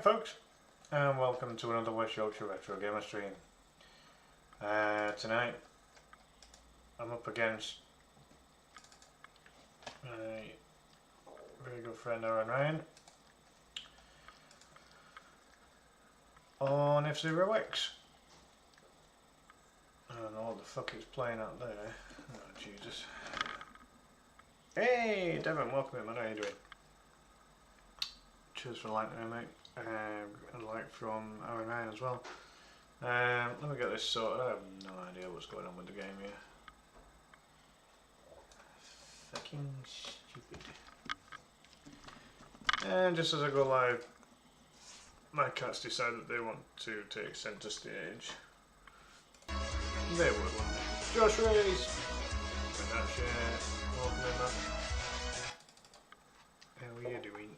folks, and welcome to another West Yorkshire Retro Gamer stream. Tonight I'm up against my very good friend Aaron Ryan on F-Zero X. I don't know what the fuck it's playing out there. Oh Jesus. Hey Devon, welcome in man, how are you doing? Cheers for liking me, mate. A like from Aaron Ryan as well. Let me get this sorted. I have no idea what's going on with the game here. Fucking stupid. And just as I go live, my cats decide that they want to take centre stage. They would, wouldn't they? Josh Race! Welcome in, man. How are you doing?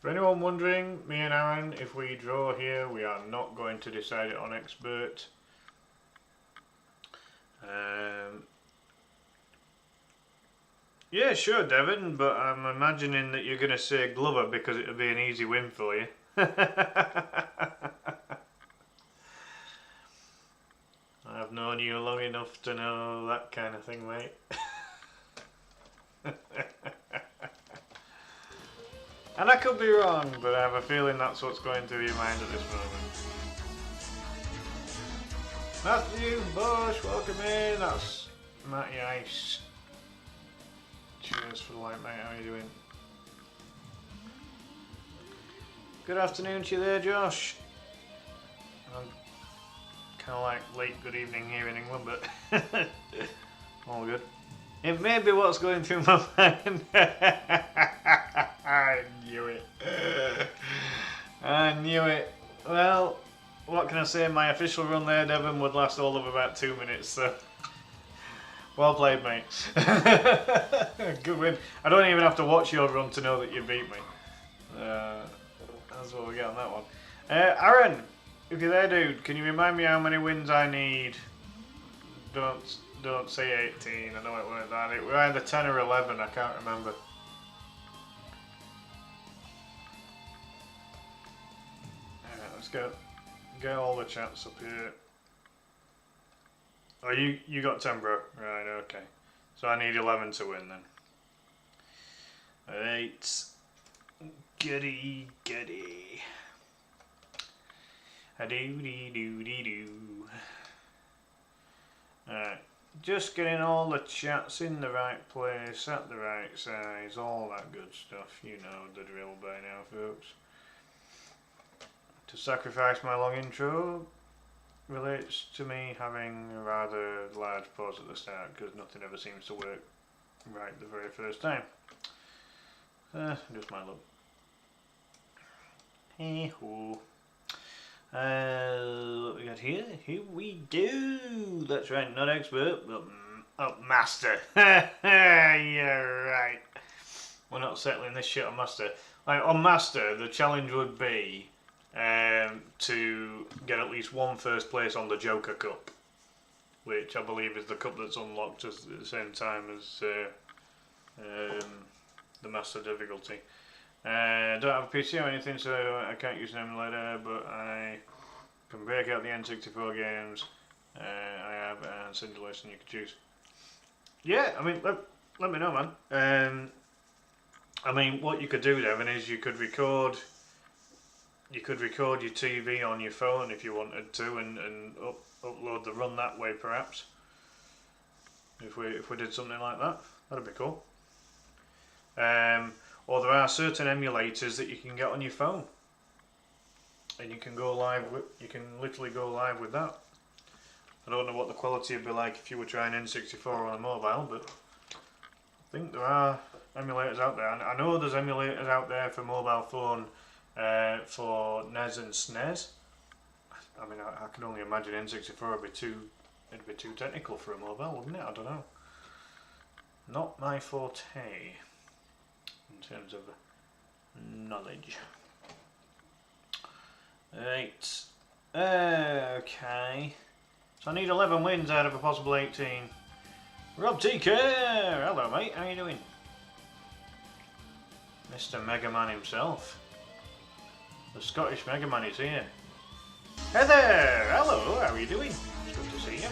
For anyone wondering, me and Aaron, if we draw here, we are not going to decide it on expert. Yeah, sure, Devon, but I'm imagining that you're going to say Glover because it'll be an easy win for you. I've known you long enough to know that kind of thing, mate. And I could be wrong, but I have a feeling that's what's going through your mind at this moment. Matthew Bush, welcome in. That's Matty Ice. Cheers for the light, mate. How are you doing? Good afternoon to you there, Josh. Kind of like late good evening here in England, but all good. It may be what's going through my mind. I knew it. I knew it. Well, what can I say? My official run there, Devon, would last all of about 2 minutes, so well played, mate. Good win. I don't even have to watch your run to know that you beat me. That's what we get on that one. Aaron, if you're there, dude, can you remind me how many wins I need? Don't say 18. I know it weren't that. It were either 10 or 11. I can't remember. Alright, let's get all the chats up here. Oh, you got 10, bro. Right, okay. So I need 11 to win then. Alright. Goody. A-doo-dee-doo-dee-doo. Alright, just getting all the chats in the right place, at the right size, all that good stuff. You know the drill by now, folks. To sacrifice my long intro relates to me having a rather large pause at the start, because nothing ever seems to work right the very first time. Just my luck. Hey ho. What we got here? Here we do. That's right, not expert, but master. Yeah, right. We're not settling this shit on master. Like on master, the challenge would be to get at least one first place on the Joker Cup, which I believe is the cup that's unlocked at the same time as the master difficulty. I don't have a PC or anything, so I can't use an emulator, but I can break out the N64 games. I have and simulation you can choose. Yeah, I mean, let me know, man. I mean, what you could do, Devon, is you could record your TV on your phone if you wanted to, and upload the run that way, perhaps. If we did something like that, that'd be cool. Or there are certain emulators that you can get on your phone, and you can go live. You can literally go live with that. I don't know what the quality would be like if you were trying N64 on a mobile, but I think there are emulators out there. I know there's emulators out there for mobile phone for NES and SNES. I mean, I can only imagine N64 would be too technical for a mobile, wouldn't it? I don't know. Not my forte. in terms of knowledge. Right. Okay. So I need 11 wins out of a possible 18. Rob TK! Hello mate, how you doing? Mr. Mega Man himself. The Scottish Mega Man is here. Hey there! Hello, how are you doing? It's good to see you.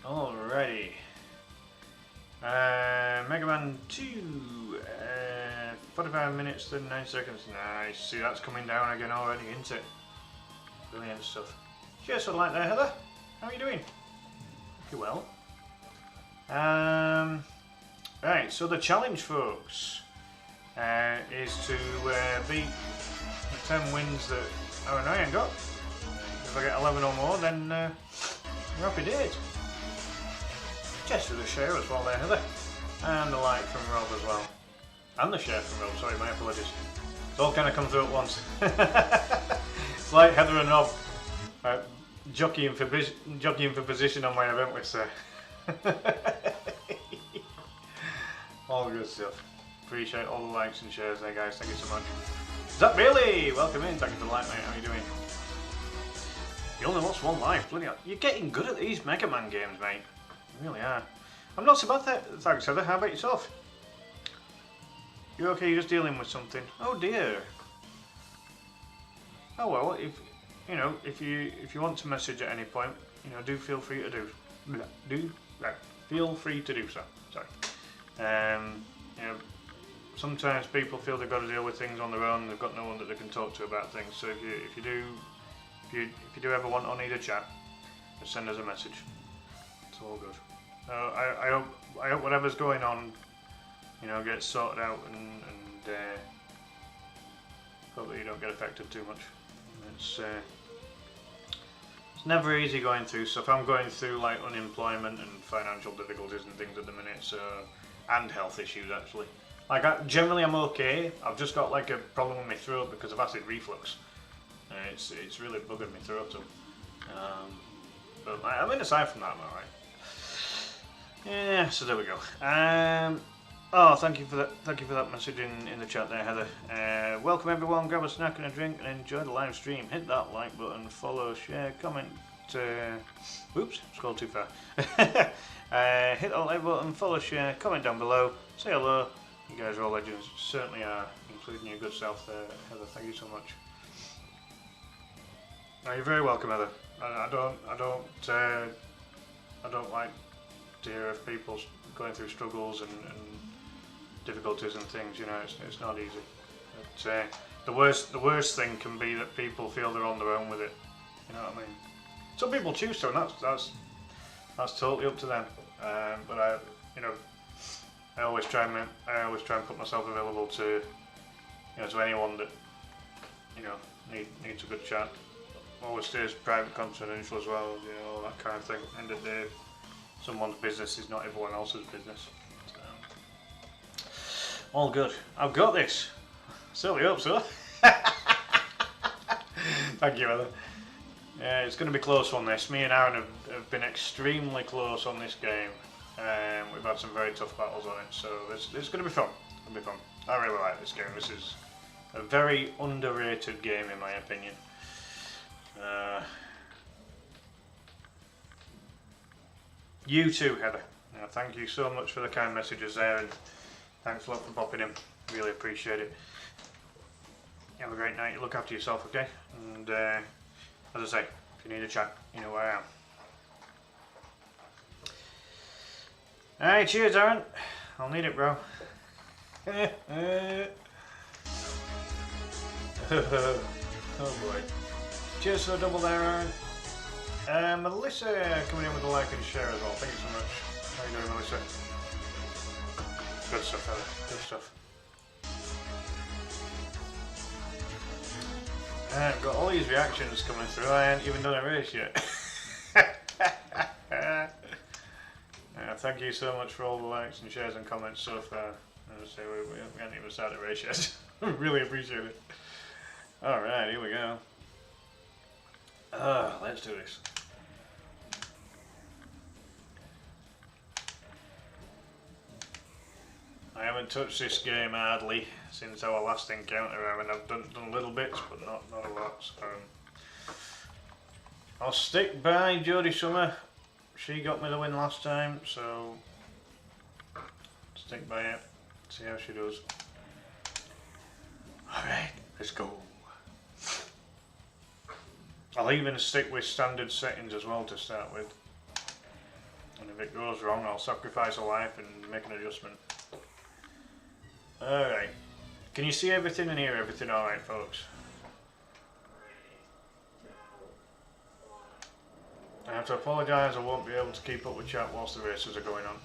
Alrighty. Mega Man 2. 45 minutes, 39 seconds. Nice. See, that's coming down again already, isn't it? Brilliant stuff. Cheers for the like there, Heather. How are you doing? You well? Right, so the challenge, folks, is to beat the 10 wins that Aaron Ryan got. If I get 11 or more, then you're happy days. Just for the share as well there, Heather. And the like from Rob as well. And the share from Rob, sorry, my apologies. It's all kind of come through at once. It's like Heather and Rob jockeying for position on my event list there. All good stuff. Appreciate all the likes and shares there, guys. Thank you so much. Zach Bailey, welcome in. Thank you for the like, mate. How are you doing? You only lost one life. Bloody hell. You're getting good at these Mega Man games, mate. You really are. I'm not so bad there. Thanks, Heather. How about yourself? You okay? You're just dealing with something. Oh dear. Oh well, if you want to message at any point, do feel free to feel free to do so. Sorry. Sometimes people feel they've got to deal with things on their own. They've got no one that they can talk to about things. So if you do ever want or need a chat, just send us a message. It's all good. I hope whatever's going on, gets sorted out and hope that you don't get affected too much. It's never easy going through stuff. I'm going through like unemployment and financial difficulties and things at the minute, so, and health issues actually. Like generally I'm okay. I've just got like a problem with my throat because of acid reflux. It's really bugging my throat up. But I mean, aside from that, I'm alright. Yeah, so there we go. Oh, thank you for that message in the chat there, Heather. Welcome everyone. Grab a snack and a drink and enjoy the live stream. Hit that like button, follow, share, comment. Oops, scrolled too far. Hit that like button, follow, share, comment down below. Say hello. You guys are all legends. Certainly are, including your good self there, Heather. Thank you so much. No, you're very welcome, Heather. I don't like to hear of people going through struggles and difficulties and things. It's not easy. But, the worst thing can be that people feel they're on their own with it. You know what I mean? Some people choose to, and that's totally up to them. But I always try and put myself available to to anyone that needs a good chat. Always stays private, confidential as well. All that kind of thing. End of the day, someone's business is not everyone else's business. All good. I've got this. Certainly hope so. Thank you, Heather. Yeah, it's going to be close on this. Me and Aaron have been extremely close on this game. We've had some very tough battles on it, so it's going to be fun. It'll be fun. I really like this game. This is a very underrated game, in my opinion. You too, Heather. Thank you so much for the kind messages there, and thanks a lot for popping in. Really appreciate it. You have a great night. Look after yourself, okay? And as I say, if you need a chat, you know where I am. Alright, cheers, Aaron. I'll need it, bro. Oh boy. Cheers for the double there, Aaron. Melissa coming in with a like and share as well. Thank you so much. How you doing, Melissa? Good stuff, Heather. Good stuff. I've got all these reactions coming through. I ain't even done a race yet. Thank you so much for all the likes and shares and comments so far. As I say, we haven't even started a race yet. Really appreciate it. Alright, here we go. Let's do this. touched this game hardly since our last encounter. I mean, I've done little bits, but not a lot. So I'll stick by Jodie Summer. She got me the win last time, so stick by it. See how she does. All right, let's go. I'll even stick with standard settings as well to start with. And if it goes wrong, I'll sacrifice a life and make an adjustment. Alright. Can you see everything and hear everything alright, folks? I have to apologise, I won't be able to keep up with chat whilst the races are going on.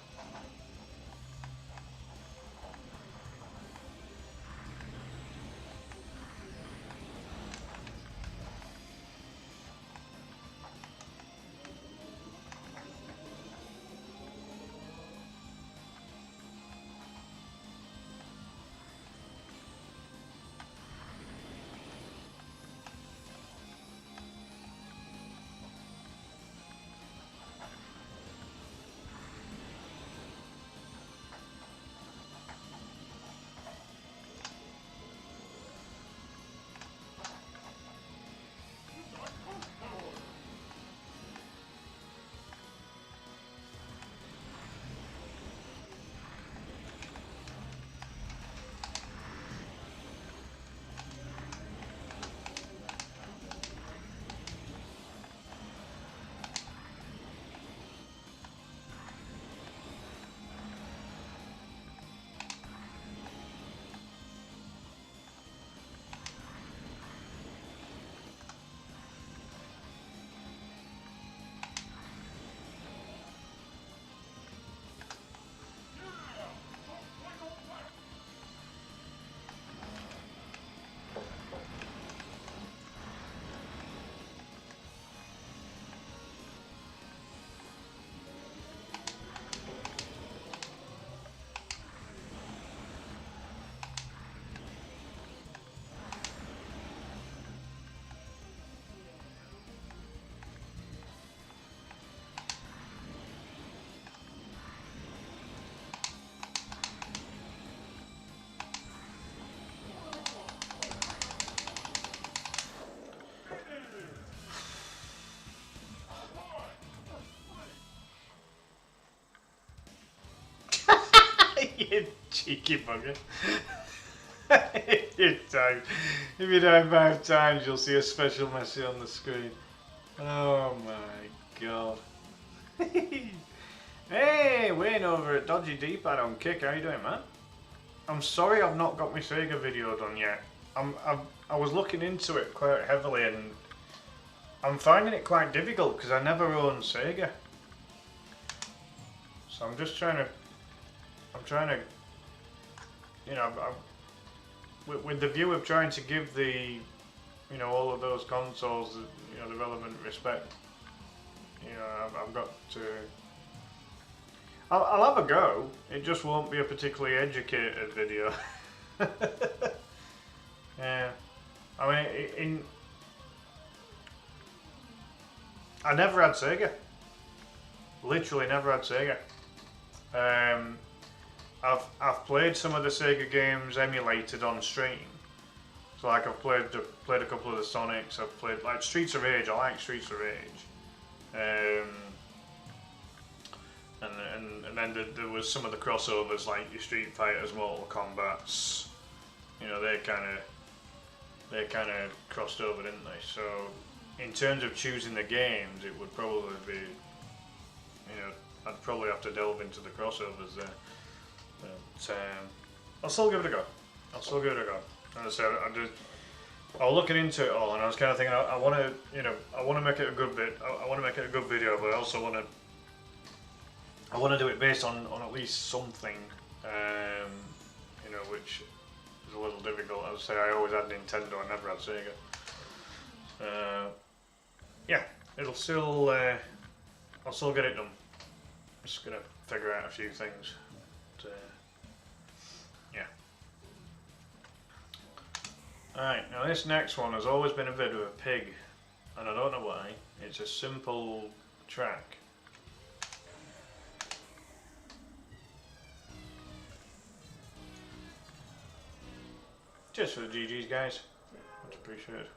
You cheeky bugger. If you die 5 times, you'll see a special message on the screen. Oh my god. Hey, Wayne over at Dodgy D-Pad on Kick. How you doing, man? I'm sorry I've not got my Sega video done yet. I was looking into it quite heavily and I'm finding it quite difficult because I never owned Sega. So I'm just trying to, you know, with the view of trying to give the, you know, all of those consoles, you know, the relevant respect. You know, I've got to. I'll have a go. It just won't be a particularly educated video. Yeah, I mean, I never had Sega. Literally never had Sega. I've played some of the Sega games emulated on stream. So like I've played a couple of the Sonics. I've played like Streets of Rage. I like Streets of Rage. And then there was some of the crossovers like your Street Fighters, Mortal Kombats. You know, they kind of crossed over, didn't they? So in terms of choosing the games, it would probably be, you know, I'd probably have to delve into the crossovers there. But I'll still give it a go. As I said, I was looking into it all, and I was kind of thinking, I want to, you know, I want to make it a good bit. I want to make it a good video, but I also want to do it based on at least something, you know, which is a little difficult. As I say, I always had Nintendo, I never had Sega. Yeah, it'll still, I'll still get it done. Just gonna figure out a few things. But, yeah. Alright, now this next one has always been a bit of a pig, and I don't know why. It's a simple track. Cheers for the GG's, guys. Much appreciated.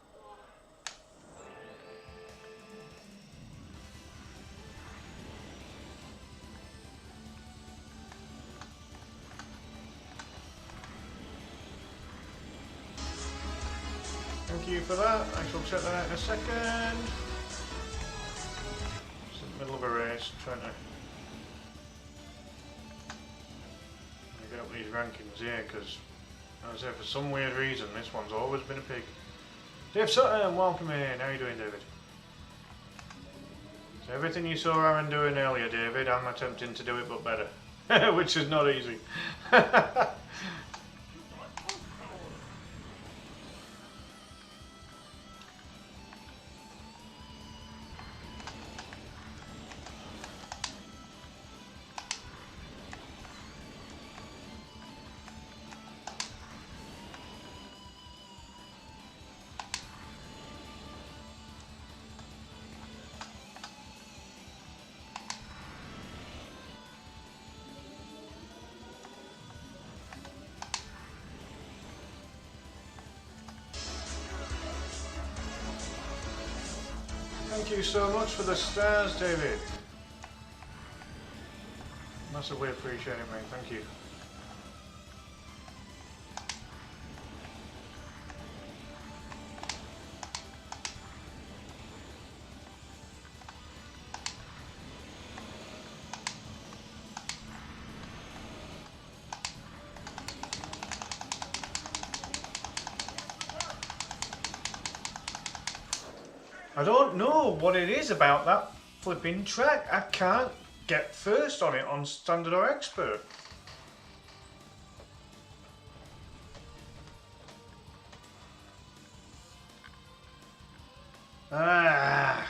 Thank you for that. I shall check that out in a second. It's in the middle of a race, trying to get up these rankings here, because as I say, for some weird reason, this one's always been a pig. Dave Sutton, welcome in. How are you doing, David? So everything you saw Aaron doing earlier, David, I'm attempting to do it but better, which is not easy. Thank you so much for the stars, David. Massively appreciate it, mate. Thank you. I don't know what it is about that flipping track. I can't get first on it on standard or expert. Ah.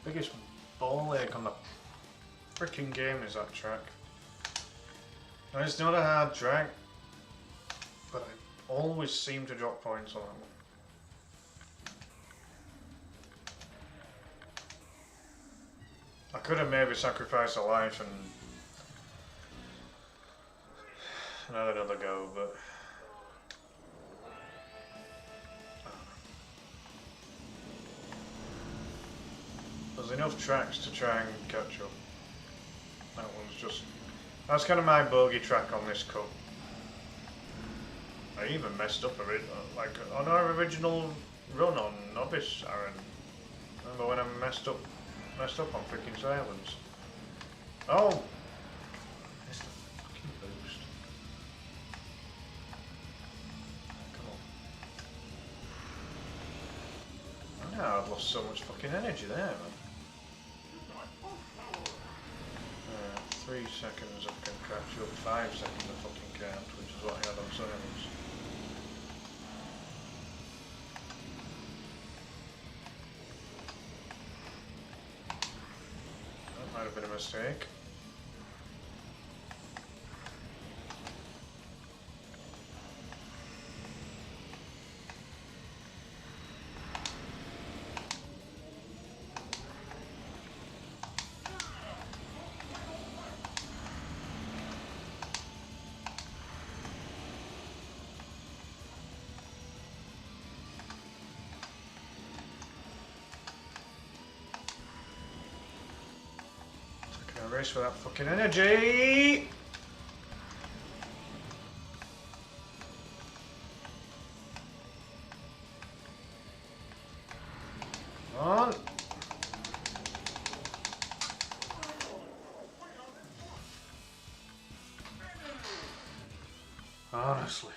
Biggest ball ache on the freaking game is that track. And it's not a hard track, but I always seem to drop points on that one. I could have maybe sacrificed a life and had another go, but there's enough tracks to try and catch up. That's kind of my bogey track on this cup. I even messed up a bit, like on our original run on Novice, Aaron. Remember when I messed up on freaking Silence? Oh! Missed the fucking boost. Come on. I know I've lost so much fucking energy there, man. 3 seconds I can catch up, 5 seconds I fucking can't, which is what I had on Silence. That might have been a mistake. Race for that fucking energy! Come on! Honestly.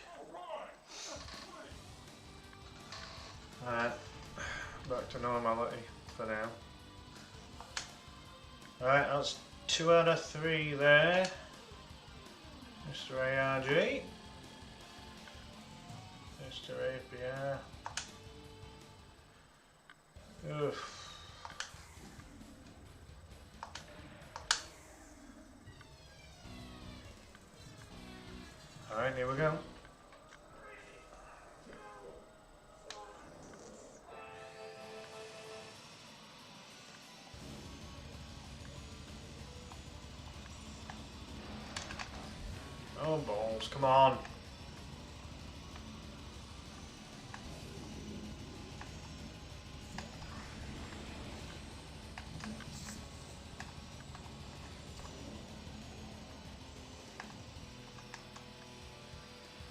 Alright, back to normality for now. Alright, that's 2 out of 3 there, Mr. ARG, Mr. APR. Oof. Alright, here we go. Oh, balls, come on.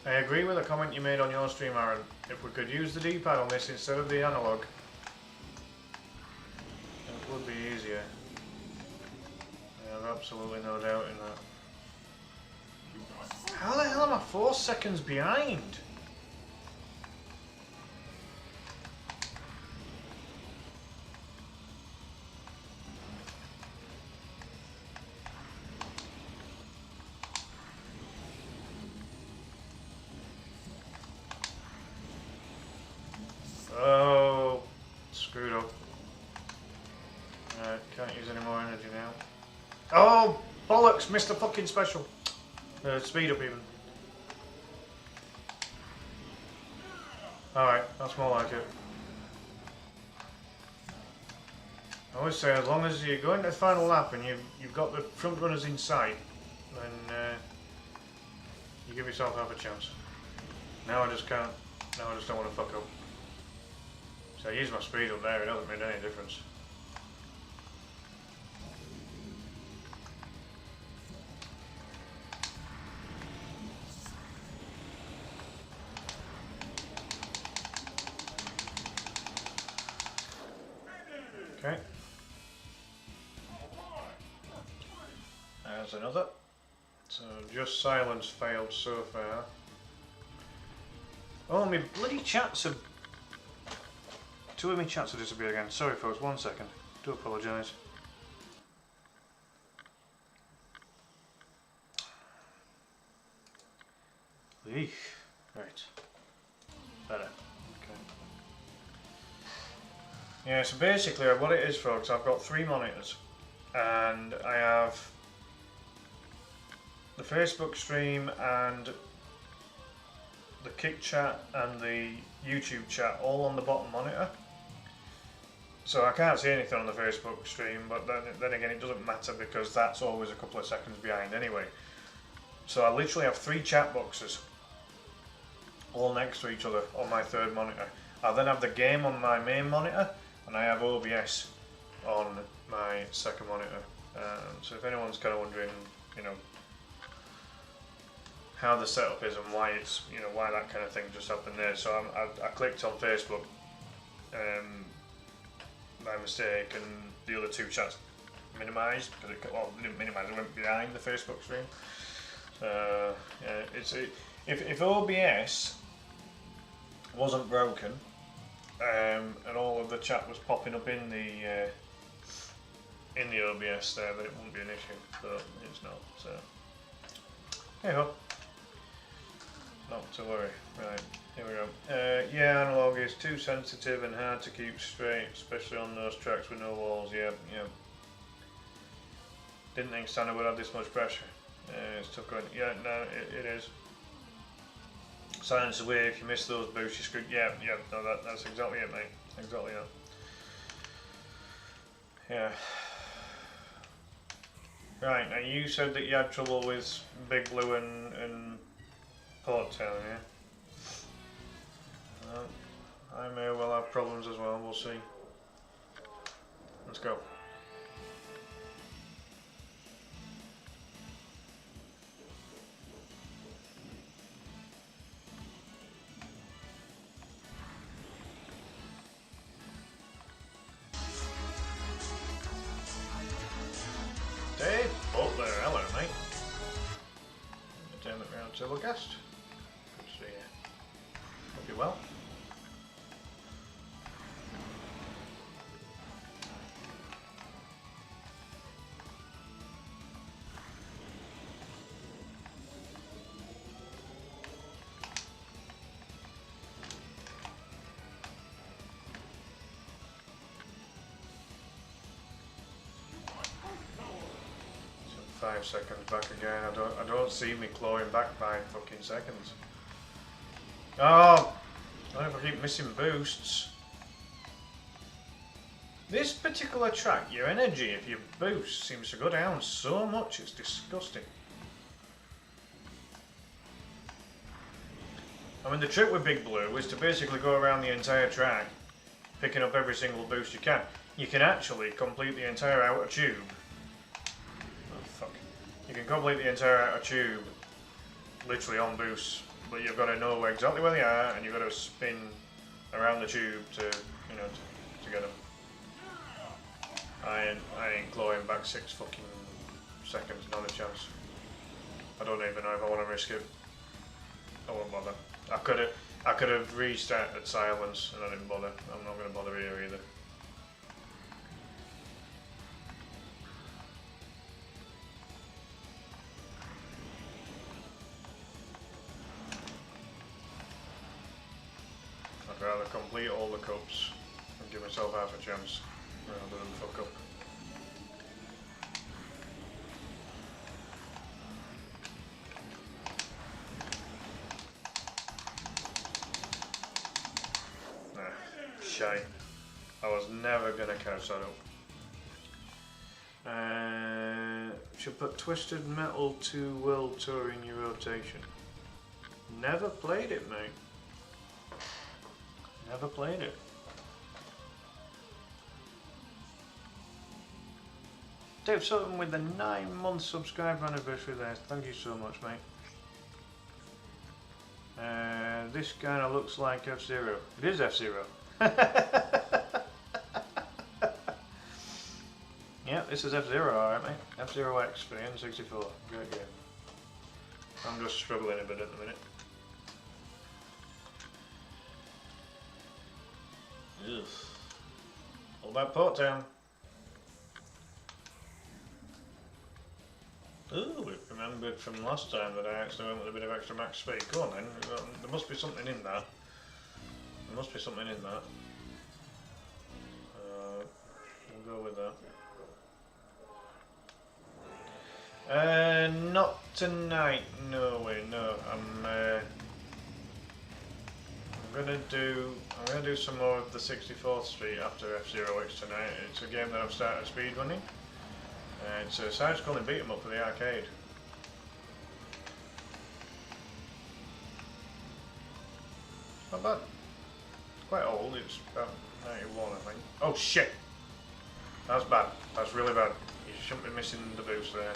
I agree with a comment you made on your stream, Aaron. If we could use the D-pad on this instead of the analog, it would be easier. I have absolutely no doubt in that. How the hell am I 4 seconds behind? Oh, screwed up. Can't use any more energy now. Oh, bollocks, missed a fucking special. Speed up even. Alright, that's more like it. I always say, as long as you go into the final lap and you've got the front runners in sight, then you give yourself half a chance. Now I just can't. Now I just don't want to fuck up. So I use my speed up there, it hasn't made any difference. Okay. There's another. So just silence failed so far. Oh, my bloody chats have... 2 of my chats have disappeared again. Sorry folks, 1 second. Do apologise. Eesh. Right. Better. Okay. Yeah, so basically what it is, folks, I've got 3 monitors. And I have the Facebook stream and the Kick chat and the YouTube chat all on the bottom monitor. So I can't see anything on the Facebook stream, but then again it doesn't matter because that's always a couple of seconds behind anyway. So I literally have 3 chat boxes all next to each other on my 3rd monitor. I then have the game on my main monitor and I have OBS on my 2nd monitor. So if anyone's kind of wondering, you know, how the setup is and why it's, you know, why that kind of thing just happened there. So I clicked on Facebook by mistake, and the other 2 chats minimised because it didn't minimise. It went behind the Facebook stream. So yeah, if OBS wasn't broken and all of the chat was popping up in the OBS there, then it wouldn't be an issue. But it's not. So hey ho. Not to worry. Right, here we go. Yeah, analog is too sensitive and hard to keep straight, especially on those tracks with no walls. Yeah, yeah. Didn't think standard would have this much pressure. It's tough going. Yeah, no, it is. Silence away if you miss those boosts, you screwed. Yeah, yeah, no, that's exactly it, mate. Exactly it. Yeah. Right, now you said that you had trouble with Big Blue and Port Town, yeah? I may well have problems as well, we'll see. Let's go. Dave Butler, hello mate. Entertainment Roundtable guest. Good to see you. Hope you're well. So 5 seconds back again. I don't see me clawing back 5 fucking seconds. Oh, I don't know if I keep missing boosts. This particular track, your energy, if you boost, seems to go down so much, it's disgusting. I mean, the trick with Big Blue is to basically go around the entire track, picking up every single boost you can. You can actually complete the entire outer tube. Oh fuck. You can complete the entire outer tube literally on boosts, but you've got to know exactly where they are and you've got to spin around the tube to, you know, to get them. I ain't clawing back 6 fucking seconds, not a chance. I don't even know if I want to risk it. I won't bother. I could have restarted silence and I didn't bother. I'm not going to bother here either. I'd rather complete all the cups and give myself half a chance rather than fuck up. Shite. I was never gonna catch that up. Should put Twisted Metal 2 World Tour in your rotation. Never played it, mate. Never played it. Dave Sutton with the 9-month subscriber anniversary there. Thank you so much, mate. This kind of looks like F-Zero. It is F-Zero. Yeah, this is F-Zero, alright mate. F-Zero X for the N64. Great game. I'm just struggling a bit at the minute. Ugh. All about Port Town. Ooh, we remembered from last time that I actually went with a bit of extra max speed. Go on then, there must be something in that. There must be something in that. We'll go with that. Not tonight. No way. No. I'm gonna do some more of the 64th Street after F-Zero X tonight. It's a game that I've started speedrunning. It's a side-scrolling beat 'em up for the arcade. Not bad. Quite old, it's about 91 I think. Oh shit! That's bad. That's really bad. You shouldn't be missing the boost there.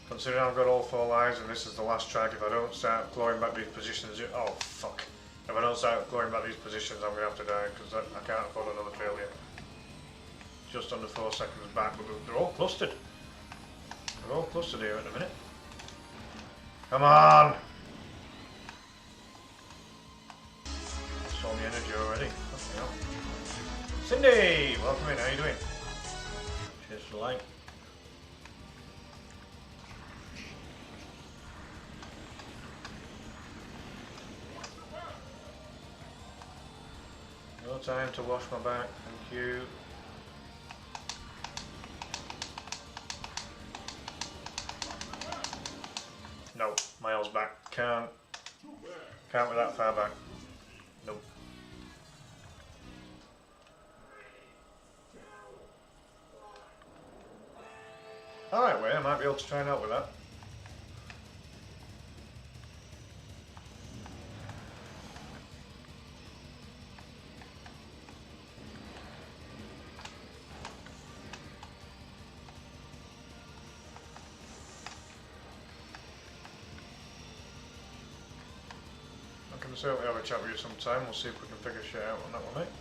Considering I've got all 4 lives and this is the last track, if I don't start clawing back these positions, oh fuck. If I don't start clawing back these positions I'm going to have to die because I can't afford another failure. Just under 4 seconds back, but they're all clustered. They're all clustered here at the minute. Come on! Saw the energy already. Fucking hell. Cindy! Welcome in, how you doing? Cheers for the like. No time to wash my back, thank you. No, miles back. Can't with that far back. Nope. Alright, well, I might be able to try and help with that. Certainly have a chat with you sometime. We'll see if we can figure shit out on that one, mate.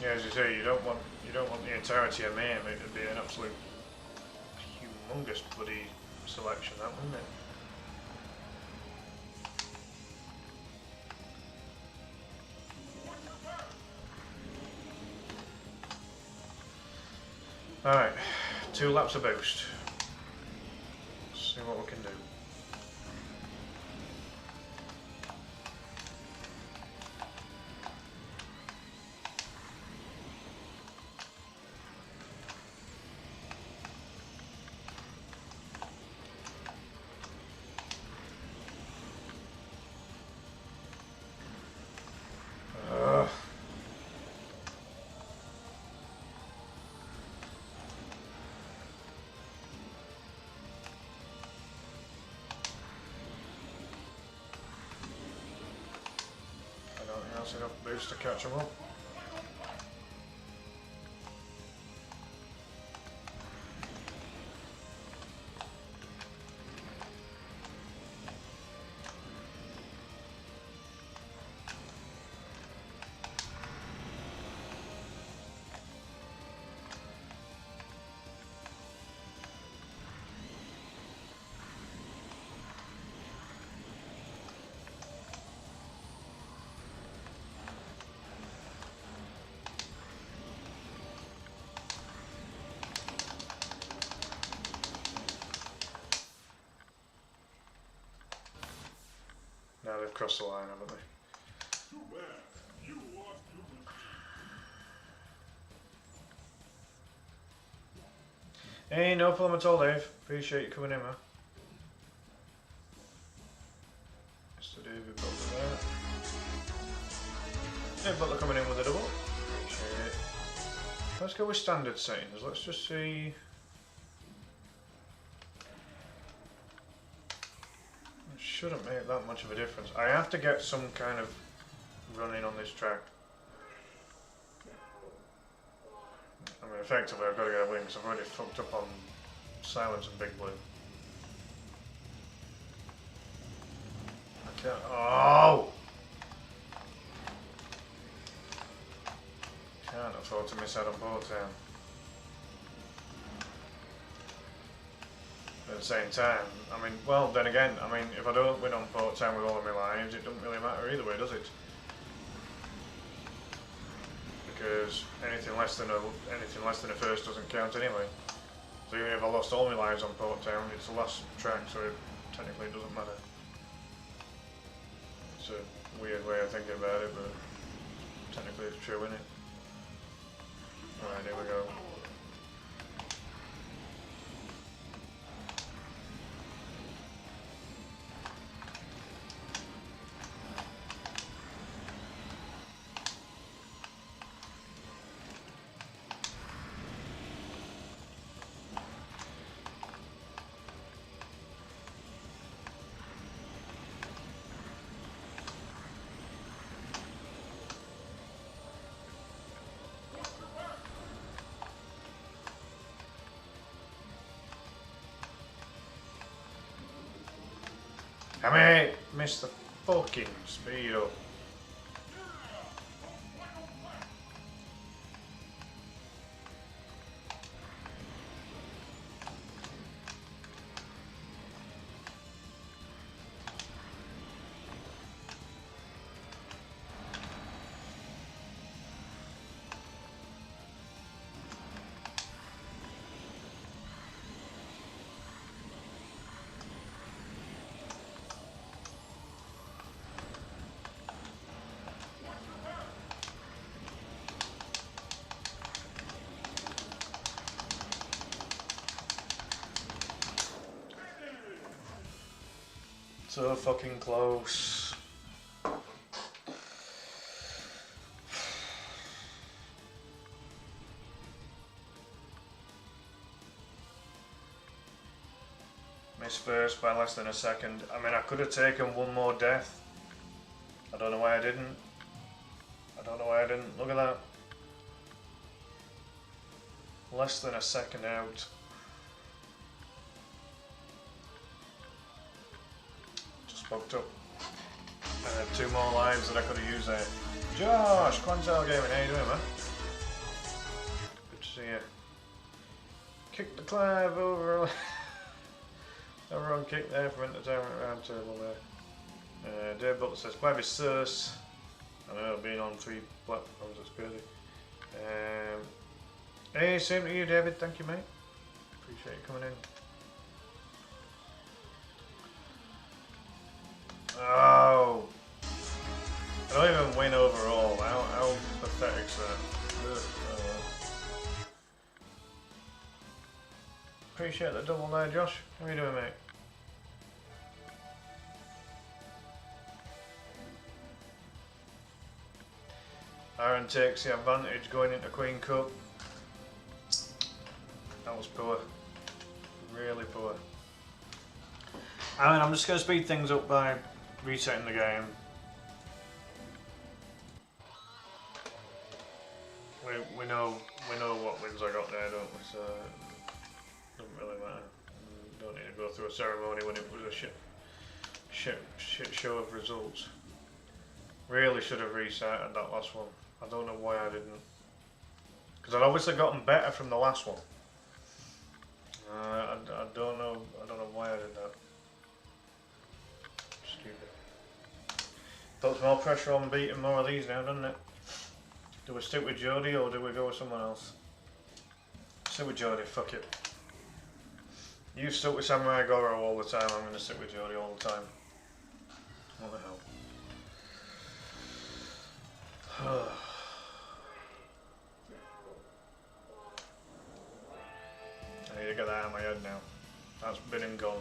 Yeah, as you say, you don't want the entirety of MAME. It'd be an absolute humongous bloody selection, that wouldn't it? Alright, 2 laps of boost. Let's see what we can do. enough boost to catch them up. Now they've crossed the line, haven't they? Hey, no problem at all, Dave. Appreciate you coming in, man. Mr. David Butler there. Dave Butler coming in with a double. Appreciate it. Let's go with standard settings. Let's just see. Shouldn't make that much of a difference. I have to get some kind of running on this track. I mean, effectively I've got to get a win because I've already fucked up on Silence and Big Blue. I can't. Oh! Can't afford to miss out on Port Town. At the same time, I mean, well, then again, I mean, if I don't win on Port Town with all of my lives, it doesn't really matter either way, does it? Because anything less than a first doesn't count anyway. So even if I lost all my lives on Port Town, it's the last track, so technically it doesn't matter. It's a weird way of thinking about it, but technically it's true, isn't it? Alright, here we go. Come here, missed the fucking speed up. So fucking close. Missed first by less than a second. I mean, I could have taken one more death. I don't know why I didn't. Look at that. Less than a second out. Fucked up. I had 2 more lives that I could have used there. Josh, Quantel Gaming, how you doing, man? Good to see you. Kick the Clive over. Everyone kick there for entertainment round table there. Dave Butler says, Clive is sus. I know, being on 3 platforms, that's crazy. Hey, same to you, David. Thank you, mate. Appreciate you coming in. Oh! I don't even win overall. How pathetic is that? Appreciate the double there, Josh. How are you doing, mate? Aaron takes the advantage going into Queen Cup. That was poor. Really poor. I mean, I'm just going to speed things up by resetting the game. we know what wins I got there, don't we? So it doesn't really matter. Don't need to go through a ceremony when it was a shit show of results. Really should have restarted that last one. I don't know why I didn't. Because I'd obviously gotten better from the last one. I don't know why I did that. Stupid. Puts more pressure on beating more of these now, doesn't it? Do we stick with Jodie or do we go with someone else? Stick with Jodie, fuck it. You stuck with Samurai Goro all the time, I'm going to stick with Jodie all the time. What the hell? I need to get that out of my head now. That's been and gone.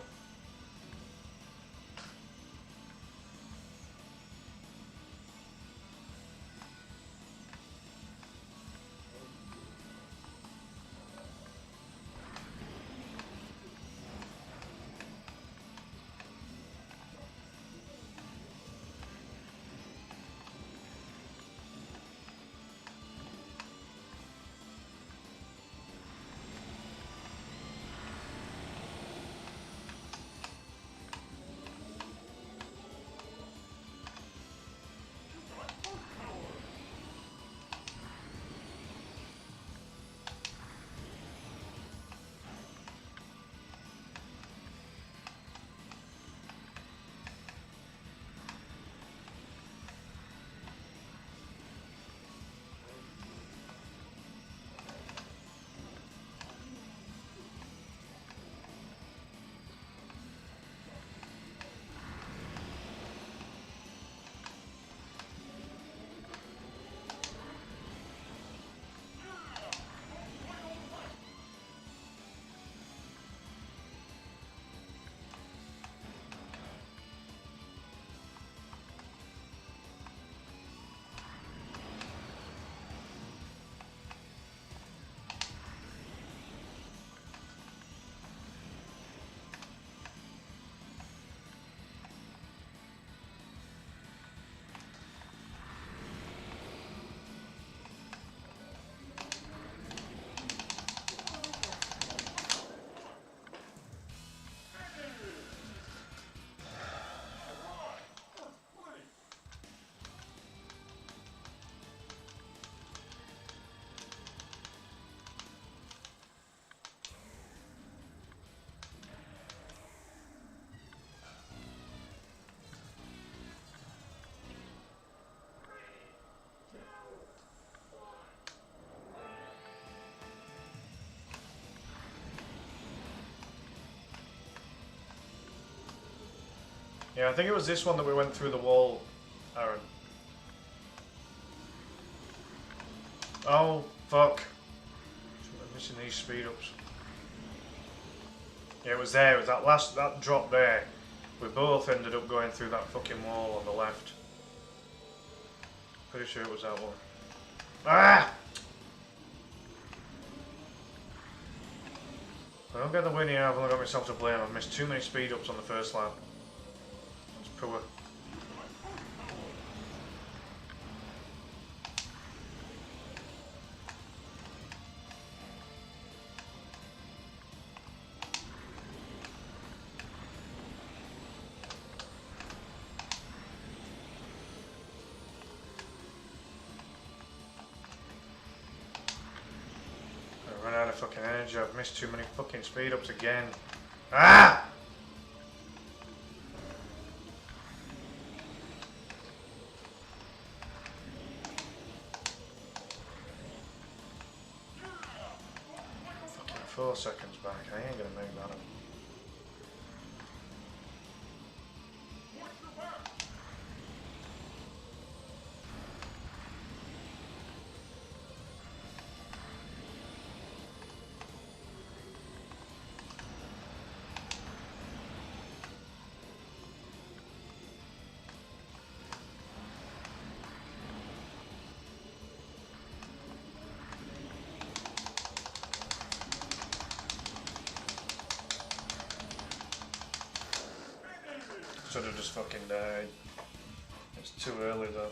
Yeah, I think it was this one that we went through the wall, Aaron. Oh, fuck. I'm missing these speed ups. Yeah, it was there, it was that drop there. We both ended up going through that fucking wall on the left. Pretty sure it was that one. Ah! I don't get the win here, I've only got myself to blame. I've missed too many speed ups on the first lap. It's poor. I ran out of fucking energy, I've missed too many fucking speed ups again. Ah! Fucking 4 seconds back, I ain't gonna make that up. Should have just fucking died. It's too early though.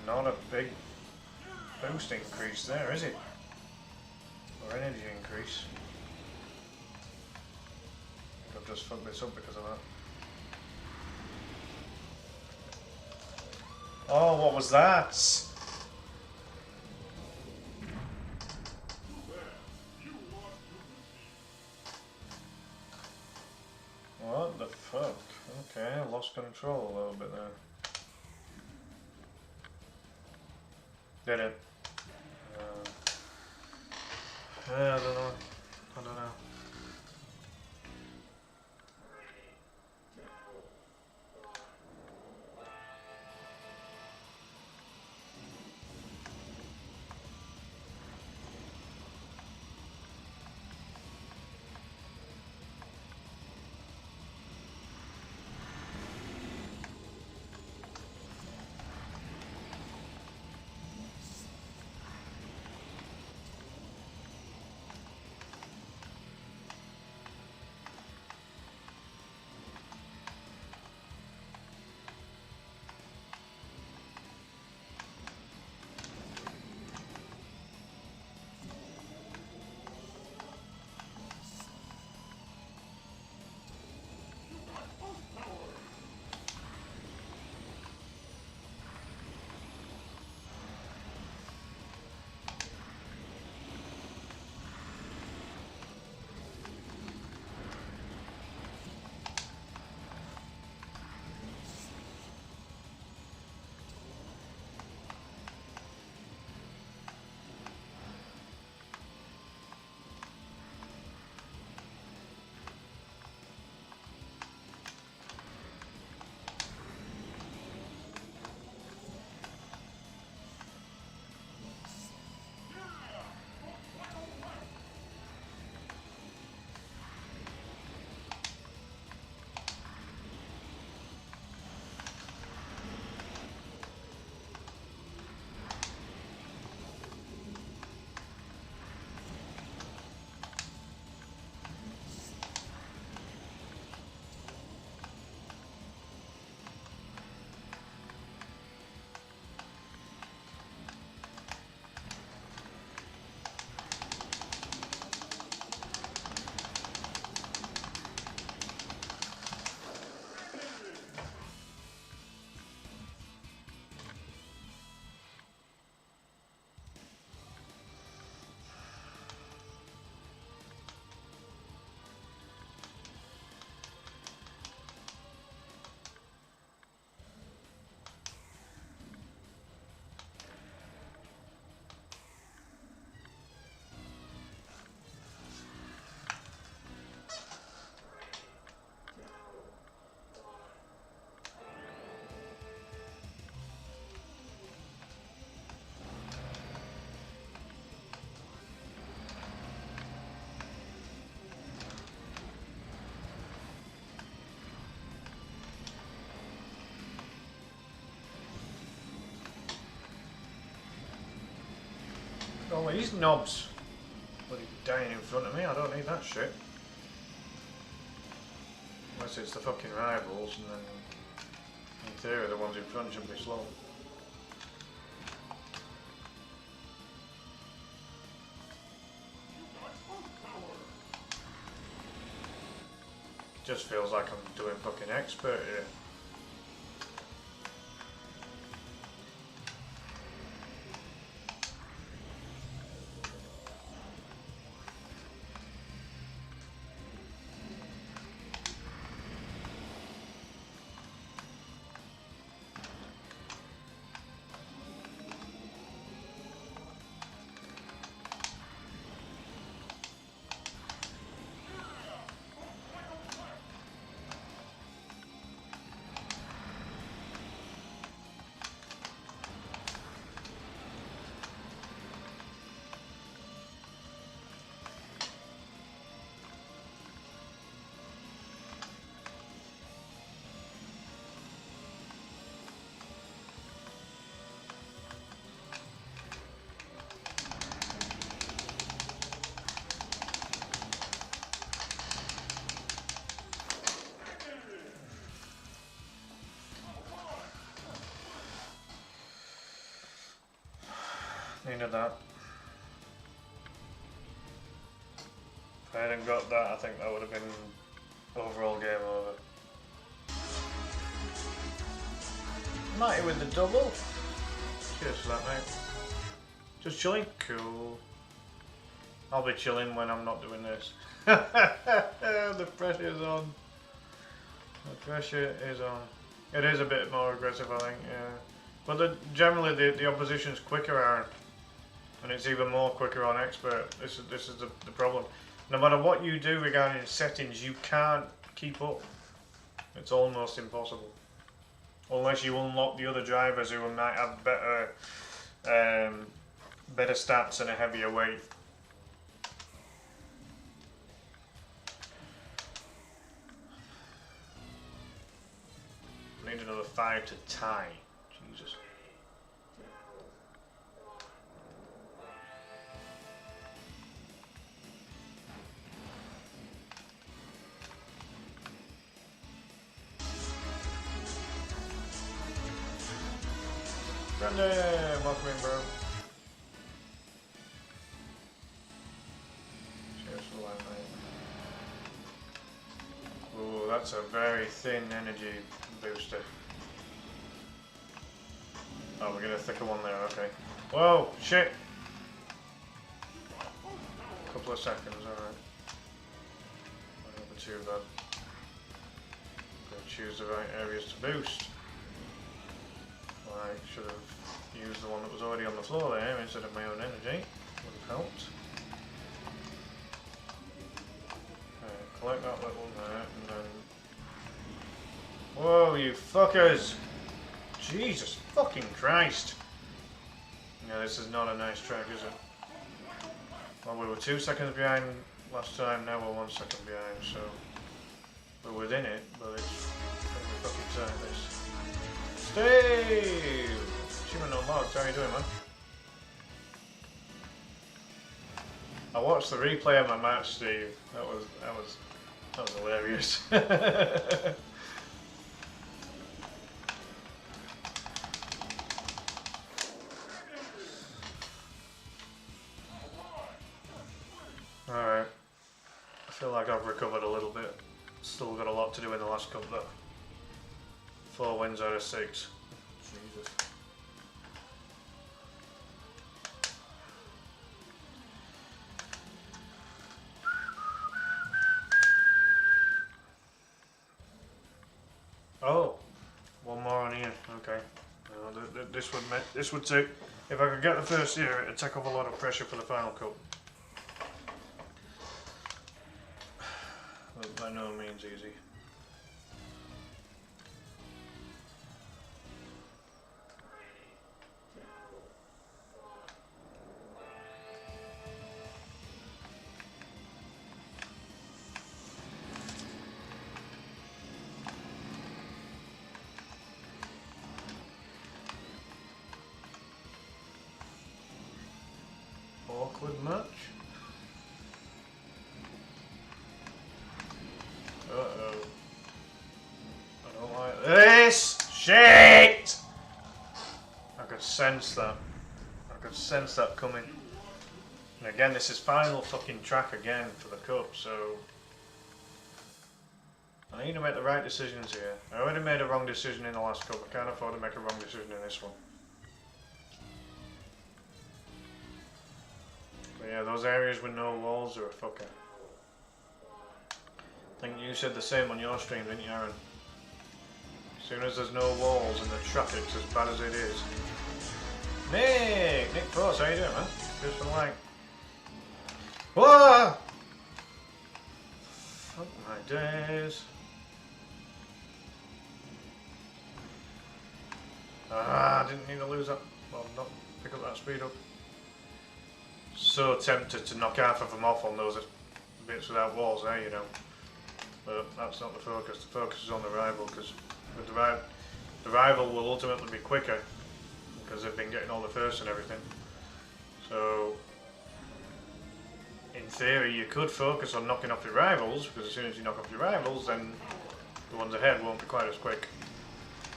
not a big boost increase there, is it? Or energy increase. I've just fucked this up because of that. Oh, what was that? What the fuck? Okay, I lost control a little bit there. Did it? I don't know. I don't know. Oh, these knobs. Bloody dying in front of me, I don't need that shit. Unless it's the fucking rivals, and then in theory the ones in front should be slow. Just feels like I'm doing fucking expert here. Needed that. If I hadn't got that, I think that would have been overall game over. Mighty with the double. Cheers for that, mate. Just chilling? Cool. I'll be chilling when I'm not doing this. The pressure's on. The pressure is on. It is a bit more aggressive, I think, yeah. But generally the opposition's quicker, Aaron. And it's even more quicker on expert. This is the problem. No matter what you do regarding settings, you can't keep up. It's almost impossible. Unless you unlock the other drivers who might have better stats and a heavier weight. I need another 5 to tie. Jesus. Brandon, welcome in, bro. Cheers for the line, mate. Ooh, that's a very thin energy booster. Oh, we're getting a thicker one there, okay. Whoa, shit! Couple of seconds, alright. Not too bad. Gotta choose the right areas to boost. I should have used the one that was already on the floor there instead of my own energy. Would have helped. Collect that little one there, and then... Whoa, you fuckers! Jesus fucking Christ! Yeah, this is not a nice track, is it? Well, we were 2 seconds behind last time, now we're 1 second behind, so... We're within it, but it's pretty fucking tight, this. Steve! Achievement unlocked, how are you doing, man? I watched the replay of my match, Steve. That was hilarious. Alright. I feel like I've recovered a little bit. Still got a lot to do in the last cup though. 4 wins out of 6. Jesus. Oh, one more on here. Okay. This would take. If I could get the first here, it'd take off a lot of pressure for the final cup. But by no means easy. Awkward match. Uh-oh. I don't like this shit! I could sense that. I could sense that coming. And again, this is final fucking track again for the cup, so... I need to make the right decisions here. I already made a wrong decision in the last cup. I can't afford to make a wrong decision in this one. But yeah, those areas with no walls are a fucker. I think you said the same on your stream, didn't you, Aaron? As soon as there's no walls and the traffic's as bad as it is. Nick Force, how you doing, man? Cheers for the like. Whoa! Fuck my days. Ah, I didn't need to lose that. Well, not pick up that speed up. So tempted to knock half of them off on those bits without walls there, you know. But that's not the focus. The focus is on the rival, because the rival will ultimately be quicker because they've been getting all the firsts and everything. So, in theory, you could focus on knocking off your rivals, because as soon as you knock off your rivals, then the ones ahead won't be quite as quick.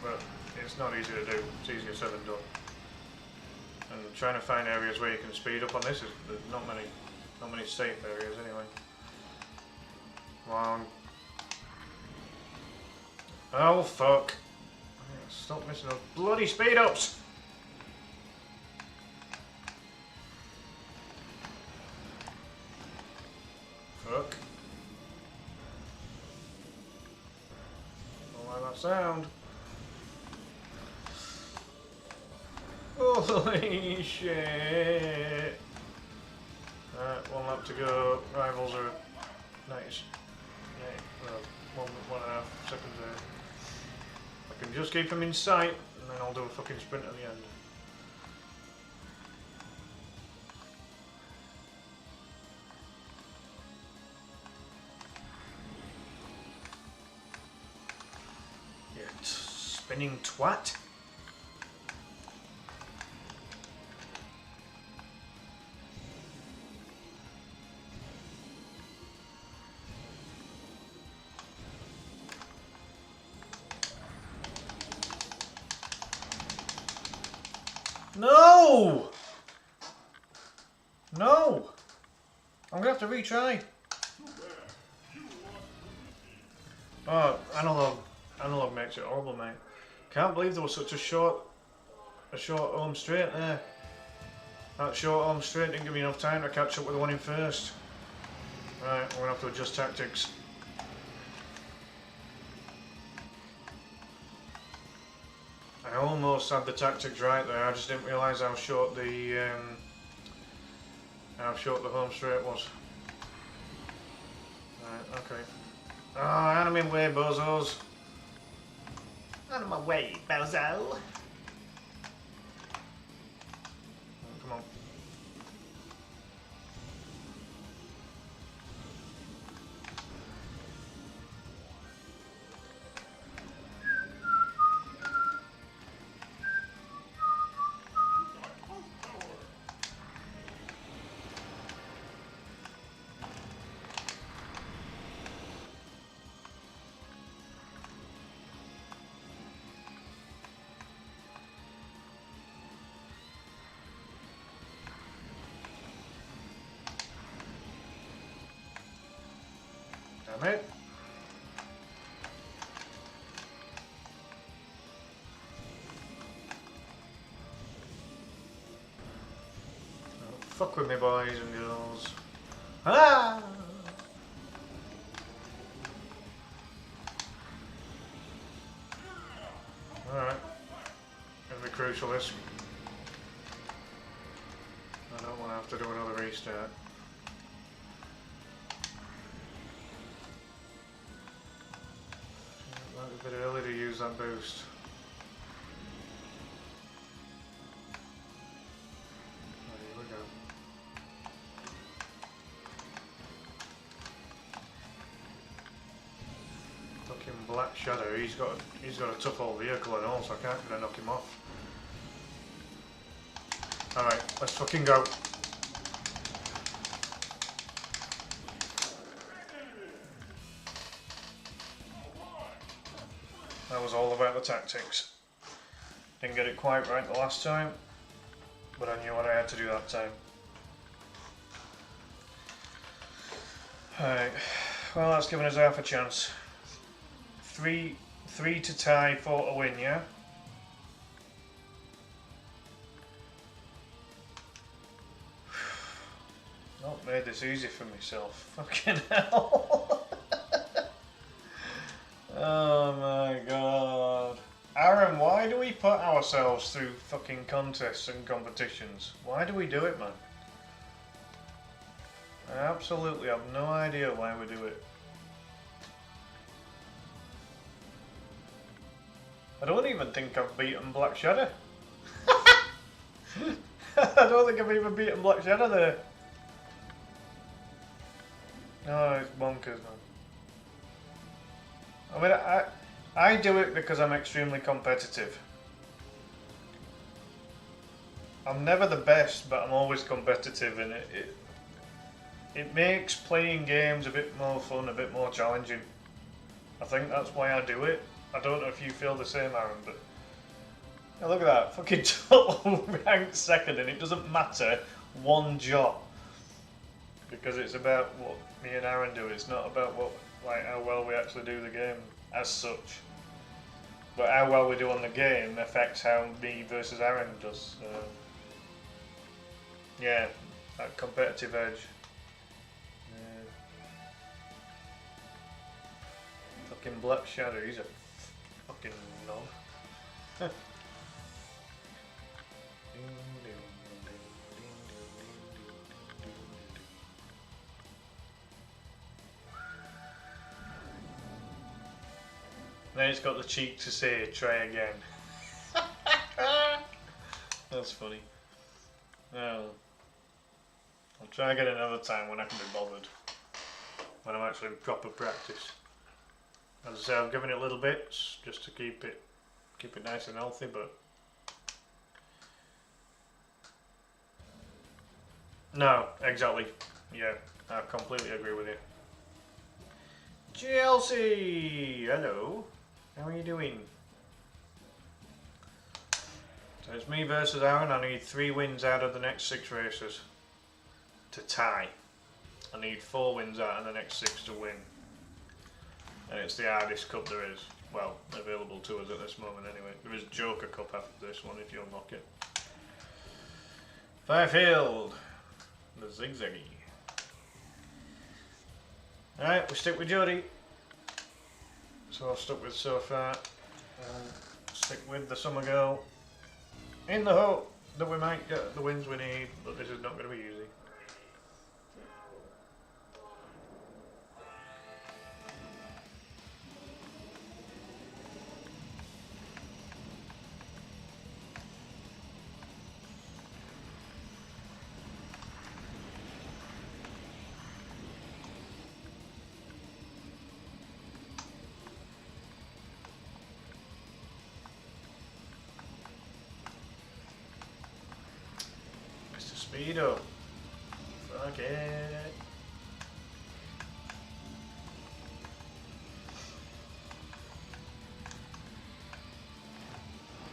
But it's not easy to do. It's easier said than done. And trying to find areas where you can speed up on this is there's not many safe areas anyway. Come on. Oh fuck. Stop missing those bloody speed ups! Fuck. Don't like that sound. Holy shit! Alright, 1 lap to go. Rivals are nice. Yeah, well, 1.5 seconds there. I can just keep them in sight, and then I'll do a fucking sprint at the end. You spinning twat. No! No! I'm gonna have to retry. Oh, analog makes it horrible, mate. Can't believe there was such a short home straight there. That short home straight didn't give me enough time to catch up with the one in first. Right, we're gonna have to adjust tactics. I almost had the tactics right there. I just didn't realise how short the home straight was. Right, okay. Ah, out of my way, bozos. Out of my way, bozo. Oh, come on. Damn it. Don't fuck with me, boys and girls. Ah! Alright. Gonna be crucial this. I don't want to have to do another restart. A bit early to use that boost. Oh, here we go. Fucking Black Shadow. He's got a tough old vehicle and all, so I can't gonna knock him off. All right, let's fucking go. That was all about the tactics. Didn't get it quite right the last time, but I knew what I had to do that time. Alright, well that's given us half a chance. Three to tie, 4 to win, yeah? Not made this easy for myself. Fucking hell. Oh my god. Aaron, why do we put ourselves through fucking contests and competitions? Why do we do it, man? I absolutely have no idea why we do it. I don't even think I've beaten Black Shadow. I don't think I've even beaten Black Shadow there. No, it's bonkers, man. I mean, I do it because I'm extremely competitive. I'm never the best, but I'm always competitive, and it makes playing games a bit more fun, a bit more challenging. I think that's why I do it. I don't know if you feel the same, Aaron, but Now look at that, fucking total ranked second, and it doesn't matter one jot. Because it's about what me and Aaron do, it's not about what, like, how well we actually do the game as such. But how well we do on the game affects how me versus Aaron does. Yeah, that competitive edge. Fucking Black Shadow, he's a fucking knob. Then it's got the cheek to say, try again. That's funny. Well, I'll try again another time when I can be bothered. When I'm actually in proper practice. As I say, I've given it little bits just to keep it nice and healthy, but no, exactly. Yeah, I completely agree with you. Chelsea, hello. How are you doing? So it's me versus Aaron. I need 3 wins out of the next 6 races to tie. I need 4 wins out of the next 6 to win. And it's the hardest cup there is. Well, available to us at this moment anyway. There is Joker Cup after this one if you unlock it. Firefield. The zigzaggy. Alright, we stick with Jody. So I've stuck with so far. Stick with the Summer Girl. In the hope that we might get the wins we need, but this is not going to be easy. Speedo. Fuck it.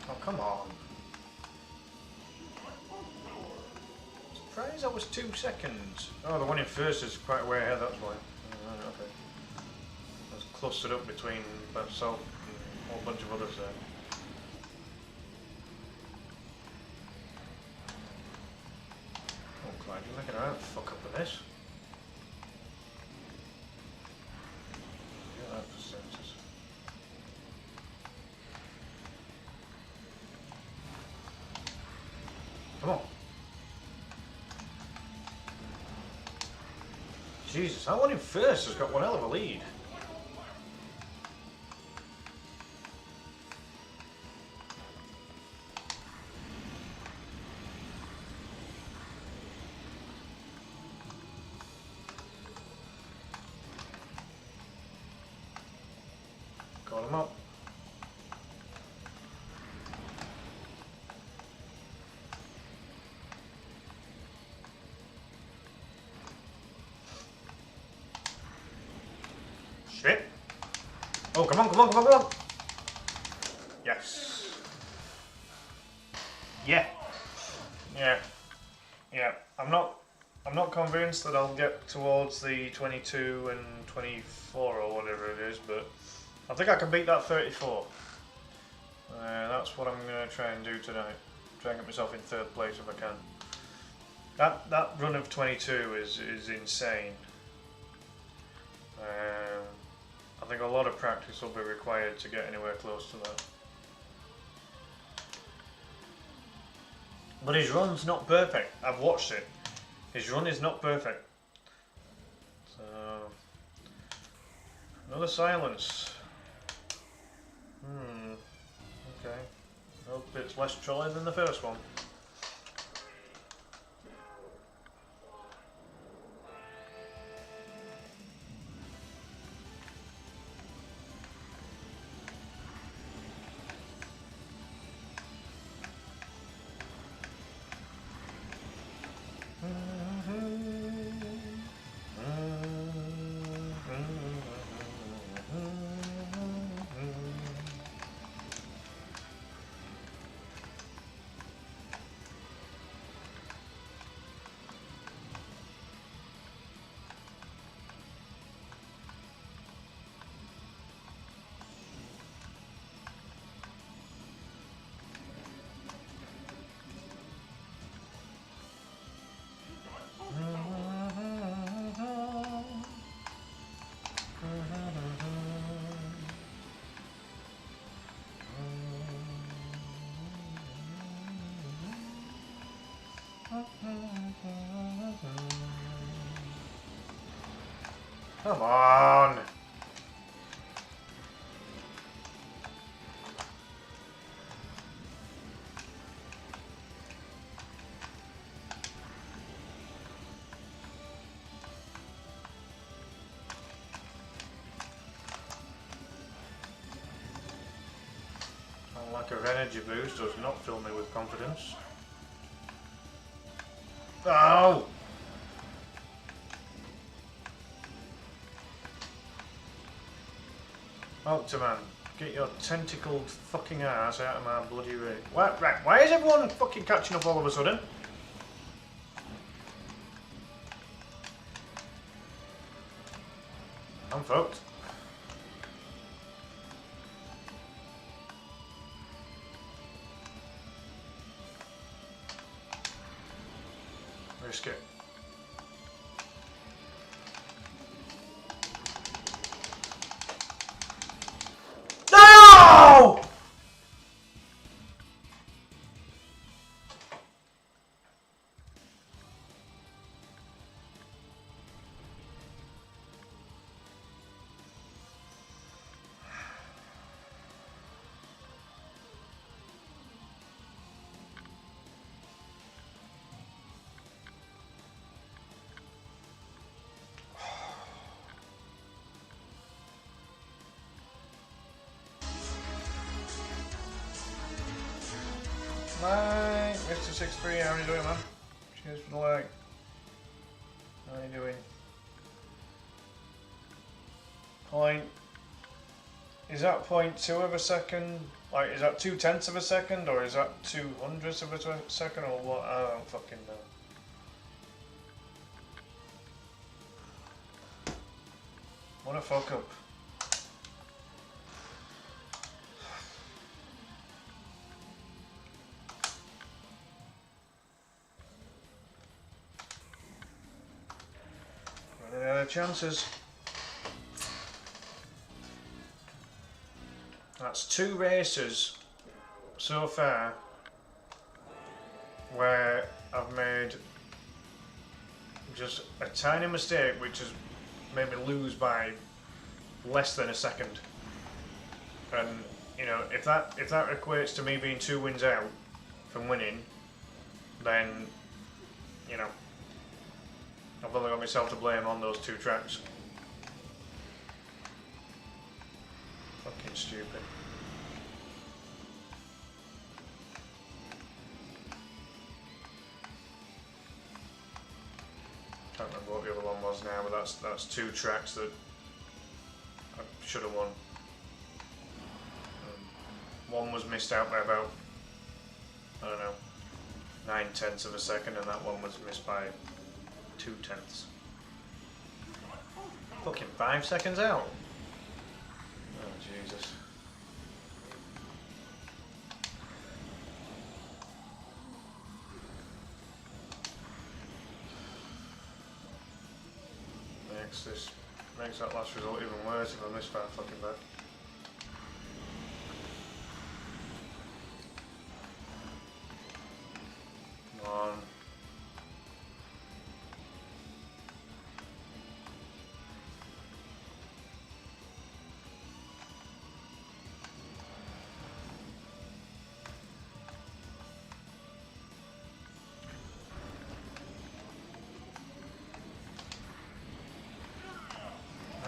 Oh, come on. Surprised that was 2 seconds. Oh, the one in first is quite a way ahead, that's why. Okay. I was clustered up between myself and a whole bunch of others there. Clyde, you're making a right fuck up with this. Yeah, that percentage. Come on. Jesus, that one in first has got one hell of a lead. Call him up. Shit. Oh, come on, come on, come on, come on. Yes. Yeah. Yeah. Yeah. I'm not convinced that I'll get towards the 22 and 24 or whatever it is, but I think I can beat that 34. That's what I'm going to try and do tonight. Try and get myself in 3rd place if I can. That run of 22 is insane. I think a lot of practice will be required to get anywhere close to that. But his run's not perfect. I've watched it. His run is not perfect. So, another silence. Okay. Hope it's less trolley than the first one. Come on! A lack of energy boost does not fill me with confidence. Oh! Octoman, get your tentacled fucking ass out of my bloody way. Why is everyone fucking catching up all of a sudden? I'm fucked. Risk it. No! Mike, Mr. 63, how are you doing, man? Cheers for the like. How are you doing? Point. Is that 0.2 of a second? Like, is that 2/10 of a second? Or is that 2/100ths of a second? Or what? I don't fucking know. What a fuck up. Running out of chances. That's 2 races so far where I've made just a tiny mistake which has made me lose by less than a second. And you know, if that equates to me being 2 wins out from winning, then you know, I've only got myself to blame on those 2 tracks. Fucking stupid. Can't remember what the other one was now, but that's 2 tracks that I should have won. One was missed out by about, I don't know, 9/10 of a second, and that one was missed by 2/10. Fucking 5 seconds out. Oh Jesus. Makes that last result even worse if I miss 5 fucking back. Come on.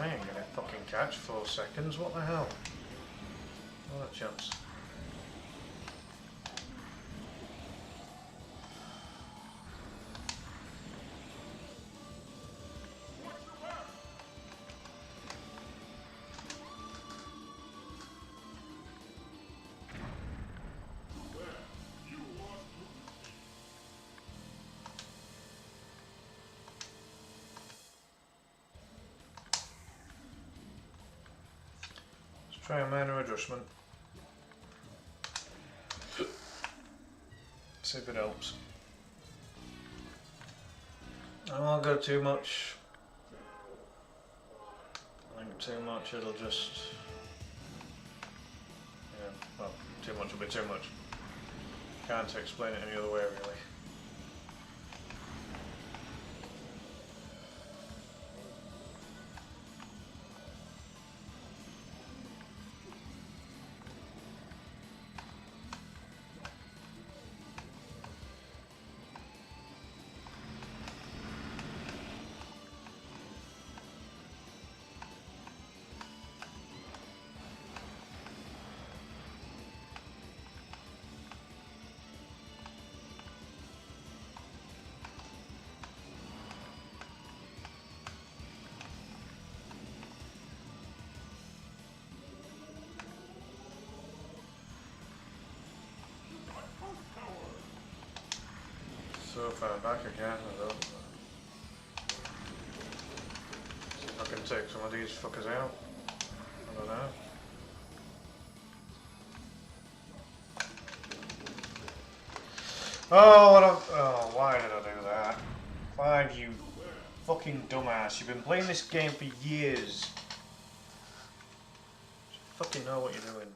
I ain't gonna fucking catch 4 seconds, what the hell? What a chance. Try a minor adjustment. See if it helps. I won't go too much. I'm think too much, it'll just... Yeah, well, too much will be too much. Can't explain it any other way, really. So far back again, I don't know. See if I can take some of these fuckers out. I don't know. Oh, why did I do that? Why, you fucking dumbass. You've been playing this game for years. You fucking know what you're doing.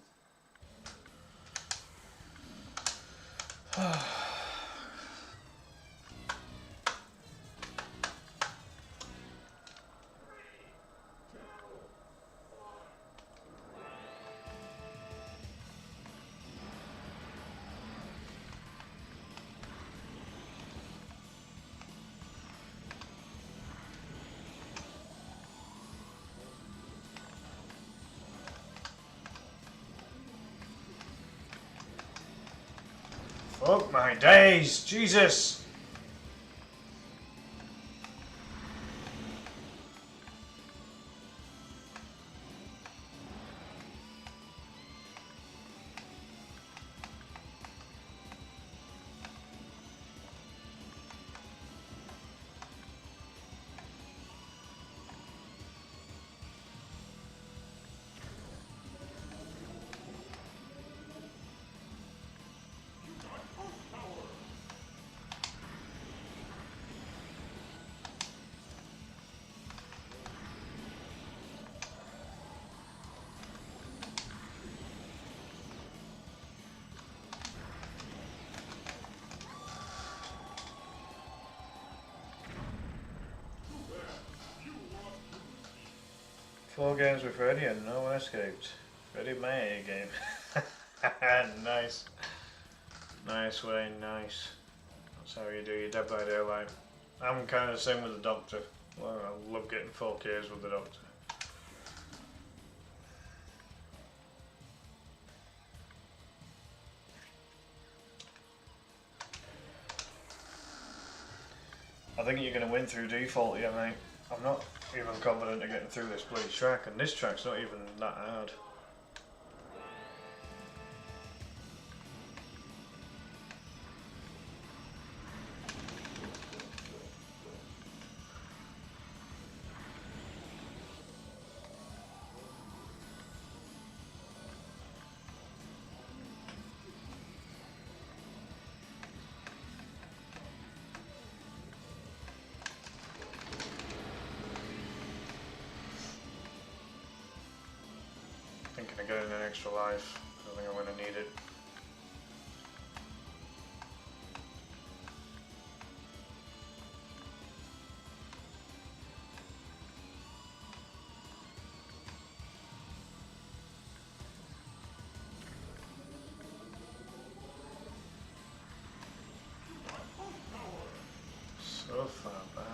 Fuck my days, Jesus! Four games with Freddy and no one escaped. Freddy my A game. Nice. Nice, Wayne, nice. That's how you do your Dead by Daylight. I'm kind of the same with the Doctor. Well, I love getting 4Ks with the Doctor. I think you're going to win through default, yeah, mate. I'm not even confident of getting through this bloody track, and this track's not even that hard. Thinking of getting an extra life. I think I'm going to need it. So far back.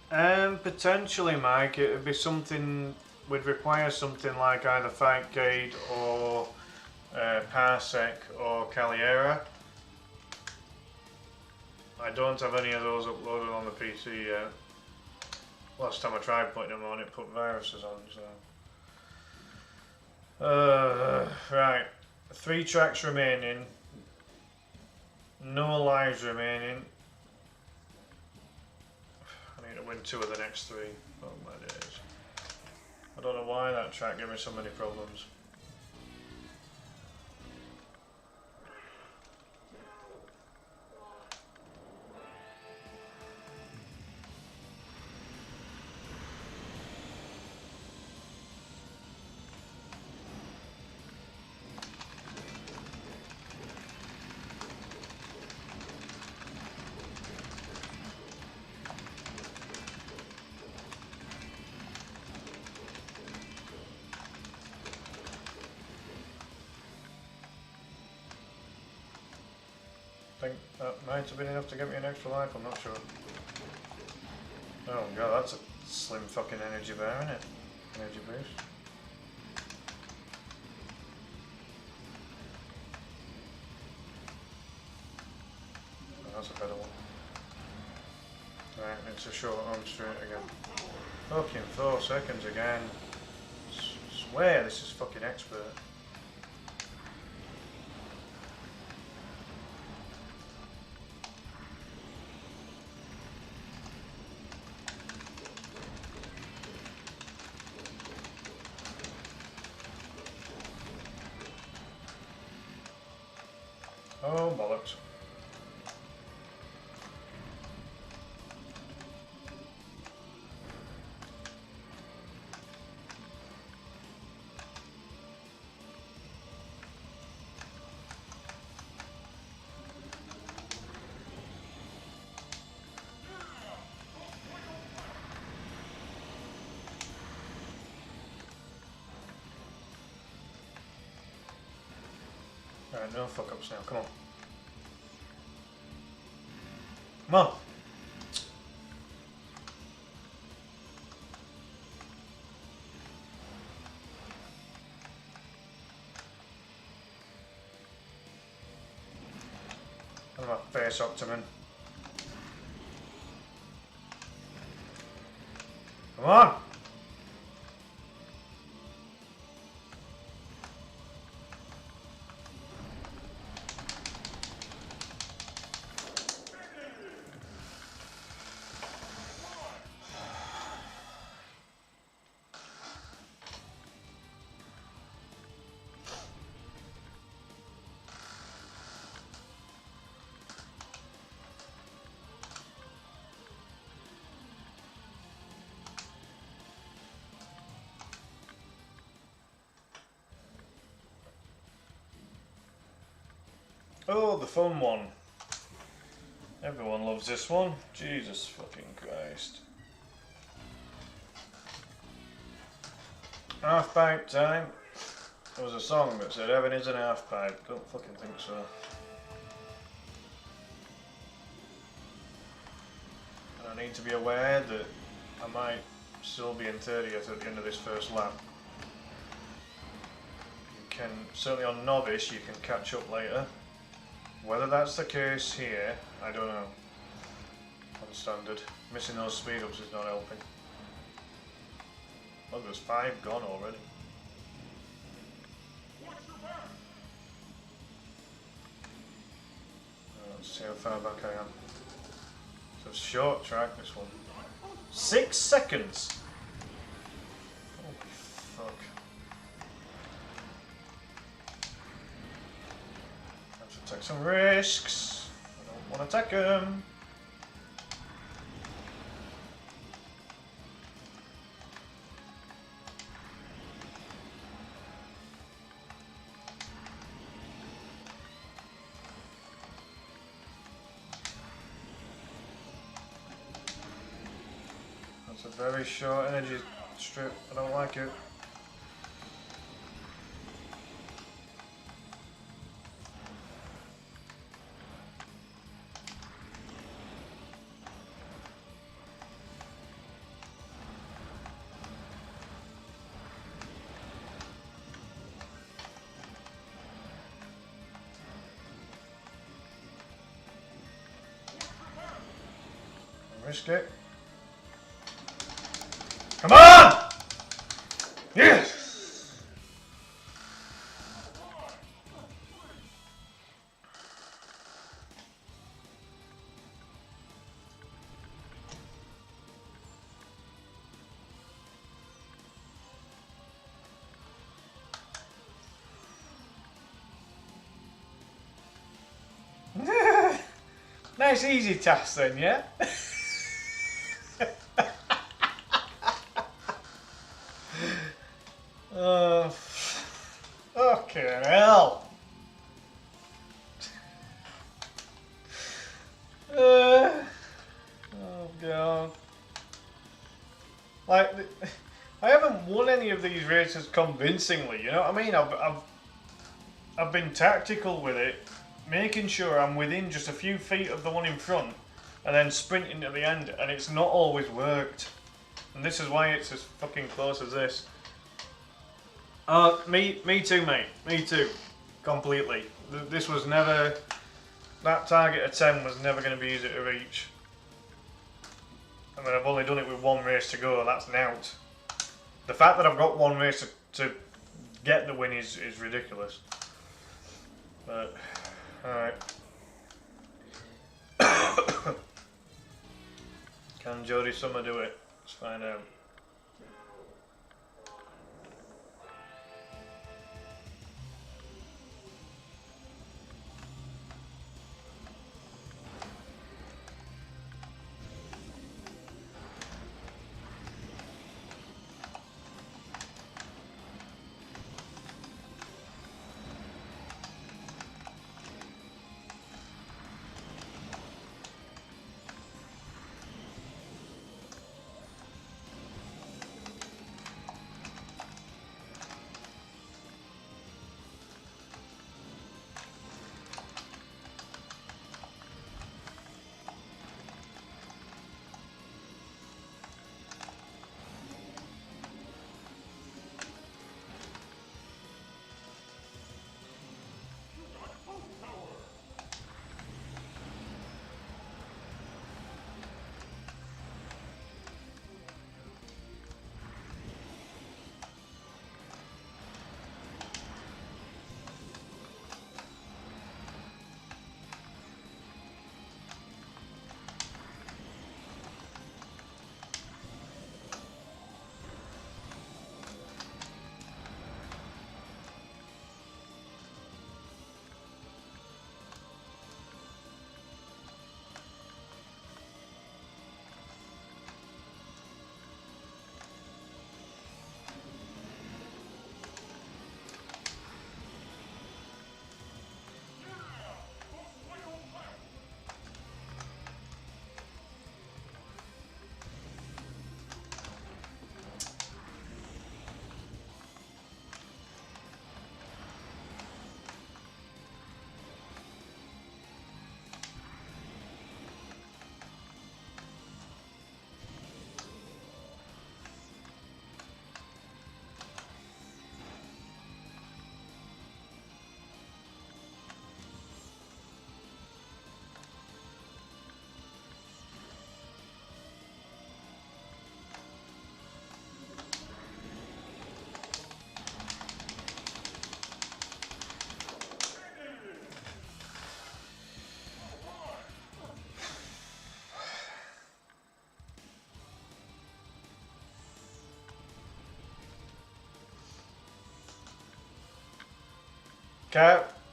Potentially, Mike. It would be something. Would require something like either Fightcade or Parsec or Caliera. I don't have any of those uploaded on the PC yet. Last time I tried putting them on, it put viruses on. So, right, 3 tracks remaining. No lives remaining. I need to win 2 of the next 3. Oh my days. I don't know why that track gave me so many problems. I think that might have been enough to get me an extra life, I'm not sure. Oh god, that's a slim fucking energy bar, isn't it? Energy boost. Oh, that's a better one. Right, it's a short arm straight again. Fucking 4 seconds again. Swear this is fucking expert. Oh, bollocks. Alright, no fuck ups now, come on. Come on! Come on, face Optimum. Come on! Oh, the fun one. Everyone loves this one. Jesus fucking Christ. Half pipe time. There was a song that said heaven is an half pipe. Don't fucking think so. And I need to be aware that I might still be in 30th at the end of this first lap. You can, certainly on novice, you can catch up later. Whether that's the case here, I don't know. On standard. Missing those speed ups is not helping. Oh, there's 5 gone already. Let's see how far back I am. So it's a short track, this one. 6 seconds! Holy fuck. Take some risks. I don't want to take them. That's a very short energy strip. I don't like it. Risk it. Come on! Yes! Nice easy task then, yeah? Fucking hell. Oh god. Like, I haven't won any of these races convincingly, you know what I mean? I've been tactical with it, making sure I'm within just a few feet of the one in front, and then sprinting to the end, and it's not always worked. And this is why it's as fucking close as this. Me too, mate. Me too. Completely. This was never... That target of 10 was never going to be easy to reach. I mean, I've only done it with one race to go, that's an out. The fact that I've got one race to get the win is ridiculous. But, alright. Can Jodie Summer do it? Let's find out.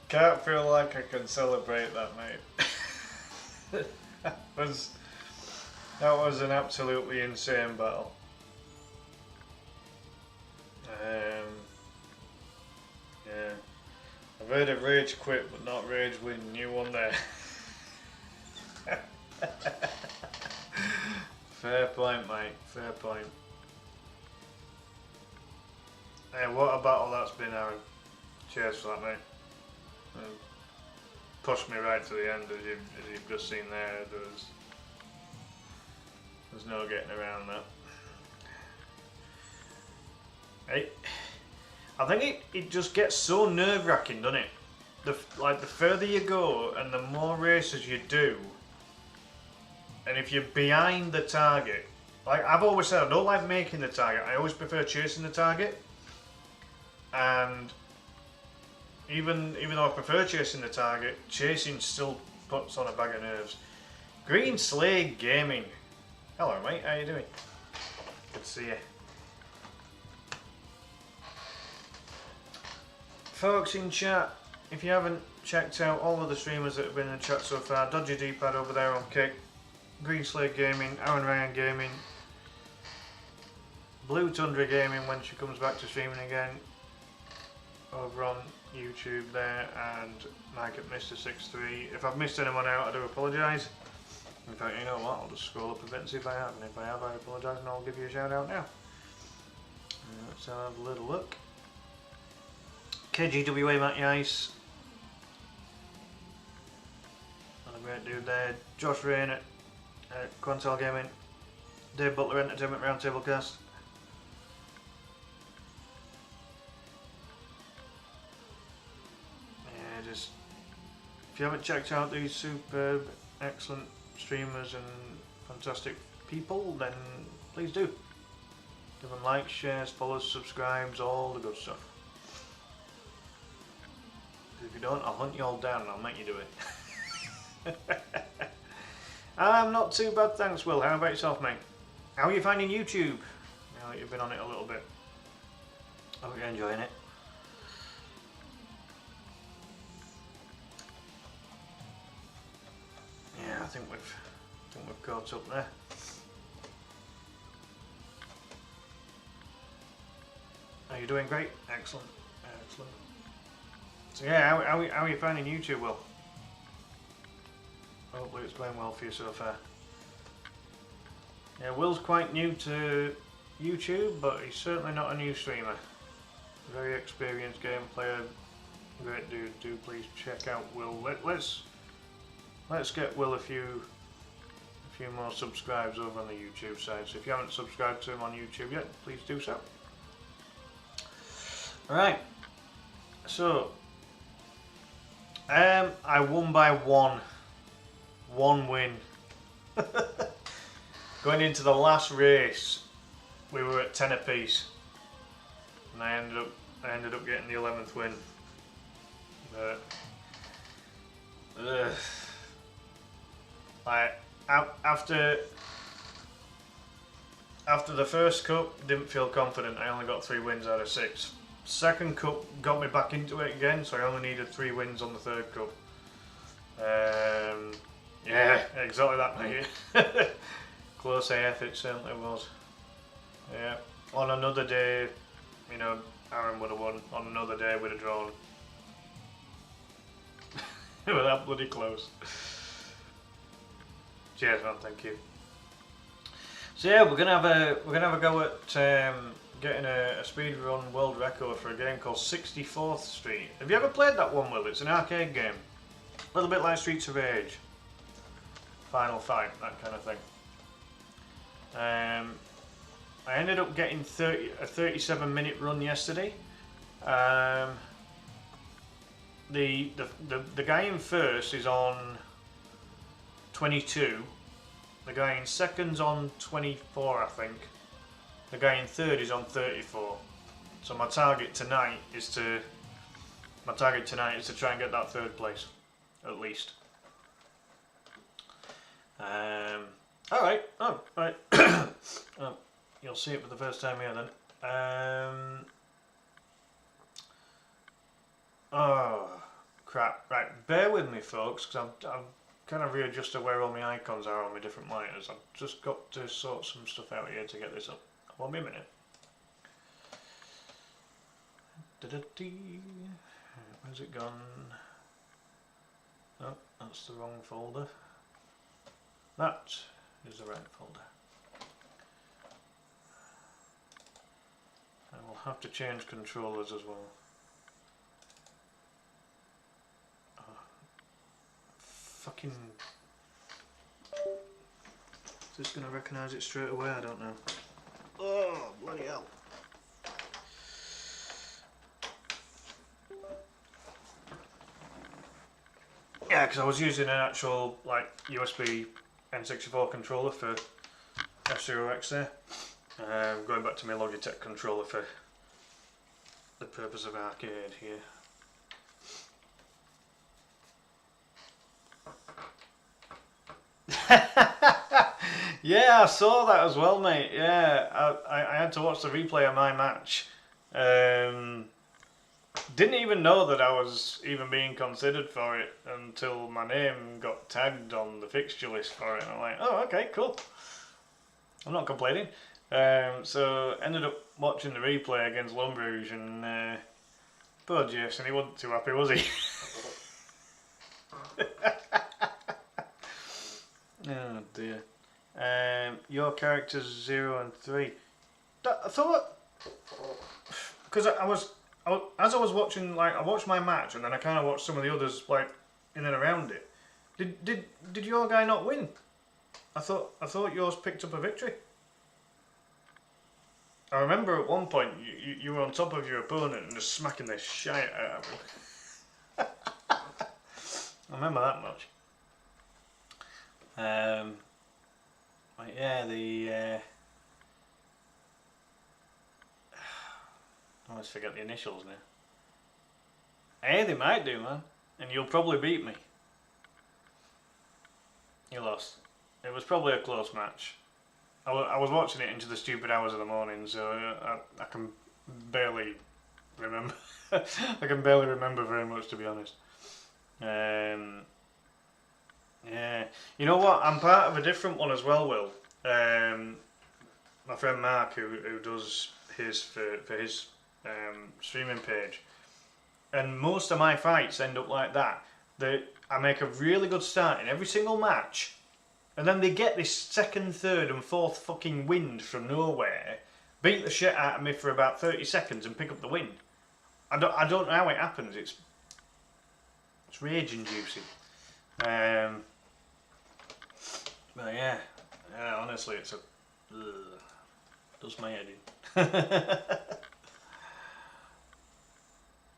Can't feel like I can celebrate that, mate. that was an absolutely insane battle. Yeah, I've heard of rage quit, but not rage win. New one there. Fair point, mate. Fair point. Hey, what a battle that's been, Aaron. Cheers for that, mate. Pushed me right to the end, as you've just seen there. There's no getting around that. I think it just gets so nerve-wracking, doesn't it? The further you go and the more races you do, And if you're behind the target, like I've always said, I don't like making the target. I always prefer chasing the target. And even though I prefer chasing the target, chasing still puts on a bag of nerves. Green Slade Gaming. Hello mate, how you doing? Good to see you. Folks in chat, if you haven't checked out all of the streamers that have been in the chat so far, Dodgy D-Pad over there on Kick, Green Slade Gaming, Aaron Ryan Gaming, Blue Tundra Gaming when she comes back to streaming again, over on YouTube there, and Mike at Mr63. If I've missed anyone out, I do apologise. In fact, you know what, I'll just scroll up a bit and see if I have, and if I have, I apologise and I'll give you a shout out now. Let's have a little look. KGWA Matty Ice. Another great dude there. Josh Rain at Quantel Gaming. Dave Butler Entertainment Roundtable Cast. Yeah, just if you haven't checked out these superb, excellent streamers and fantastic people, then please do. Give them likes, shares, follows, subscribes, all the good stuff. If you don't, I'll hunt you all down and I'll make you do it. I'm not too bad, thanks Will. How about yourself, mate? How are you finding YouTube? Now that you've been on it a little bit. I hope you're enjoying it. Yeah, I think we've caught up there. Are you doing great? Excellent. Excellent. So yeah, how are you finding YouTube, Will? Hopefully it's going well for you so far. Yeah, Will's quite new to YouTube, but he's certainly not a new streamer. Very experienced game player, great dude. Do please check out Will. Let's get Will a few more subscribes over on the YouTube side. So if you haven't subscribed to him on YouTube yet, please do so. Alright, so I won by one win. Going into the last race, we were at 10 apiece, and I ended up getting the 11th win. But after the first cup, didn't feel confident. I only got 3 wins out of 6. Second cup got me back into it again, so I only needed 3 wins on the third cup. Yeah, exactly that, mate. Close AF it certainly was. Yeah. On another day, you know, Aaron would have won. On another day, we'd have drawn. We were that bloody close. Cheers, man. Thank you. So yeah, we're gonna have a go at getting a speedrun world record for a game called 64th Street. Have you ever played that one, Will? It's an arcade game. A little bit like Streets of Rage. Final Fight, that kind of thing. I ended up getting a 37-minute run yesterday. The guy in first is on 22. The guy in second's on 24, I think. The guy in third is on 34. So my target tonight is to try and get that third place, at least. All right. Oh, right. Oh, you'll see it for the first time here then. Oh, crap. Right, bear with me, folks, because I'm kind of readjusted where all my icons are on my different monitors. I've just got to sort some stuff out here to get this up. Won't be a minute. Where's it gone? Oh, that's the wrong folder. That is the right folder. I will have to change controllers as well. Oh, fucking... Is this going to recognise it straight away? I don't know. Oh, bloody hell. Yeah, because I was using an actual like USB N64 controller for F-Zero X there. Going back to my Logitech controller for the purpose of arcade here. Yeah, I saw that as well, mate. Yeah, I had to watch the replay of my match. Didn't even know that I was even being considered for it until my name got tagged on the fixture list for it. And I'm like, oh, okay, cool. I'm not complaining. So ended up watching the replay against Lone Bruges, and poor Jason, he wasn't too happy, was he? Oh dear. Your characters 0 and 3. I thought, because as I was watching, like I watched my match and then I kind of watched some of the others like in and around it. Did your guy not win? I thought yours picked up a victory. I remember at one point you were on top of your opponent and just smacking the shit out of him. I remember that much. Like, yeah, I always forget the initials now. Hey, they might do, man. And you'll probably beat me. You lost. It was probably a close match. I was watching it into the stupid hours of the morning, so I can barely remember. I can barely remember very much, to be honest. Yeah, you know what? I'm part of a different one as well, Will. My friend Mark, who does his for his streaming page, and most of my fights end up like that. I make a really good start in every single match, and then they get this second, third, and fourth fucking wind from nowhere, beat the shit out of me for about 30 seconds, and pick up the win. I don't know how it happens. It's rage-inducing. But yeah, honestly, it's does my head in.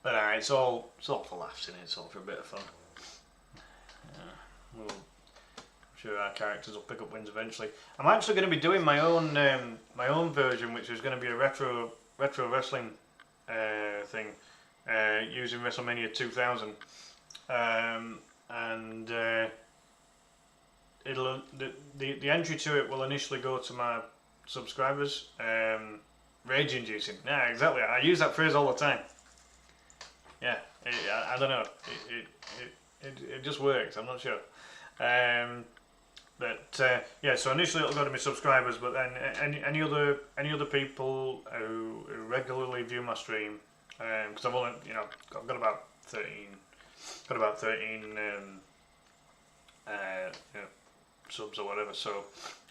But alright, it's all for laughs, innit? It's all for a bit of fun. I'm sure our characters will pick up wins eventually. I'm actually going to be doing my own version, which is going to be a retro wrestling thing, using WrestleMania 2000, and the entry to it will initially go to my subscribers. Rage inducing. Yeah, exactly. I use that phrase all the time. Yeah, I don't know. It just works. I'm not sure. But yeah, so initially it'll go to my subscribers, but then any other people who regularly view my stream, because I've only I've got about 13 subs or whatever. So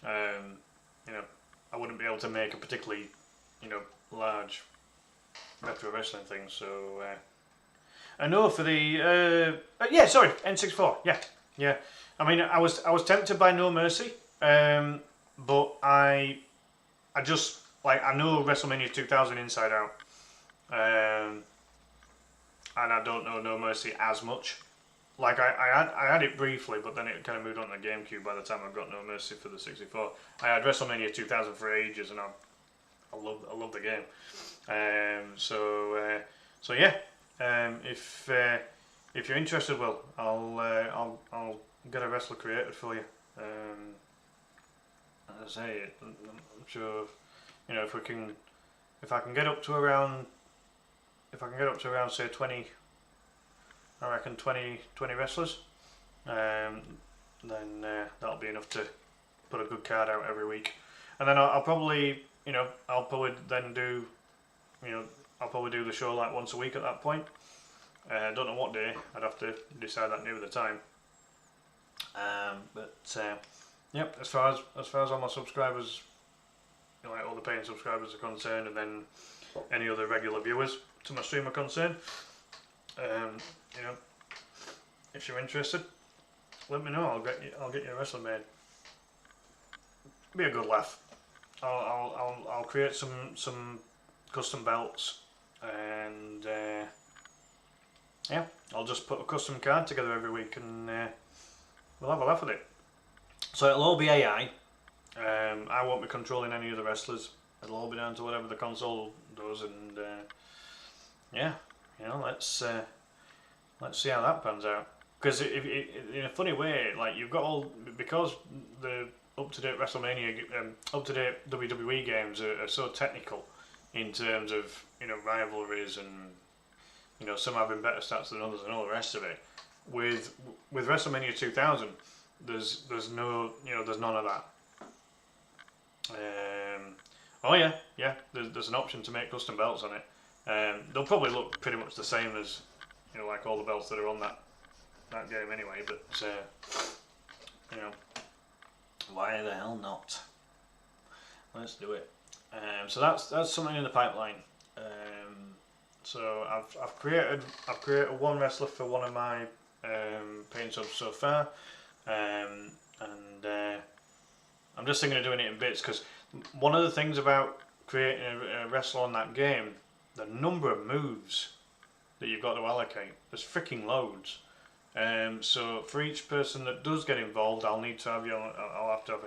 I wouldn't be able to make a particularly large retro wrestling thing. So I know for the N64. Yeah. I mean, I was tempted by No Mercy, but I just I know WrestleMania 2000 inside out, and I don't know No Mercy as much. Like I had it briefly, but then it kind of moved on to the GameCube by the time I got No Mercy for the 64. I had WrestleMania 2000 for ages, and I love the game. So yeah. If you're interested, Will, I'll get a wrestler created for you. As I say, I'm sure if I can get up to around say 20, I reckon 20 wrestlers, then that'll be enough to put a good card out every week. And then I'll probably then do I'll probably do the show like once a week at that point. I don't know what day. I'd have to decide that near the time. Yep. As far as all my subscribers, all the paying subscribers are concerned, and then any other regular viewers to my stream are concerned, if you're interested, let me know. I'll get you a wrestler made. Be a good laugh. I'll create some custom belts, and I'll just put a custom card together every week, and we'll have a laugh at it. So it'll all be AI. I won't be controlling any of the wrestlers. It'll all be down to whatever the console does, and yeah, let's see how that pans out. Because in a funny way, like you've got all because the up-to-date WrestleMania, up-to-date WWE games are so technical in terms of rivalries and some having better stats than others and all the rest of it. With WrestleMania 2000, there's no there's none of that. Oh yeah, there's an option to make custom belts on it. They'll probably look pretty much the same as like all the belts that are on that game anyway. But why the hell not? Let's do it. So that's something in the pipeline. So I've created one wrestler for one of my paying subs so far, and I'm just thinking of doing it in bits because one of the things about creating a wrestler on that game, the number of moves that you've got to allocate, there's freaking loads. So for each person that does get involved, I'll need to have I'll have to have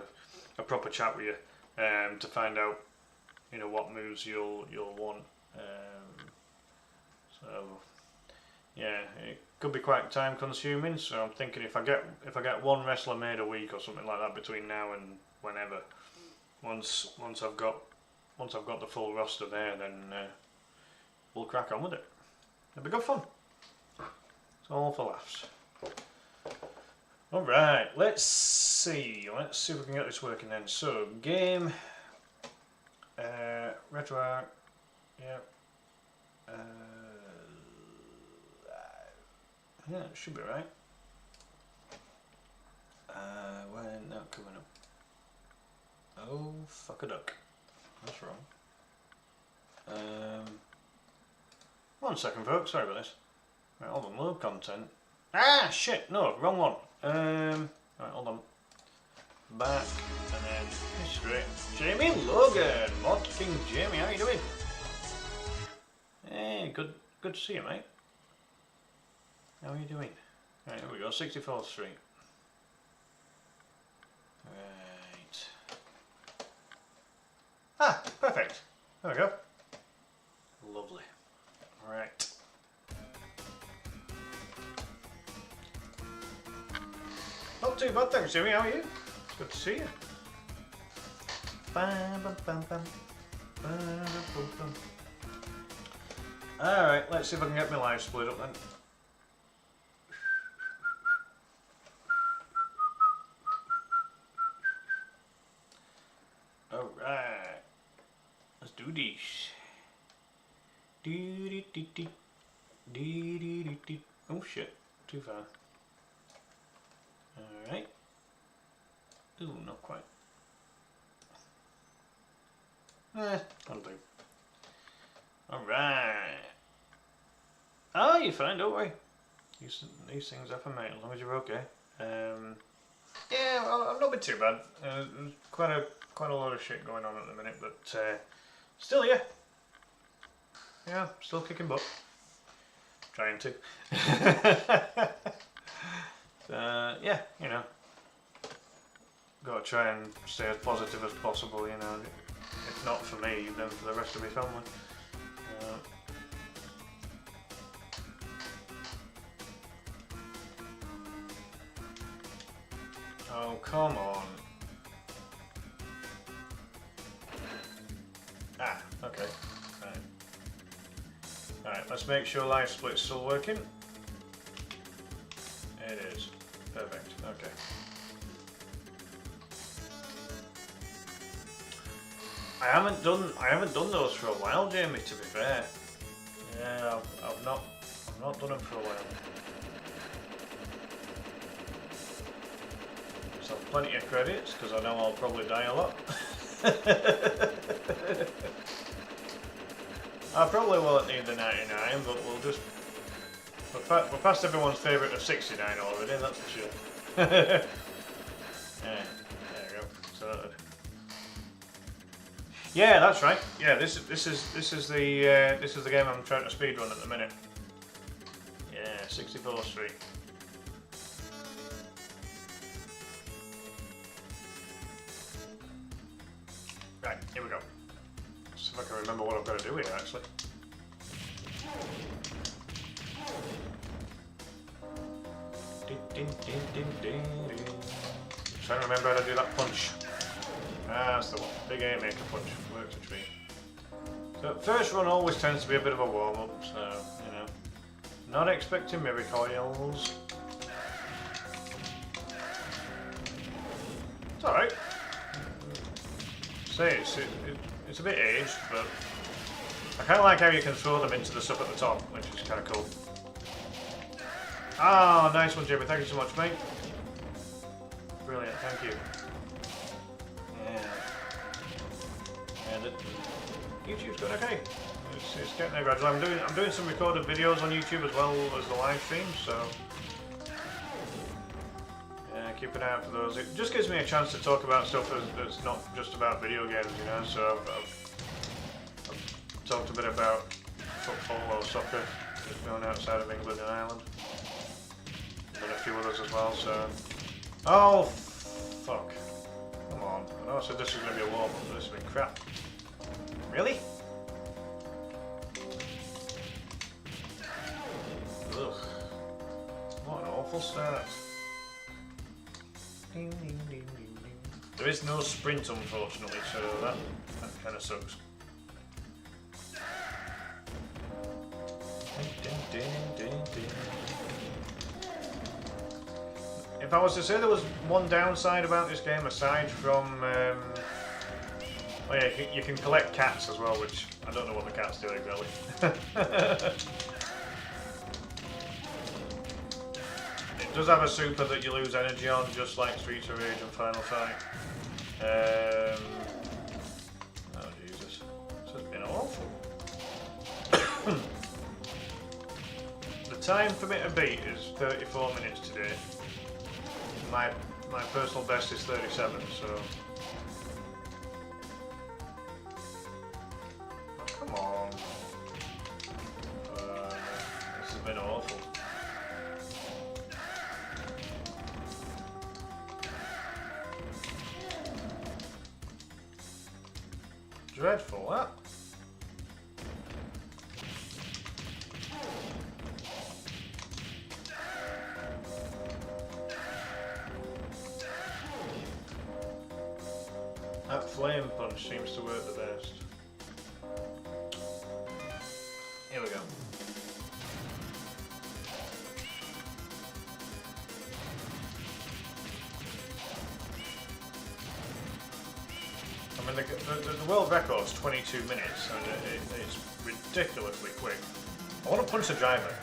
a proper chat with you to find out what moves you'll want. So yeah, it could be quite time consuming. So I'm thinking if I get one wrestler made a week or something like that between now and whenever, once I've got the full roster there, then we'll crack on with it. It'll be good fun. It's all for laughs. Alright, let's see if we can get this working then. So, game, RetroArch, yeah, yeah, it should be right. Why isn't that coming up? Oh, fuck a duck. That's wrong. 1 second, folks, sorry about this. Right, hold on, load content. Ah, shit, no, wrong one. Right, hold on. Back, and then history. Jamie Logan, Mod King Jamie, how you doing? Hey, good to see you, mate. How are you doing? Right, here we go, 64th Street. Right. Ah, perfect. There we go. Lovely. Right. Not too bad, thanks, Jimmy. How are you? It's good to see you. Alright, let's see if I can get my live split up then. Alright. Let's do this. Oh shit, too far. Alright. Ooh, not quite. That'll do. Alright. Oh, you're fine, don't worry. These things happen, mate, as long as you're okay. Yeah, I've not been too bad. There's quite a lot of shit going on at the minute, but still, yeah. Yeah, still kicking butt. Trying to. Yeah, got to try and stay as positive as possible, If not for me, then for the rest of my family. Oh, come on. Ah, okay. Alright, let's make sure live split's still working. It is. Perfect. Okay. I haven't done those for a while, Jamie, to be fair. Yeah, I've not done them for a while. So plenty of credits, because I know I'll probably die a lot. I probably won't need the 99, but we'll just... We're past everyone's favourite of 69 already, that's for sure. Yeah, there you go. Sorted. Yeah, that's right. Yeah, this is the game I'm trying to speedrun at the minute. Yeah, 64th Street. Here we go. See if I can remember what I've got to do here, actually. Trying to remember how to do that punch. Ah, that's the one. Big A maker punch. Works a treat. So first run always tends to be a bit of a warm-up, so, you know. Not expecting miracles. It's alright. Say it's a bit aged, but I kind of like how you can throw them into the stuff at the top, which is kind of cool. Ah, nice one, Jamie. Thank you so much, mate. Brilliant, thank you. Yeah. And YouTube's going okay. It's getting there gradually. I'm doing some recorded videos on YouTube as well as the live stream, so yeah, keep an eye out for those. It just gives me a chance to talk about stuff that's not just about video games, you know. So I've talked a bit about football or soccer, just going outside of England and Ireland, and a few others as well. So, oh fuck, come on! I know I said this was going to be a warm-up, but this has been crap. Really? Ugh. What an awful start. Ding, ding, ding, ding, ding. There is no sprint, unfortunately, so that kind of sucks. Ding, ding, ding, ding. If I was to say there was one downside about this game, aside from oh yeah, you can collect cats as well, which I don't know what the cats do exactly. It does have a super that you lose energy on, just like Streets of Rage and Final Fight. Oh Jesus, this has been awful. The time for me to beat is 34 minutes today. My personal best is 37, so... Come on. This has been awful. Dreadful, that. That flame punch seems to work the best. Here we go. I mean, the world record's 22 minutes, and it's ridiculously quick. I want to punch the driver.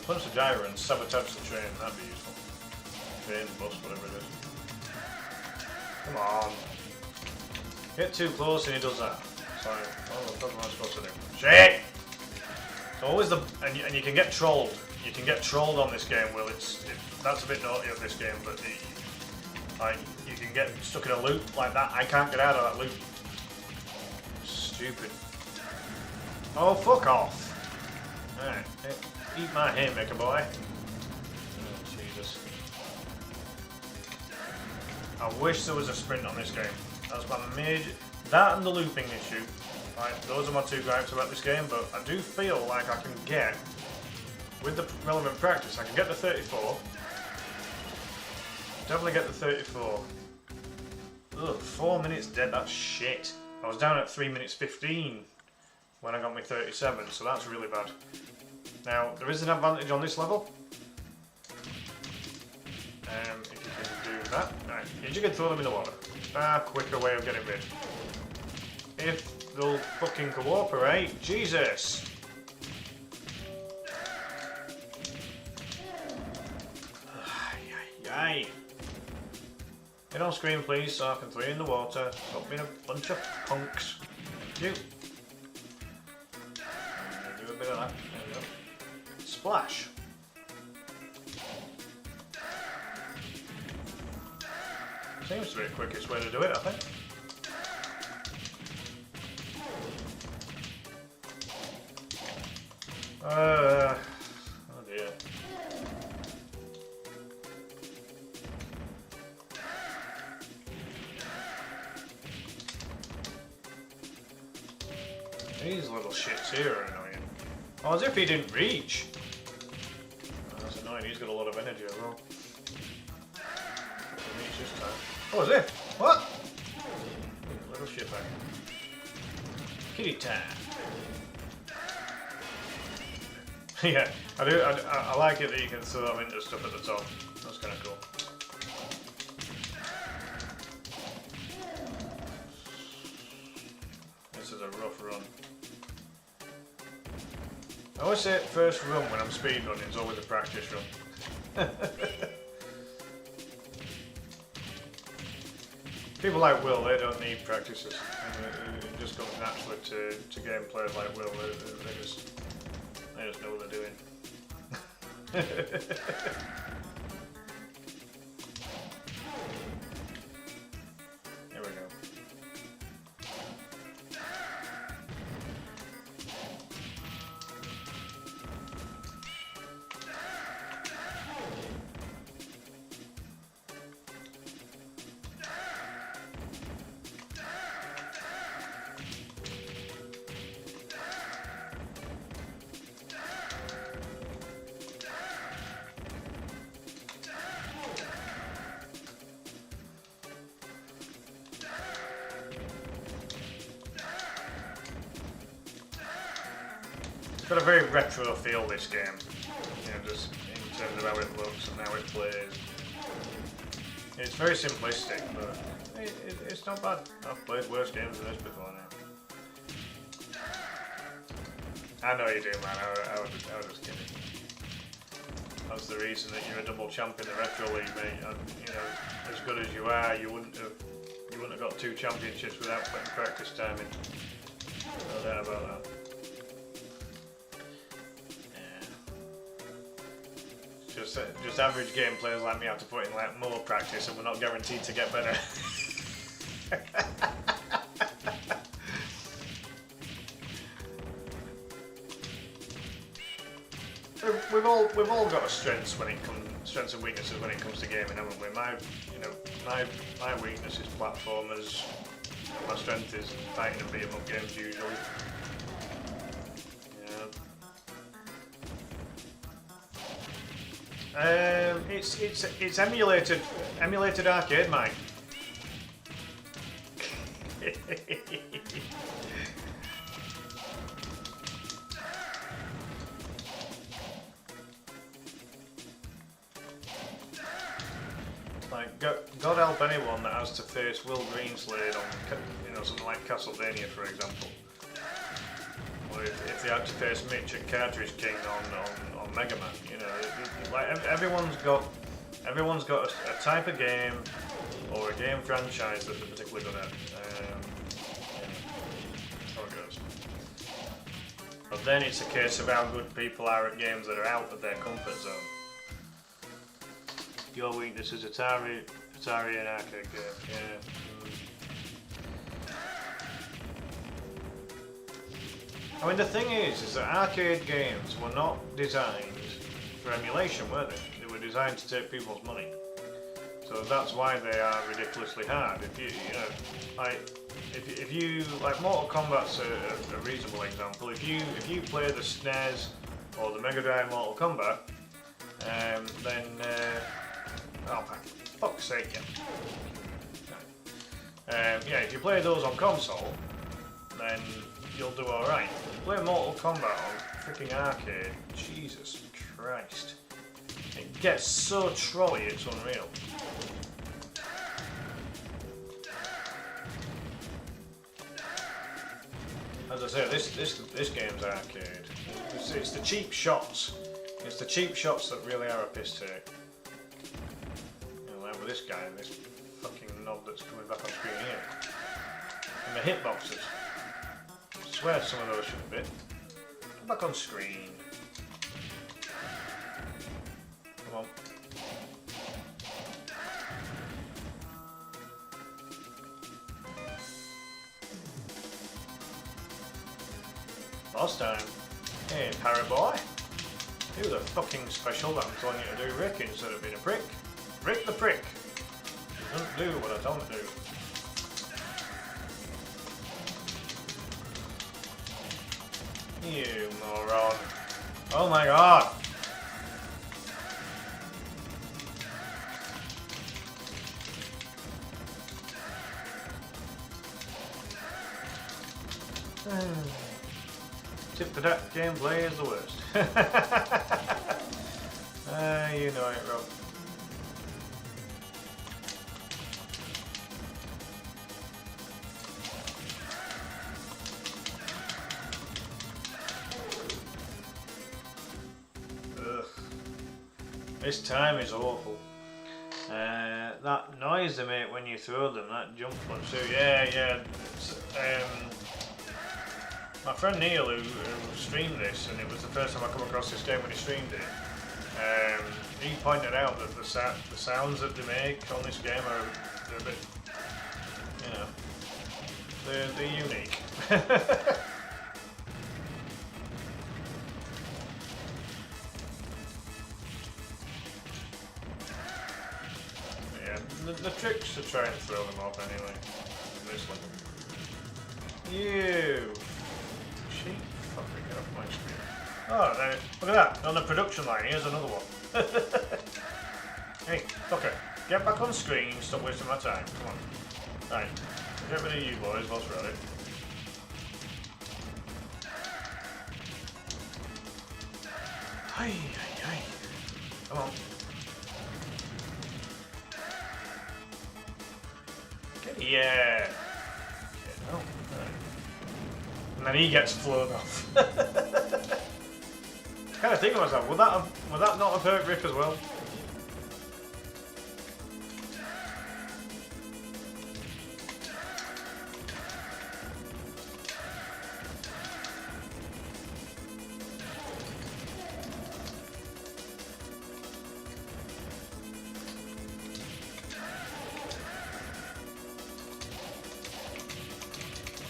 Punch the driver and sabotage the train, that'd be useful. Train, bus, whatever it is. Come on. Get too close and he does that. Sorry, what the fuck am I supposed to do? Shit! So always and you can get trolled. You can get trolled on this game. Well, that's a bit naughty of this game, but like you can get stuck in a loop like that. I can't get out of that loop. Stupid. Oh, fuck off! Alright, eat my haymaker, boy. Oh, Jesus. I wish there was a sprint on this game. That's my major... That and the looping issue. Like, those are my two gripes about this game, but I do feel like I can get, with the relevant practice, I can get the 34. Definitely get the 34. Ugh, 4 minutes dead, that's shit. I was down at 3 minutes 15 when I got my 37, so that's really bad. Now, there is an advantage on this level. If you can do that. Right, you can throw them in the water. Far quicker way of getting rid. If they'll fucking cooperate. Jesus! Yay! Get on screen, please, so I can throw you in the water. Stop being a bunch of punks. Thank you. Do a bit of that. There we go. Splash. Seems to be the quickest way to do it, I think. Oh dear. These little shits here are annoying. Oh, as if he didn't reach. Oh, that's annoying, he's got a lot of energy as well. Didn't reach this time. Oh, is it? What? Little shit back. Kitty time. Yeah, I like it that you can throw them into stuff at the top. That's kind of cool. This is a rough run. I always say first run when I'm speedrunning is always a practice run. People like Will, they don't need practices. It just comes naturally to gameplay like Will. They just know what they're doing. Here we go. It's got a very retro feel, this game, you know, just in terms of how it looks and how it plays. It's very simplistic, but it's not bad. I've played worse games than this before now. I know you do, man. I was just kidding. That's the reason that you're a double champ in the Retro League, mate. And, you know, as good as you are, you wouldn't have got 2 championships without putting practice time in. No doubt about that. Just average game players like me have to put in like more practice, and we're not guaranteed to get better. We've all got strengths and weaknesses when it comes to gaming, haven't we? My weakness is platformers. My strength is fighting and beat 'em up games usually. It's emulated arcade, Mike. Like God help anyone that has to face Will Greenslade on, something like Castlevania, for example. Or if they had to face Mitch at Cartridge King on Mega Man, like everyone's got a type of game or a game franchise that they're particularly good at. That's how it goes. But then it's a case of how good people are at games that are out of their comfort zone. Your weakness is Atari and arcade game. Yeah. I mean, the thing is that arcade games were not designed for emulation, were they? They were designed to take people's money. So that's why they are ridiculously hard. If you like Mortal Kombat's a reasonable example. If you play the SNES or the Mega Drive Mortal Kombat, then oh, for fuck's sake, yeah. If you play those on console, then you'll do alright. If you play Mortal Kombat on freaking arcade, Jesus Christ. It gets so trolly, it's unreal. As I say, this game's arcade. It's the cheap shots. It's the cheap shots that really are a piss take. Like with this guy and this fucking knob that's coming back on screen here. And the hitboxes. I swear some of those should have been. Come back on screen. Come on. Boss time. Hey, Parrot Boy. Do the fucking special that I'm telling you to do, Rick, instead of being a prick. Rick the prick. He doesn't do what I tell him to do. You moron. Oh my god! Tip for that gameplay is the worst. You know it, Rob. Ugh. This time is awful. That noise they make when you throw them, that jump punch. So yeah. My friend Neil, who streamed this, and it was the first time I come across this game when he streamed it, he pointed out that the sounds that they make on this game they're a bit, you know, they're unique. Yeah, the trick's to try and throw them off anyway. This one. You. Sheep. Fucking get off my screen. Oh, there, look at that. On the production line, here's another one. Hey, fucker. Get back on screen. Stop wasting my time. Come on. Right. Get rid of you boys whilst we're at it. Hi. Come on. Okay, yeah. Oh, right. And then he gets flown off. Kind of thinking to myself, would that not have hurt Rick as well?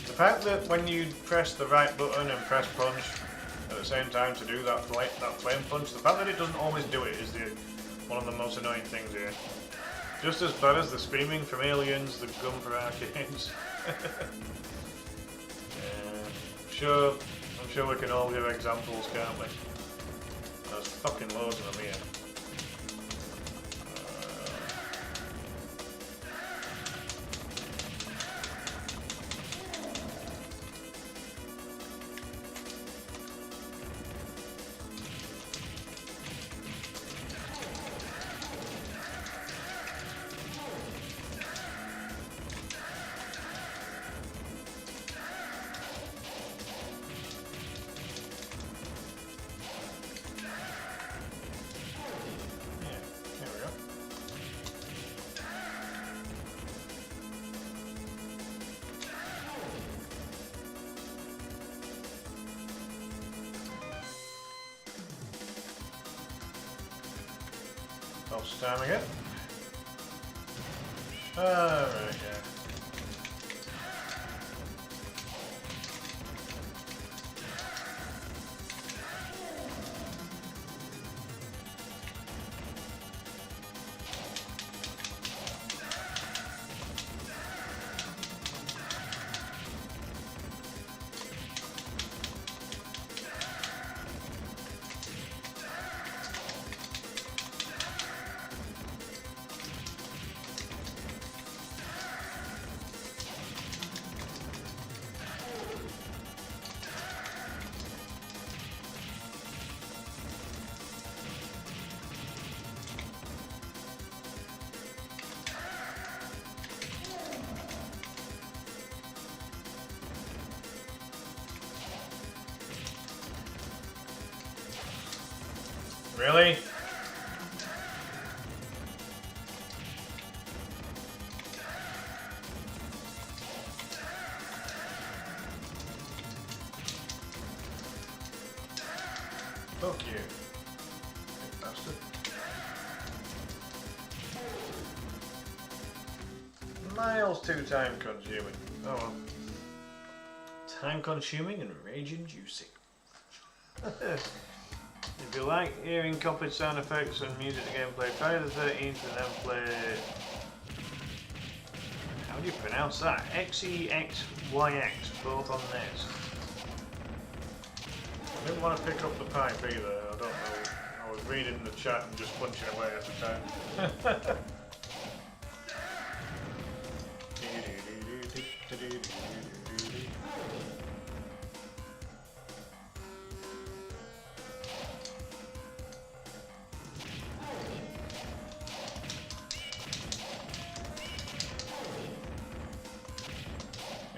The fact that when you press the right button and press punch at the same time to do that flame punch, the fact that it doesn't always do it is one of the most annoying things here. Just as bad as the screaming from aliens, the gun for arcades. I'm sure we can all give examples, can't we? There's fucking loads of them here. Time again. Alright, yeah. Really? Fuck you. You bastard. Miles too time consuming. Oh well. Time consuming and rage inducing. If you like hearing copied sound effects and music to gameplay, Friday the 13th and then play... How do you pronounce that? XEXYX, both on NES. Didn't want to pick up the pipe either, I don't know. I was reading the chat and just punching away at the time.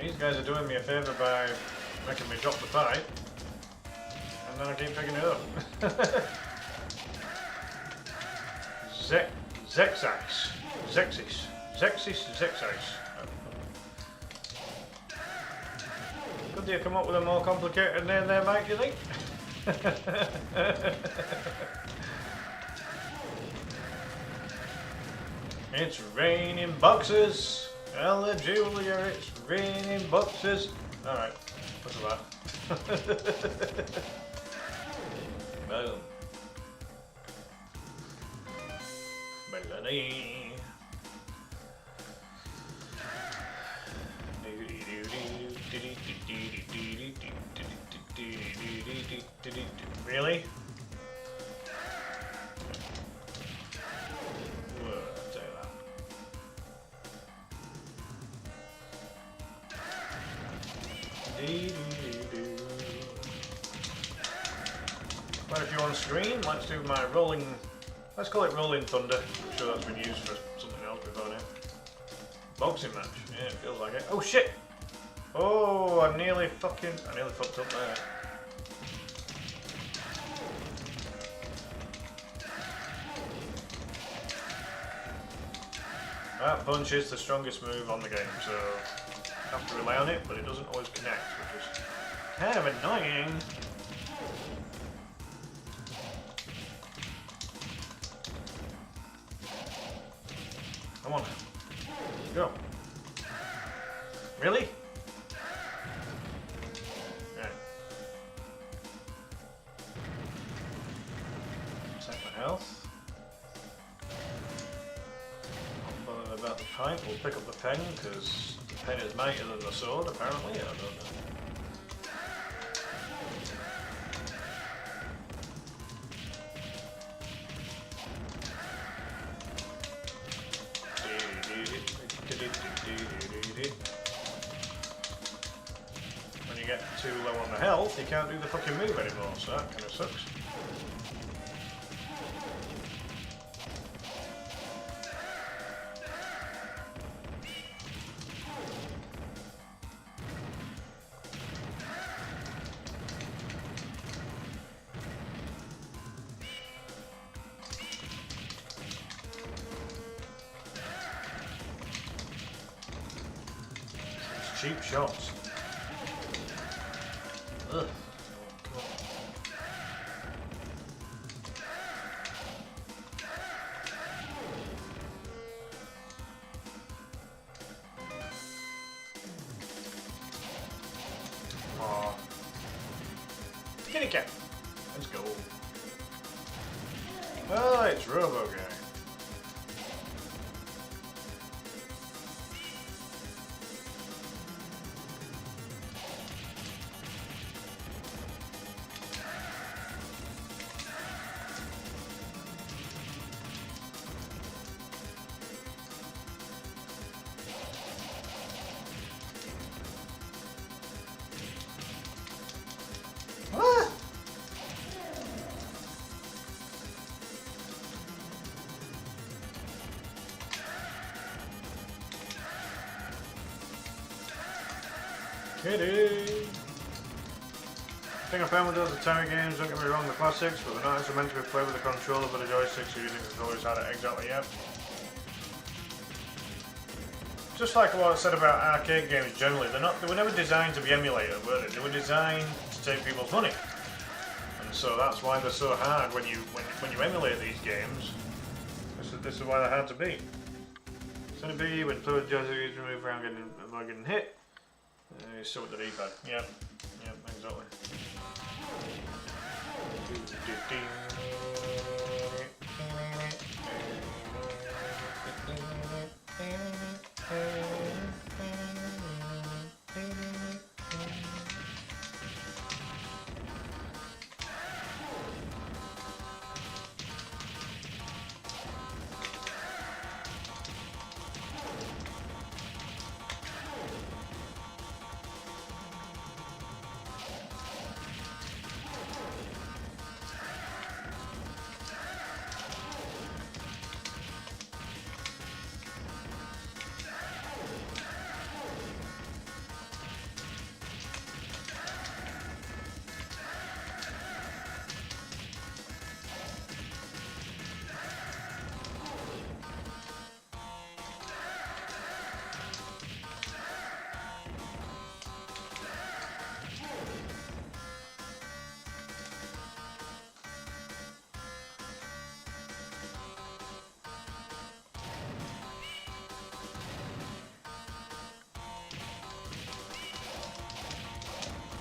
These guys are doing me a favour by making me drop the pipe, and then I keep picking it up. Zexis. Could they come up with a more complicated name there, Mike, do you think? It's raining boxes! Ella Julia, it's raining boxes! Alright, what's that? Boom. Melody. Really? Quite a few on screen. Let's do my rolling. Let's call it Rolling Thunder. I'm sure that's been used for something else before now. Boxing match. Yeah, it feels like it. Oh shit! Oh, I nearly fucked up there. That punch is the strongest move on the game, so I have to rely on it, but it doesn't always connect, which is kind of annoying. Come on now. Go. Really? Yeah. Check my health. Not bothered about the pipe. We'll pick up the pen, because the pen is mightier than the sword, apparently. I don't know. When you get too low on the health, you can't do the fucking move anymore, so that kind of sucks. Cheap shots. Ugh. Come on. Aw. Kitty cat. Let's go. Oh, it's Robo Guy. Kitty! Thing I found with those Atari games, don't get me wrong, the classics, but they're not actually meant to be played with a controller, but a joystick, so using controllers had it exactly yet. Just like what I said about arcade games generally, they were never designed to be emulated, were they? They were designed to take people's money. And so that's why they're so hard when you emulate these games. This is why they're hard to beat. It's going to be when fluid joystick is removed around getting hit. So with the D-pad. Yep, exactly.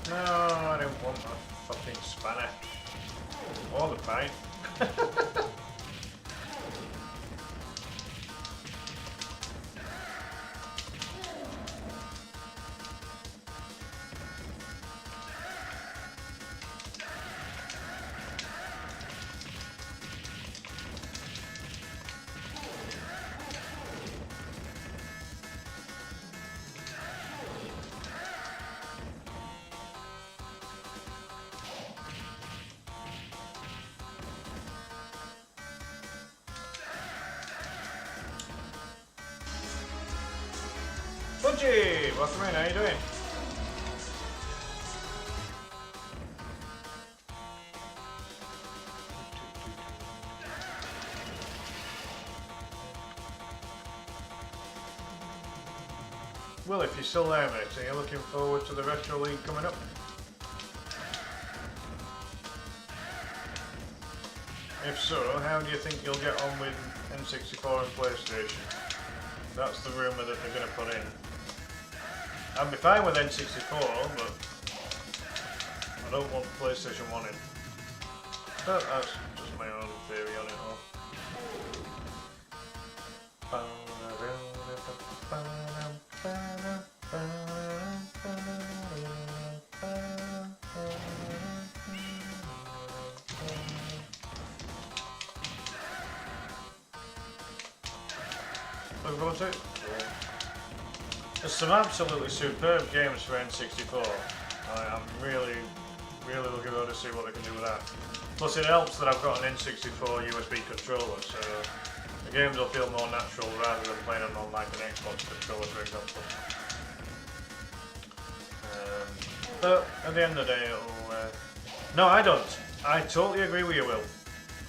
No, I don't want a fucking spanner. Or the paint. Budgie! Welcome in, how you doing? Well, if you're still there, mate, are you looking forward to the Retro League coming up? If so, how do you think you'll get on with N64 and PlayStation? That's the rumour that they're going to put in. I'd be fine with N64, but I don't want PlayStation 1 in. But that's just my own theory on it all. Looking forward to it? There's some absolutely superb games for N64. I'm really looking forward to see what they can do with that. Plus it helps that I've got an N64 USB controller, so the games will feel more natural rather than playing them on like an Xbox controller, for example. But at the end of the day, no, I don't. I totally agree with you, Will.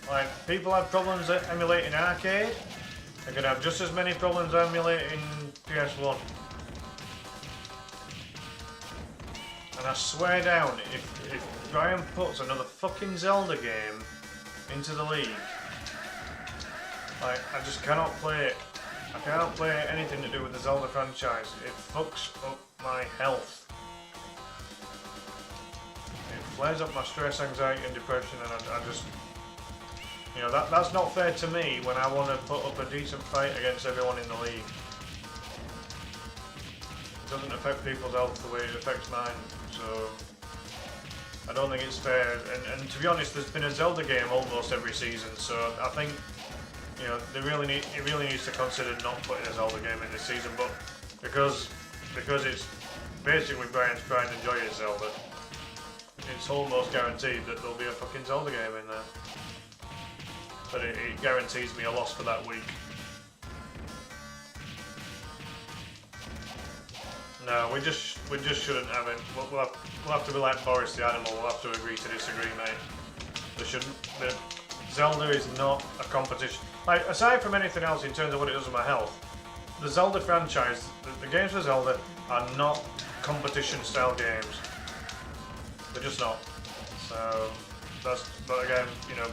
Like, people have problems emulating arcade. They're going to have just as many problems emulating PS1. And I swear down, if Brian puts another fucking Zelda game into the league, like, I just cannot play it. I cannot play anything to do with the Zelda franchise. It fucks up my health. It flares up my stress, anxiety and depression, and I just... You know, that's not fair to me when I want to put up a decent fight against everyone in the league. It doesn't affect people's health the way it affects mine, so I don't think it's fair. And to be honest, there's been a Zelda game almost every season, so I think, you know, it really needs to consider not putting a Zelda game in this season. But because it's basically Brian's pride and joy is Zelda, it's almost guaranteed that there'll be a fucking Zelda game in there. But it guarantees me a loss for that week. No, we just shouldn't have it. We'll have to be like Boris the Animal. We'll have to agree to disagree, mate. There shouldn't. Zelda is not a competition. Like, aside from anything else in terms of what it does with my health, the Zelda franchise, the games for Zelda are not competition-style games. They're just not. So but again, you know.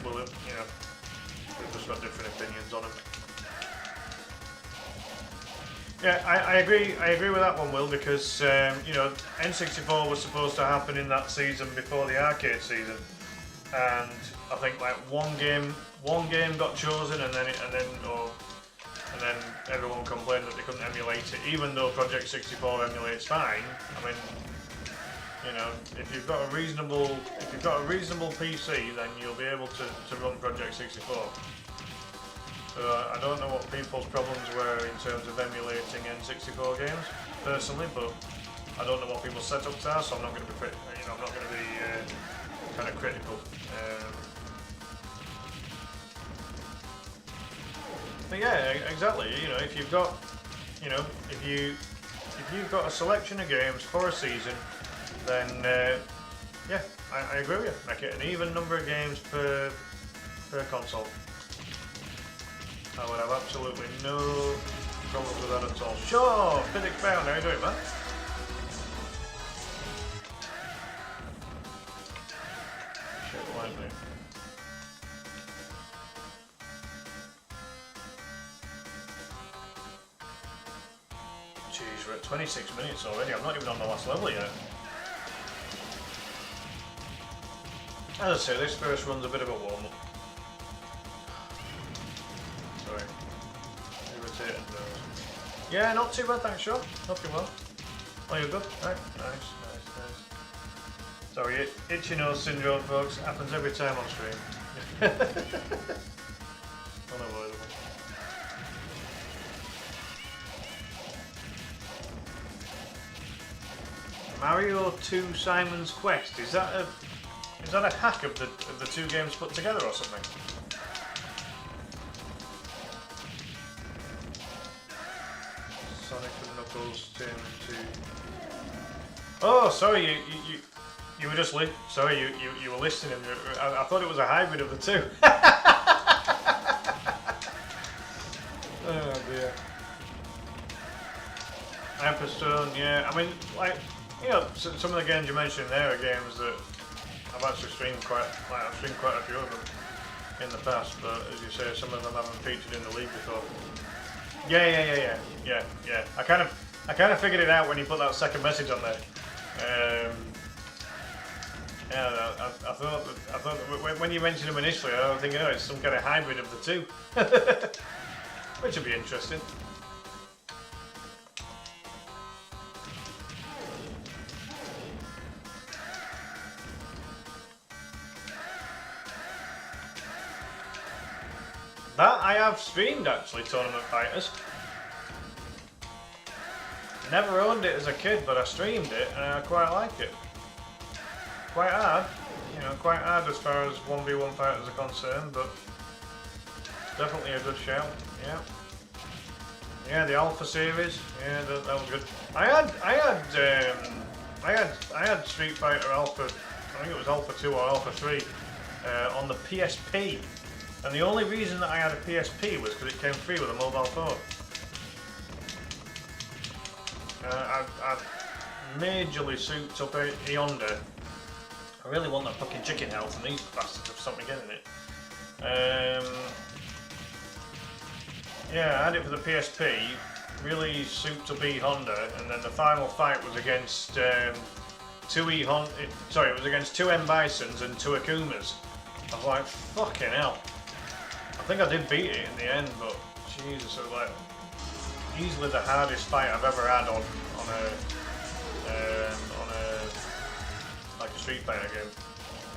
Well, you know, we've just got different opinions on them. Yeah, I agree with that one, Will, because you know, N64 was supposed to happen in that season before the arcade season, and I think like one game got chosen, and then everyone complained that they couldn't emulate it, even though Project 64 emulates fine. I mean, you know, if you've got a reasonable PC, then you'll be able to run Project 64. So I don't know what people's problems were in terms of emulating N64 games, personally, but I don't know what people's setups are, so I'm not going to be, you know, I'm not going to be kind of critical. But yeah, exactly. You know, if you've got, you know, if you've got a selection of games for a season, then yeah, I agree with you. Make it an even number of games per console. I would have absolutely no problems with that at all. Sure, Physics Bound, how are you doing, man? Shit, like me. Jeez, we're at 26 minutes already. I'm not even on the last level yet. As I say, this first run's a bit of a warm-up. Sorry. Irritating those. Yeah, not too bad, thanks, Sean. Hope you're well. Oh, you're good? Right, nice. Sorry, itchy nose syndrome, folks. Happens every time on stream. Unavoidable. Mario 2 Simon's Quest. Is that a hack of the two games put together or something? Sonic and Knuckles turn into. Oh, sorry, you were just sorry, you were listening. I thought it was a hybrid of the two. Oh dear. Amperstone, yeah. I mean, like, you know, some of the games you mentioned there are games that I've actually streamed I've streamed quite a few of them in the past, but as you say, some of them haven't featured in the league before. Yeah. I kind of figured it out when you put that second message on there. Yeah, I thought that when you mentioned them initially, I was thinking, oh, it's some kind of hybrid of the two, which would be interesting. That I have streamed actually, Tournament Fighters. Never owned it as a kid, but I streamed it and I quite like it. Quite hard, you know, quite hard as far as 1v1 fighters are concerned, but definitely a good shout. Yeah. Yeah, the Alpha series. Yeah, that was good. I had Street Fighter Alpha. I think it was Alpha 2 or Alpha 3 on the PSP. And the only reason that I had a PSP was because it came free with a mobile phone. I've majorly souped up a Yonder. I really want that fucking chicken health, and these bastards have stopped me getting it. Yeah, I had it for the PSP. Really souped up E-Honda, and then the final fight was against two E-Honda. Sorry, it was against two M-Bisons and two Akumas. I was like, fucking hell. I think I did beat it in the end, but Jesus, it was like easily the hardest fight I've ever had on like a Street Fighter game.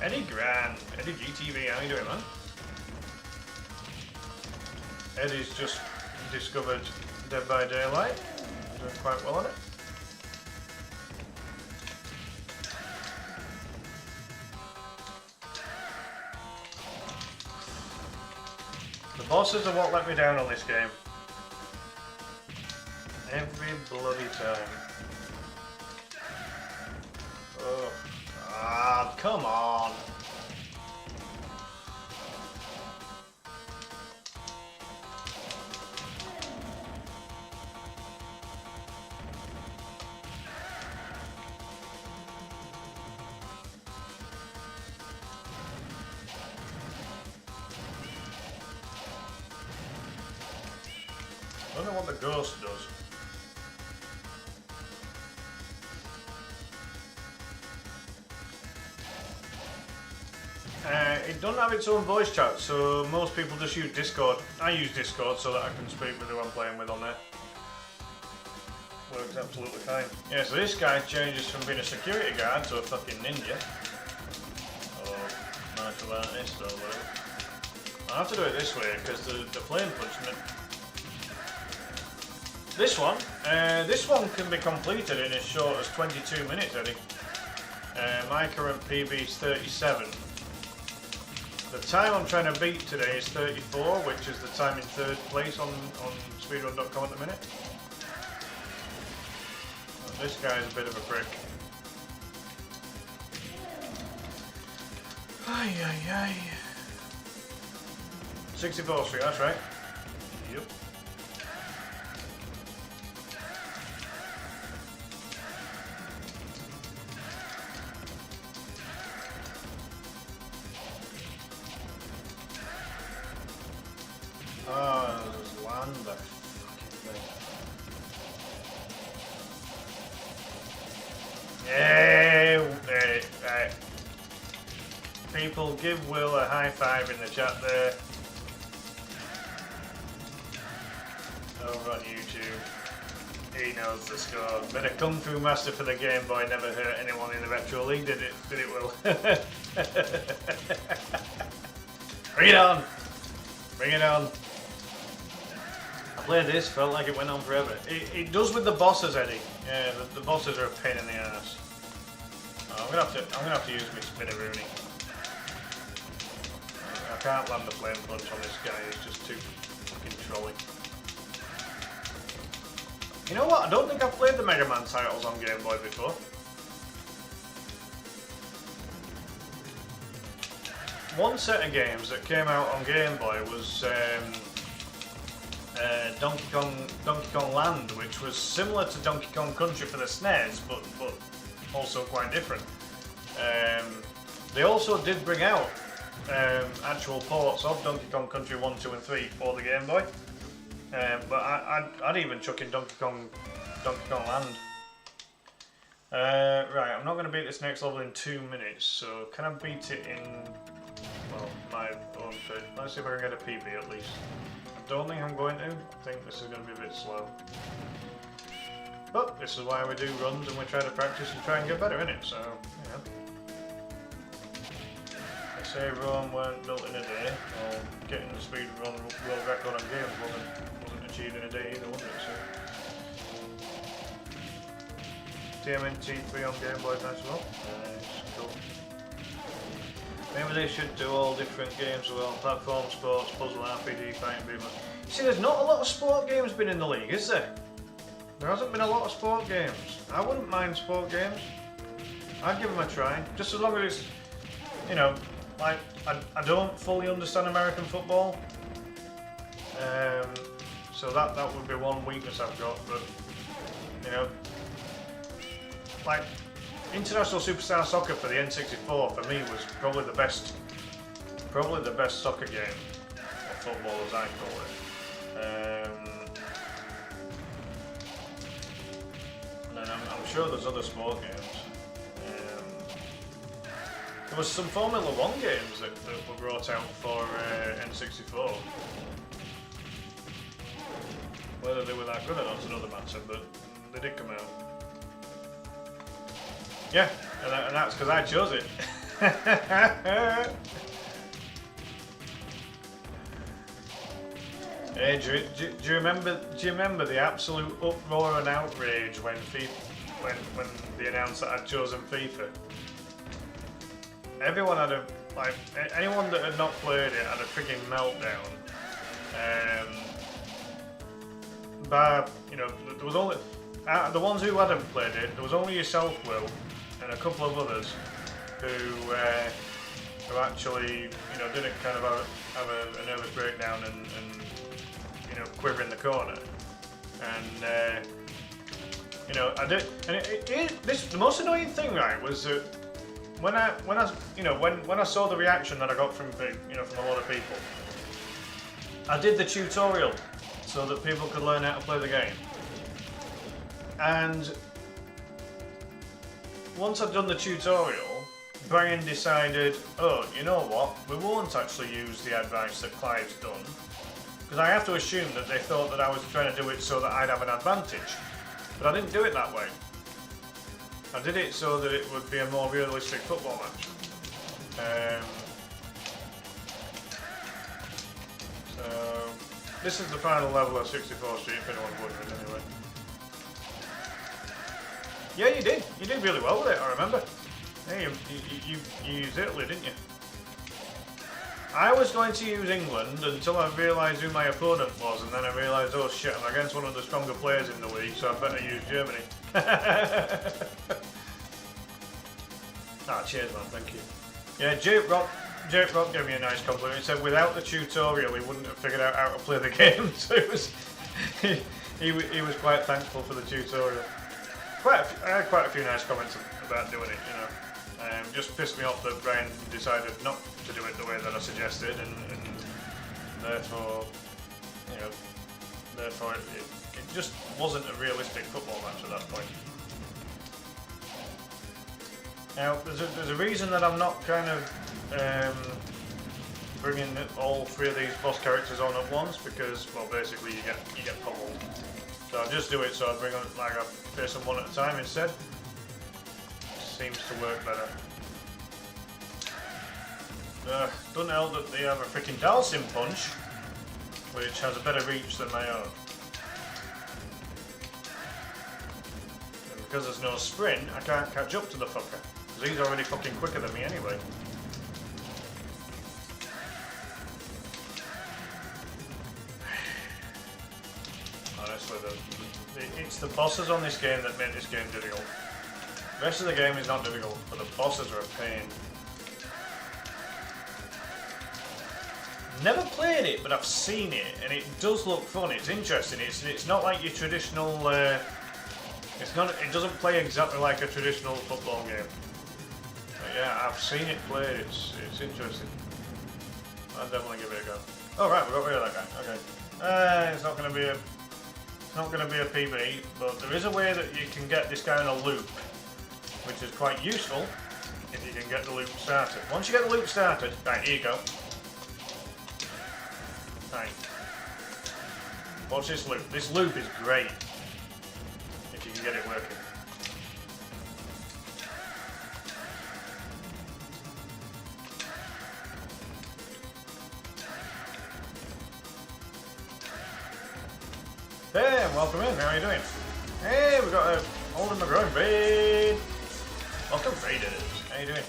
Eddie Gran, Eddie GTV, how you doing, man? Eddie's just discovered Dead by Daylight. Doing quite well on it. The bosses are what let me down on this game. Every bloody time. Oh. Ah, come on. I don't know what the ghost does. It doesn't have its own voice chat, so most people just use Discord. I use Discord so that I can speak with who I'm playing with on there. Works absolutely fine. Yeah, so this guy changes from being a security guard to a fucking ninja. Oh, martial artist or whatever. I have to do it this way because the flame punchment. This one can be completed in as short as 22 minutes, Eddie. My current PB is 37. The time I'm trying to beat today is 34, which is the time in third place on speedrun.com at the minute. Well, this guy's a bit of a prick. Ay, ay, ay. 64th Street, that's right. Yep. Oh, there's land that fucking thing. people. Give Will a high five in the chat there. Over on YouTube. He knows the score. Been a Kung Fu Master for the Game Boy, never hurt anyone in the Retro League, did it, Will? Bring it on! Bring it on! I played this, felt like it went on forever. It does with the bosses, Eddie. Yeah, the bosses are a pain in the ass. Oh, I'm gonna have to use my Spinneroonie. I can't land the flame punch on this guy, he's just too fucking trolly. You know what? I don't think I've played the Mega Man titles on Game Boy before. One set of games that came out on Game Boy was Donkey Kong Land, which was similar to Donkey Kong Country for the SNES, but also quite different. They also did bring out actual ports of Donkey Kong Country 1, 2 and 3 for the Game Boy. But I'd even chuck in Donkey Kong Land. Right, I'm not going to beat this next level in 2 minutes, so can I beat it in, well, my own fit? Let's see if I can get a PB at least. I don't think I'm going to. I think this is going to be a bit slow. But this is why we do runs and we try to practice and try and get better in it, so, you know. I say Rome weren't built in a day, or getting the speed run world record on games wasn't achieved in a day either, was it? So. TMNT 3 on Game Boy nice as well. Nice, cool. Maybe they should do all different games as well. Platform, sports, puzzle, RPG, fighting, beat 'em up. See, there's not a lot of sport games been in the league, is there? There hasn't been a lot of sport games. I wouldn't mind sport games. I'd give them a try. Just as long as it's, you know, like, I don't fully understand American football. So that would be one weakness I've got, but, you know, like, International Superstar Soccer for the N64 for me was probably the best soccer game, or football as I call it. And then I'm sure there's other sport games. There was some Formula 1 games that were brought out for N64. Whether they were that good or not is another matter, but they did come out. Yeah, and that's because I chose it. Hey, do you remember the absolute uproar and outrage when they announced that I'd chosen FIFA? Everyone had anyone that had not played it had a freaking meltdown. You know, there was only the ones who hadn't played it. There was only yourself, Will, and a couple of others who actually, you know, didn't kind of have a nervous breakdown and you know, quiver in the corner. And you know, I did. And the most annoying thing, right, was that when I saw the reaction that I got from a lot of people, I did the tutorial so that people could learn how to play the game. And once I'd done the tutorial, Brian decided, oh, you know what, we won't actually use the advice that Clive's done, because I have to assume that they thought that I was trying to do it so that I'd have an advantage. But I didn't do it that way. I did it so that it would be a more realistic football match. So this is the final level of 64 Street, if anyone's wondering anyway. Yeah, you did. You did really well with it, I remember. Yeah, you used Italy, didn't you? I was going to use England until I realised who my opponent was, and then I realised, oh shit, I'm against one of the stronger players in the league, so I better use Germany. Ah, cheers man, thank you. Yeah, Jake Rock gave me a nice compliment. He said without the tutorial he wouldn't have figured out how to play the game, so it was, he was quite thankful for the tutorial. I had quite a few nice comments about doing it, you know. Just pissed me off that Brian decided not to do it the way that I suggested, and therefore, you know, it just wasn't a realistic football match at that point. Now, there's a reason that I'm not kind of bringing all 3 of these boss characters on at once because, well, basically you get pummeled. So I'll just do it so I bring on, like, I face them one at a time instead. Seems to work better. Doesn't help that they have a freaking Dalsim punch, which has a better reach than my own. And because there's no sprint, I can't catch up to the fucker. Because he's already fucking quicker than me anyway. Honestly, it's the bosses on this game that make this game difficult. The rest of the game is not difficult, but the bosses are a pain. Never played it, but I've seen it, and it does look fun. It's interesting. It's not like your traditional. It's not. It doesn't play exactly like a traditional football game. But yeah, I've seen it played. It's interesting. I'll definitely give it a go. Oh right, we got rid of that guy. Okay. It's not going to be a. It's not going to be a PB, but there is a way that you can get this guy in a loop, which is quite useful if you can get the loop started. Once you get the loop started, right, here you go. Right. Watch this loop. This loop is great if you can get it working. Hey, welcome in. How are you doing? Hey, we got a Olden McGrone raid. Welcome, raiders. How you doing?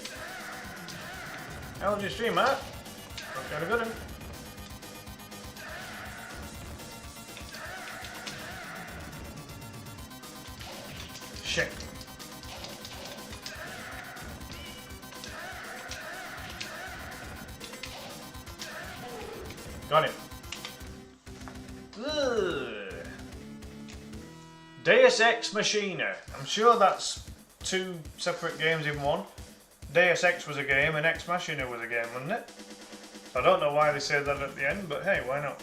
How was your stream, Matt? Hope you had a good one. Shit. Got him. Ugh. Deus Ex Machina. I'm sure that's 2 separate games in one. Deus Ex was a game and Ex Machina was a game, wasn't it? I don't know why they said that at the end, but hey, why not?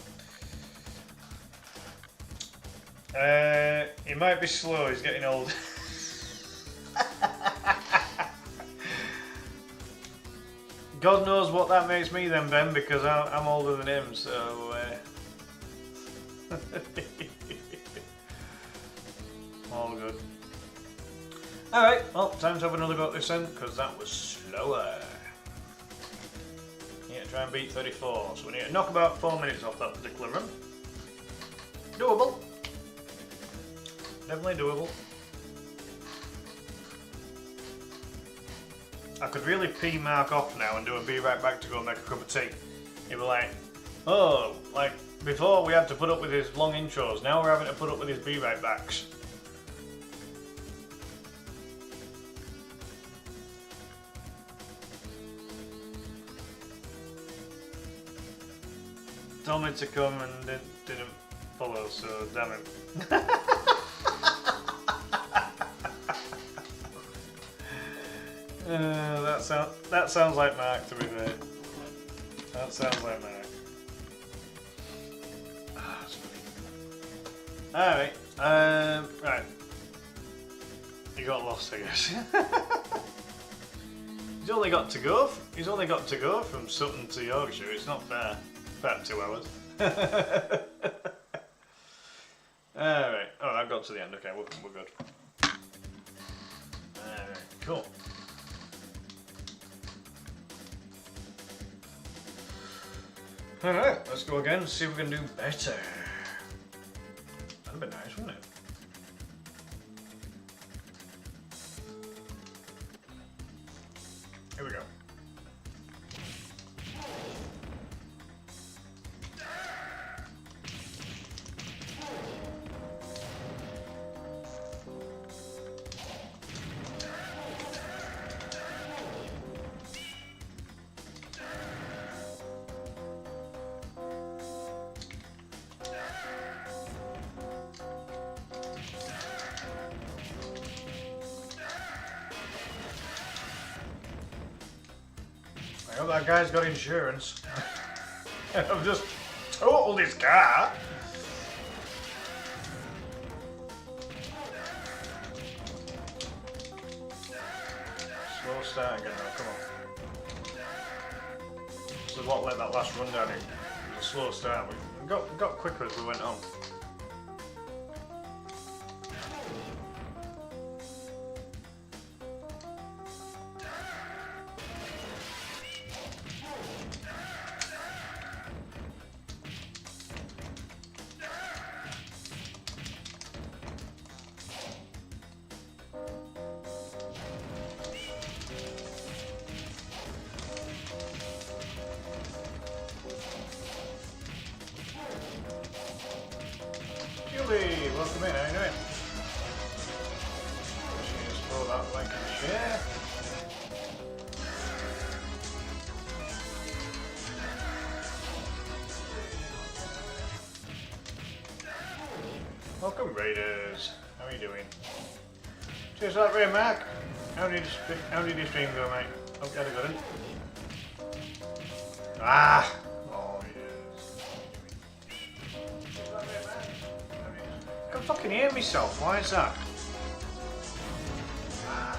He might be slow, he's getting old. God knows what that makes me then, Ben, because I'm older than him, so... all good. Alright, well, time to have another go at this then, because that was slower. Yeah, try and beat 34, so we need to knock about 4 minutes off that particular run. Doable. Definitely doable. I could really pee Mark off now and do a be right back to go make a cup of tea. He'd be like, oh, like before we had to put up with his long intros, now we're having to put up with his be right backs. Told me to come and didn't follow, so damn it. That sounds like Mark, to be fair. That sounds like Mark. Ah, that's funny. Alright, right. He got lost, I guess. He's only got to go from Sutton to Yorkshire. It's not fair. About 2 hours. Alright. Oh, I got to the end. Okay, we're good. Alright, cool. Alright, let's go again and see if we can do better. That'd be nice, wouldn't it? Here we go. I hope that guy's got insurance. I've just totaled his car. Slow start again now, come on. a lot like that last run down. It was a slow start. We got quicker as we went on. Julie, welcome in, how you doing? Cheers for that like and share. Welcome Raiders, how are you doing? Cheers for that Ray Mark. How did your stream go, mate? Hope you had a good one. Ah! Oh yes. I can fucking hear myself, why is that? I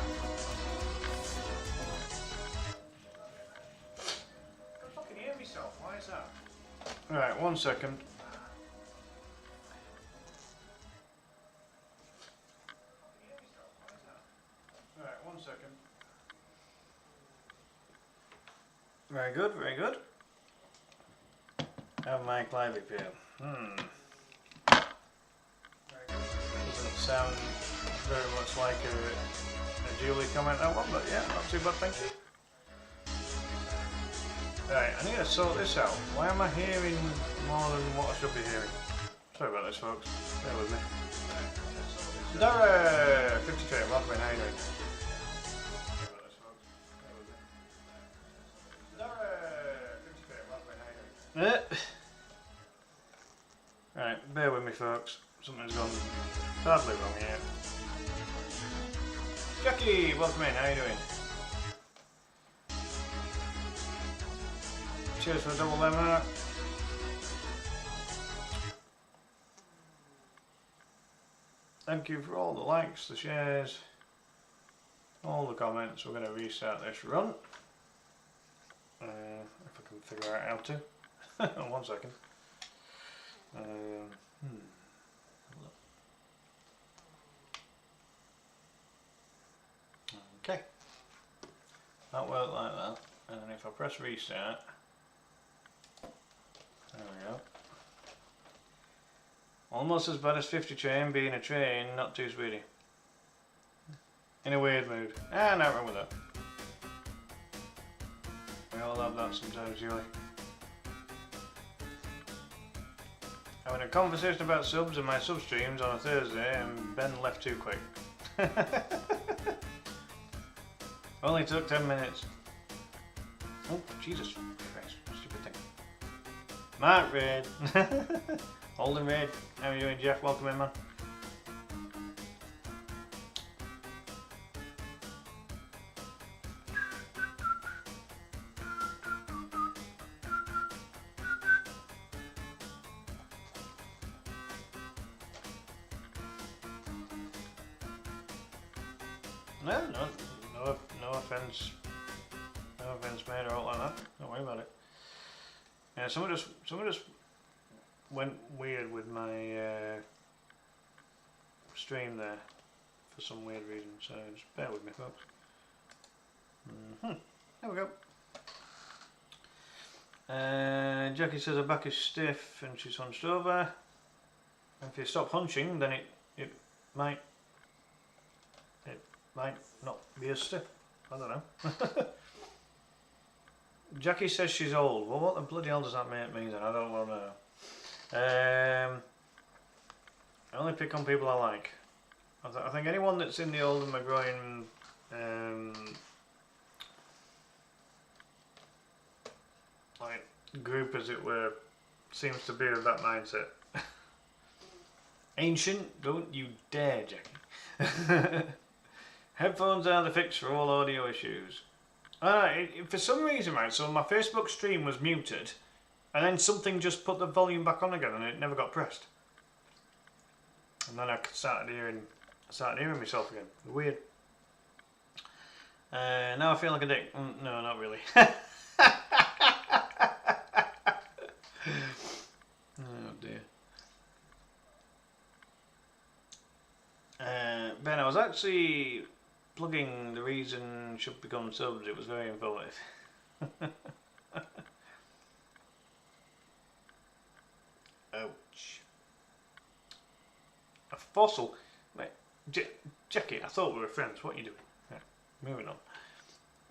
can fucking hear myself, why is that? Right, 1 second. Right, 1 second. Very good, very good. Have Mike live appeal. Doesn't sound very much like a Julie comment, that one, but yeah, not too bad, thank you. Right, I need to sort this out. Why am I hearing more than what I should be hearing? Sorry about this, folks. Bear with me. Dara! 53, welcome in, how you doing? Sorry about this, folks. Bear with me. Dara! 53, welcome in, how you doing? Right, bear with me, folks. Something's gone badly wrong here. Jackie, welcome in, how you doing? Cheers for a double lemon. Thank you for all the likes, the shares, all the comments. We're going to restart this run. If I can figure out how to. 1 second. Okay. That worked like that. And if I press restart, there we go. Almost as bad as 50 train being a train, not too speedy. In a weird mood. Ah, not wrong with that. We all have that sometimes, Julie. Having a conversation about subs and my sub streams on a Thursday and Ben left too quick. Only took 10 minutes. Oh, Jesus Christ, stupid thing. Mark Raid. Holden Raid. How are you doing, Jeff? Welcome in, man. No offense. No offense made or all like that. Don't worry about it. Yeah, someone just went weird with my stream there for some weird reason, so just bear with me, folks. There we go. Jackie says her back is stiff and she's hunched over. If you stop hunching, then it might not be as stiff. I don't know. Jackie says she's old. Well, what the bloody hell does that mean then? I don't want to know. I only pick on people I like. I think anyone that's in the old and McGroin like group, as it were, seems to be of that mindset. Ancient, don't you dare, Jackie. Headphones are the fix for all audio issues. For some reason, right, so my Facebook stream was muted, and then something just put the volume back on again, and it never got pressed. And then I started hearing myself again. Weird. Now I feel like a dick. No, not really. Oh dear. Ben, I was actually plugging the reason should become subs. It was very informative. Ouch. A fossil? Mate, Jackie, I thought we were friends. What are you doing? Right, moving on.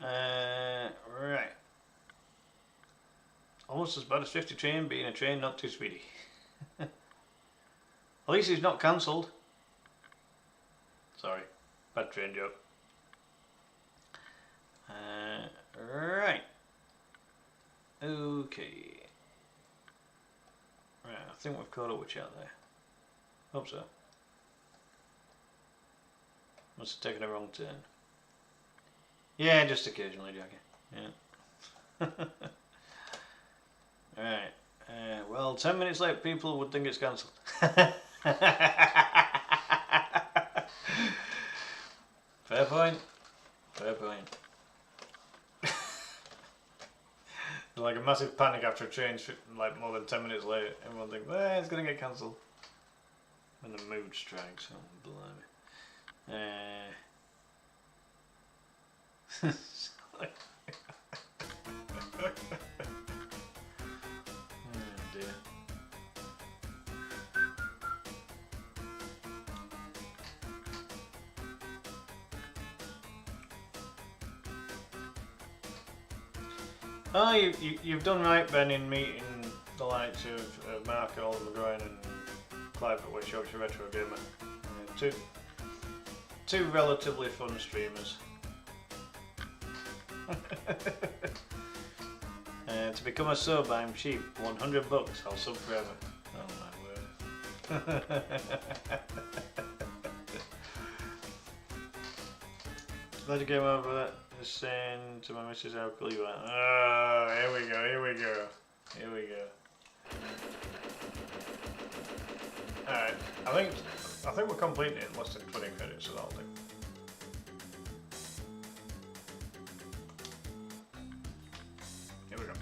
Right. Almost as bad as 50 train being a train not too speedy. At least he's not cancelled. Sorry, bad train joke. Right. Okay. Right, I think we've caught up with chat there. Hope so. Must have taken a wrong turn. Yeah, just occasionally, Jackie. Yeah. Right. Well, 10 minutes late, people would think it's cancelled. Fair point. Fair point. Like a massive panic after a train's like more than 10 minutes late. Everyone thinks, it's going to get cancelled. When the mood strikes. Oh, blimey. Oh dear. Oh, you've done right, Ben, in meeting the likes of Mark and Oliver McGowan and Clive at West Yorkshire Retro Gamer. Two relatively fun streamers. To become a sub, I'm cheap. $100. I'll sub forever. Oh my word. Glad you came over. Just saying to my missus how cool you are. Oh, here we go, here we go. Here we go. Alright, I think we're completing it in less than 20 credits, so that'll do. Here we go.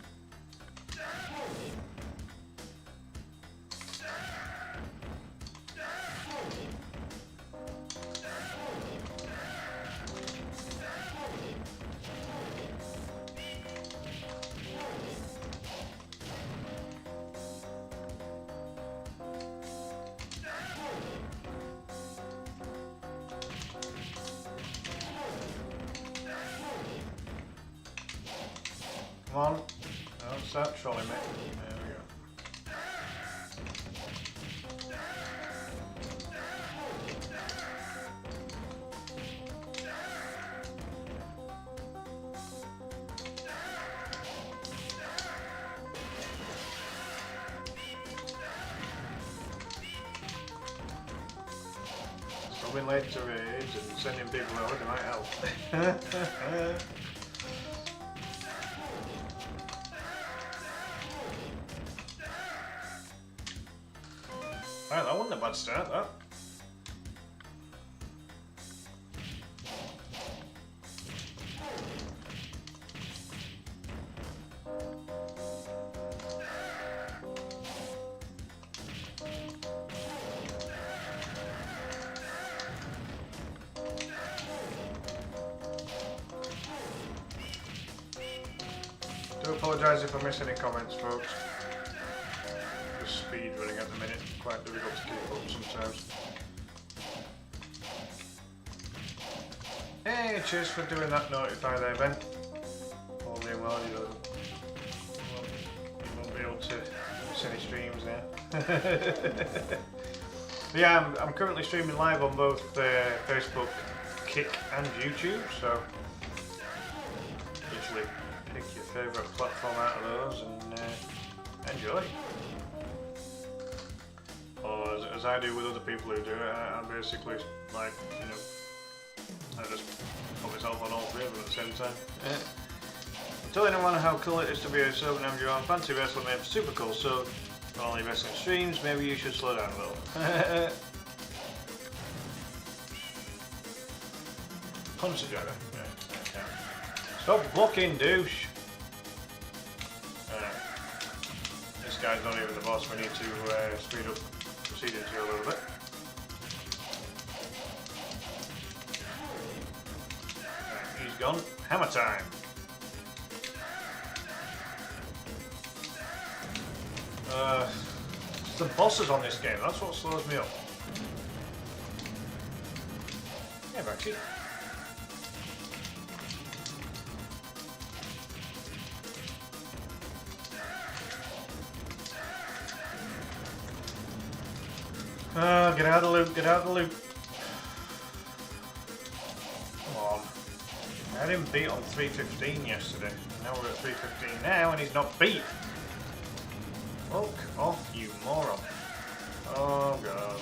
Come on. Don't start trolling me. There we go. Stopping late to raids and sending big load might help. Right, that wasn't a bad start, that. Do apologise if I miss any comments, folks. Just speed running at the minute, quite difficult to keep up sometimes. Hey, cheers for doing that notify there, Ben. All being well, you won't be able to miss any streams now. Yeah, I'm currently streaming live on both Facebook, Kick and YouTube, so literally pick your favourite platform out of those and enjoy. Or as I do with other people who do it, I basically like, I just put myself on all three of them at the same time. Telling everyone how cool it is to be a sub and have your own fancy wrestling name, super cool. So for all your wrestling streams, maybe you should slow down a little. Punch the driver. Yeah, okay. Stop blocking, douche. this guy's not even the boss. We need to speed up proceedings here a little bit. Right, he's gone. Hammer time. It's the bosses on this game. That's what slows me up. Yeah, Baxi. Get out of the loop, get out of the loop. Come on. I had him beat on 315 yesterday. Now we're at 315 now and he's not beat. Fuck off, you moron. Oh god.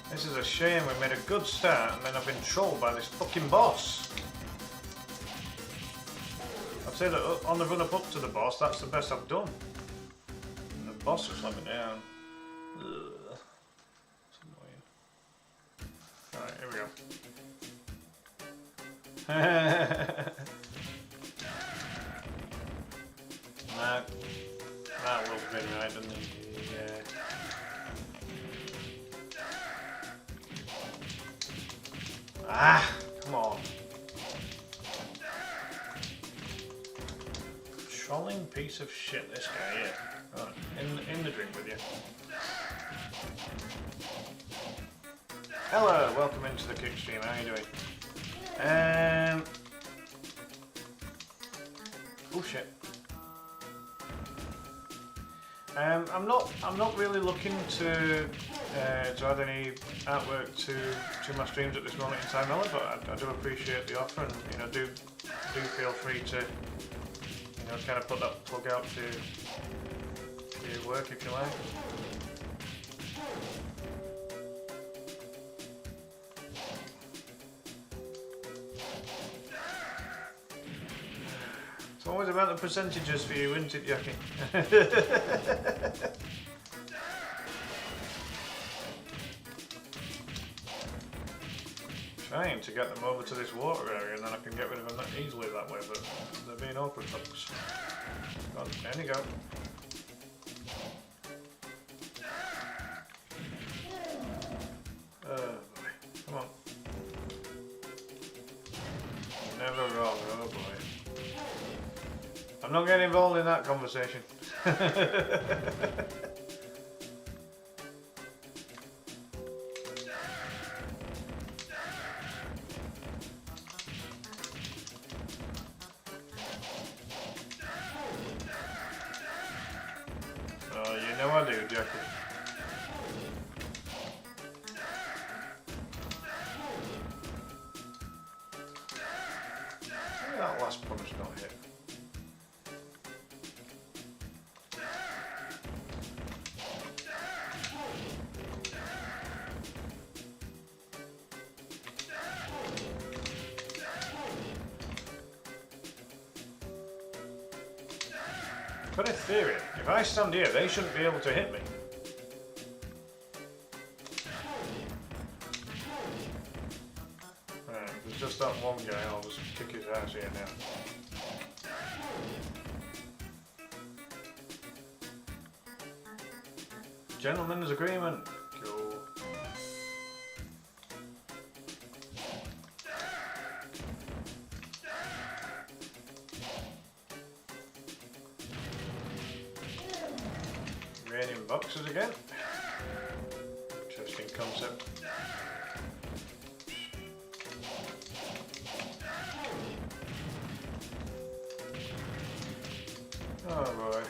This is a shame. We made a good start and then I've been trolled by this fucking boss. I'd say that on the run up to the boss, that's the best I've done. And the boss has let me down. Ugh. It's annoying. Alright, here we go. That will be right, doesn't he? Yeah. Ah, come on. Trolling piece of shit, this guy here. Right, in the drink with you. Hello, welcome into the kick stream. How are you doing? Oh shit. I'm not really looking to add any artwork to my streams at this moment in time, Ella, but I do appreciate the offer, and you know, do feel free to kind of put that plug out to your work if you like. It's always about the percentages for you, isn't it, Jackie? Trying to get them over to this water area and then I can get rid of them easily that way, but they're being awkward fucks. Go on, there you go. Oh boy, come on. Never wrong, oh boy. I'm not getting involved in that conversation. Oh, you know I do, Jackie. That last punch not hit. But in theory, if I stand here, they shouldn't be able to hit me. Right, if there's just that one guy, I'll just kick his ass here now. Gentlemen's agreement. Cool. Raining boxes again. Interesting concept. Oh boy.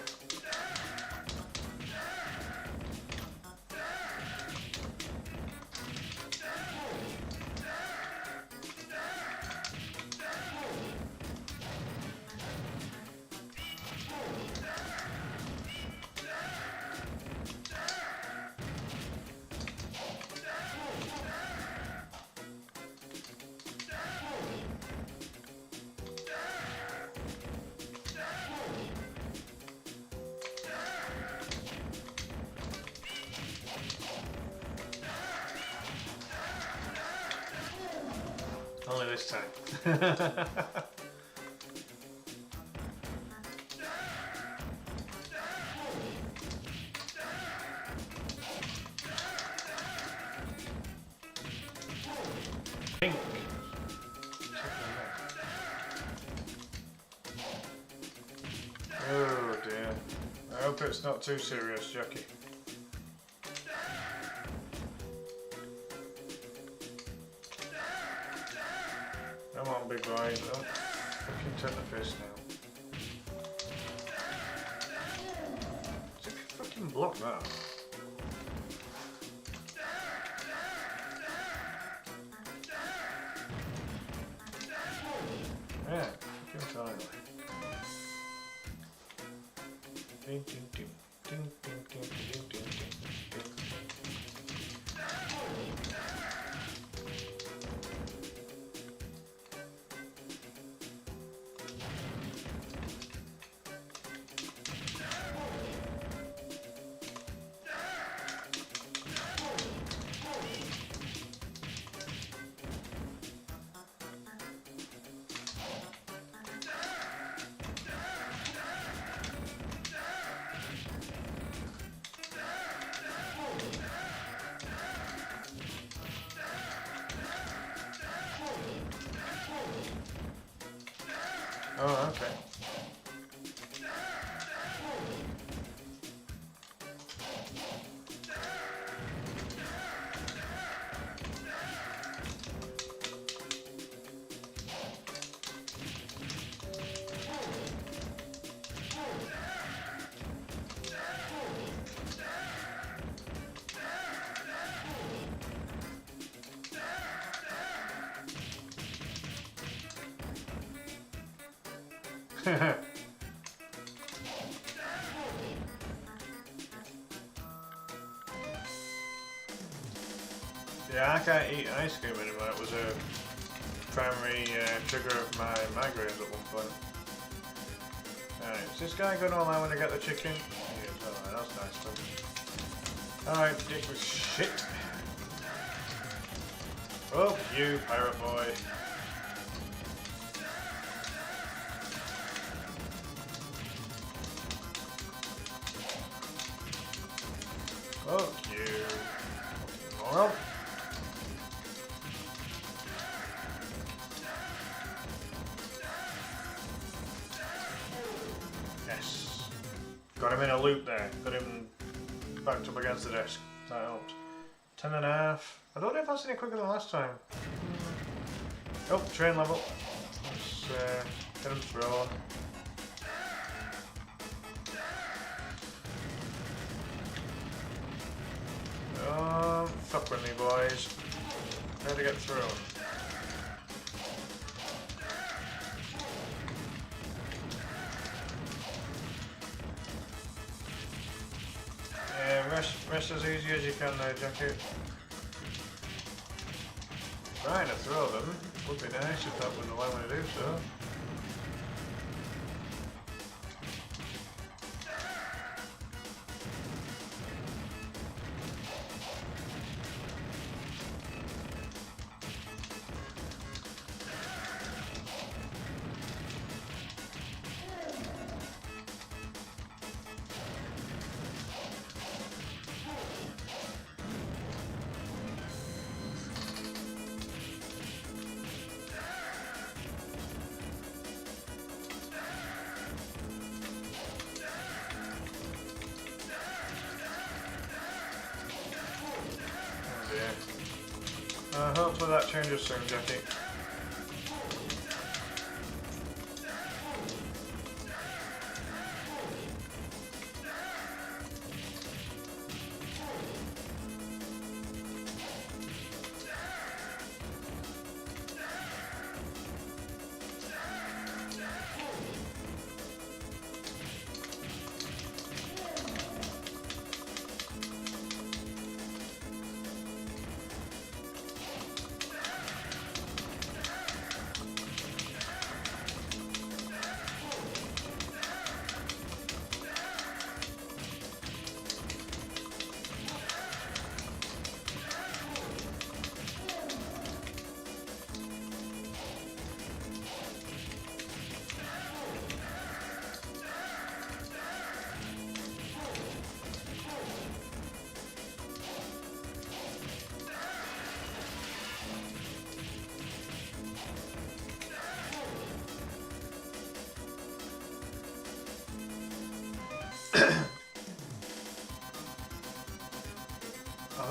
Only this time. hope it's not too serious, Jackie. Come on, big boy. Don't fucking turn the fist now. Is it fucking block that? Yeah, fucking finally. Ding, ding, ding, ding, ding, ding, ding, ding, ding, ding. Oh, okay. Yeah, I can't eat ice cream anymore. It was a primary trigger of my migraines at one point. Alright, is this guy going to allow me to get the chicken? Yes, alright, that's nice stuff. Alright, dick was shit. Oh, you pirate boy. Fuck you. Moral. Yes. Got him in a loop there. Got him backed up against the desk. That helped. 10.5. I don't know if that's any quicker than last time. Oh, train level. Let's get him thrown. Fuck with me, boys. How to get through. Yeah, rest as easy as you can there, Jackie. Trying to throw them would be nice if that wouldn't allow me to do so. Hopefully that changes soon, Jackie.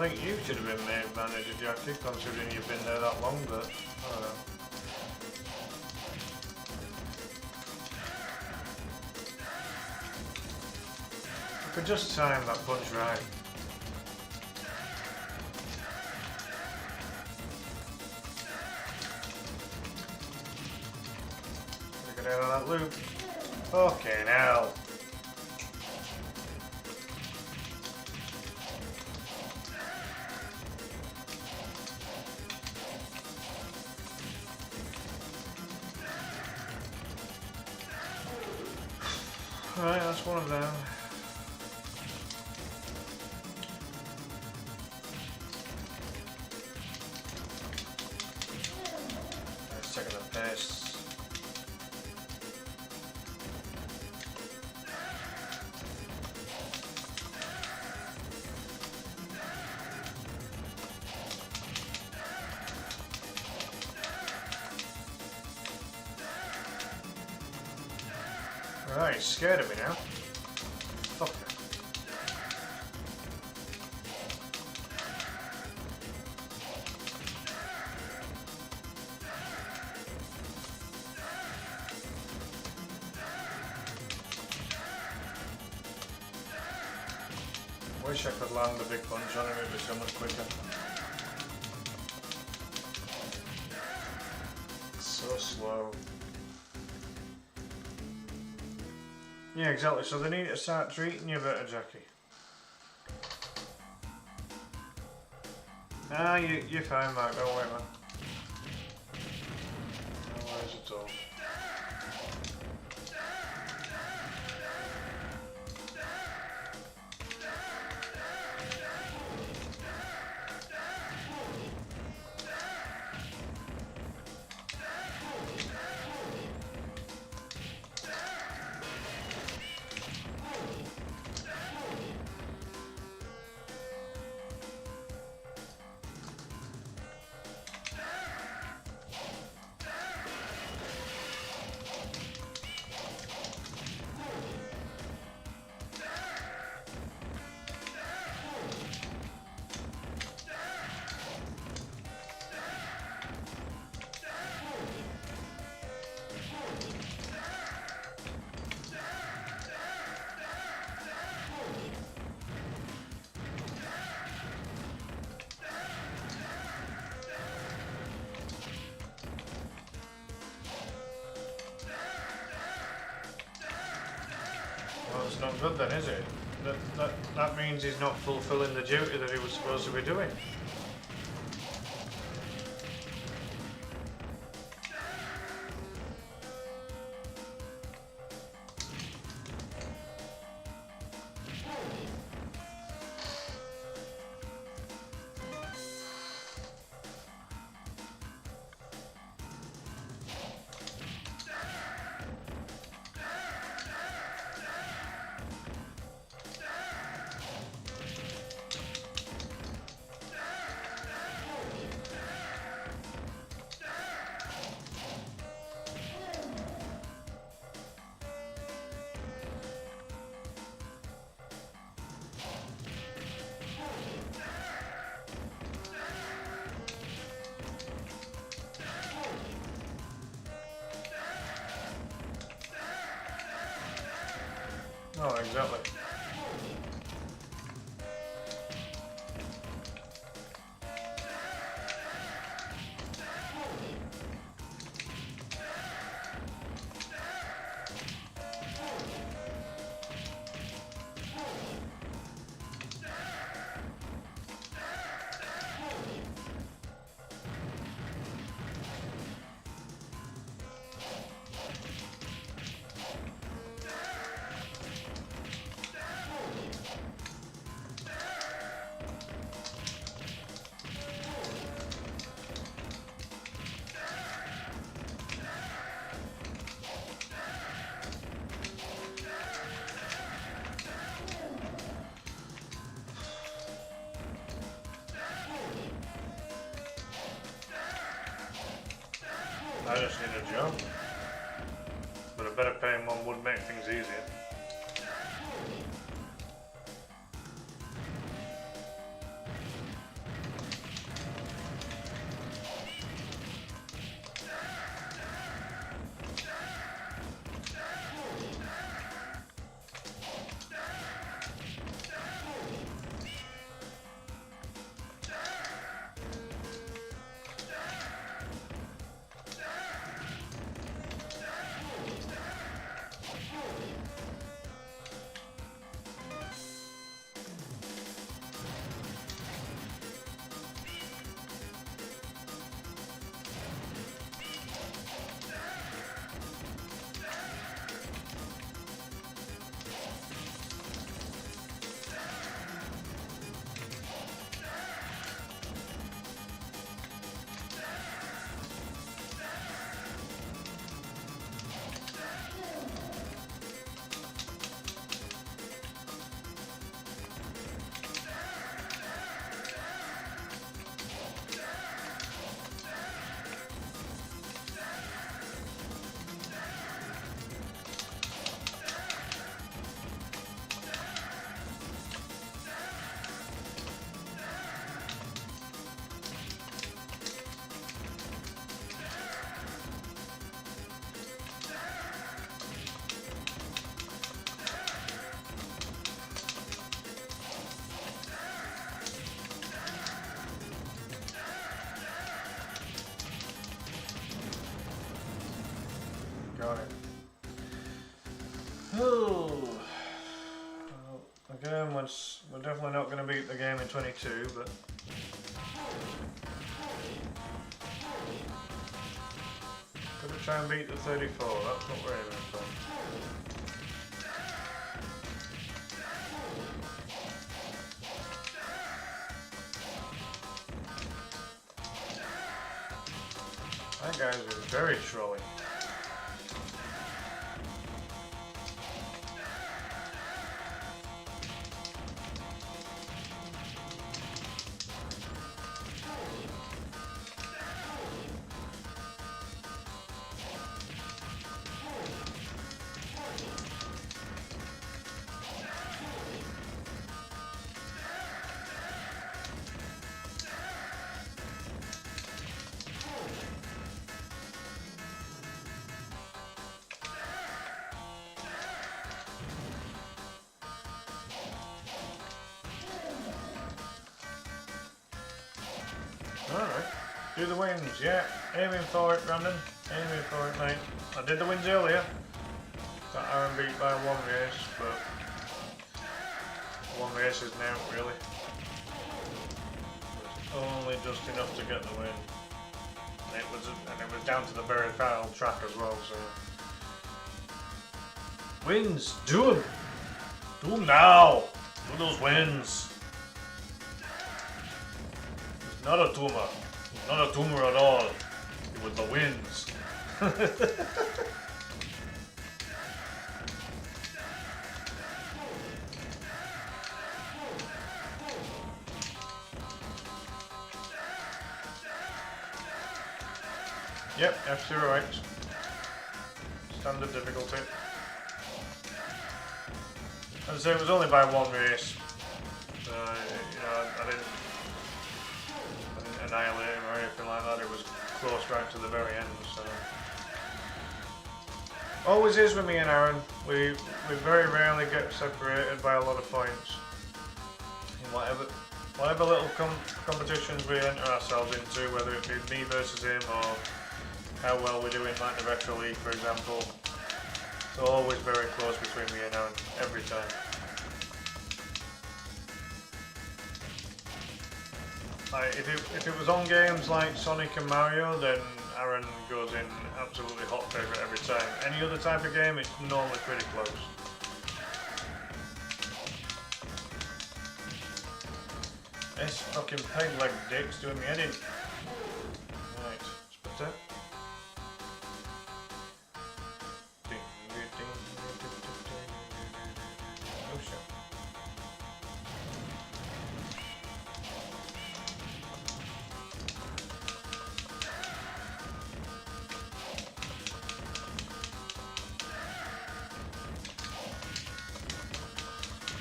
think you should have been made manager, Jackie, considering you've been there that long, but I don't know. I could just time that punch right. Get out of that loop. Okay, now. Alright, that's one of them. Let's check the pace. Right, he's scared of me now. Fuck it. Wish I could land the big punch on him, it'd be so much quicker. It's so slow. Yeah, exactly. So they need to start treating you better, Jackie. Ah, you're fine, Mark. Don't worry, man. No worries at all. Well, it's not good then, is it? That means he's not fulfilling the duty that he was supposed to be doing. Oh, exactly. I just need a job. But a better paying one would make things easier. Well, again, we're definitely not going to beat the game in 22, but could we try and beat the 34? That's what we're aiming for. That guy's very trolly. Alright, do the wins, yeah, aiming for it, Brandon, aiming for it, mate. I did the wins earlier, got Aaron beat by one race, but one race is now, really. It's only just enough to get the win. And it was down to the very final track as well, so. Wins, do them! Do them now! Do those wins! Not a tumor. Not a tumor at all. It was the winds. Yep, F-Zero right. Standard difficulty. As I say, it was only by one race. You know, I didn't annihilate him or anything like that. It was close right to the very end. So always is with me and Aaron. We very rarely get separated by a lot of points in whatever little competitions we enter ourselves into, whether it be me versus him or how well we do in like the Retro League, for example. It's always very close between me and Aaron every time. If it was on games like Sonic and Mario, then Aaron goes in absolutely hot favourite every time. Any other type of game, it's normally pretty close. This fucking peg leg dick's doing me head in. Right, split it. Oh shit.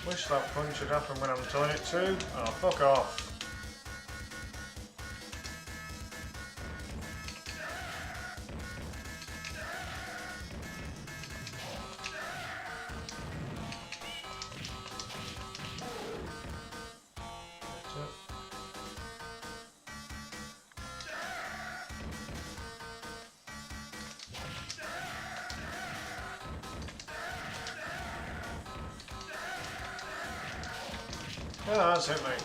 Wish that punch would happen when I'm telling it to. Oh, fuck off. That's it. Yeah, that's it, mate.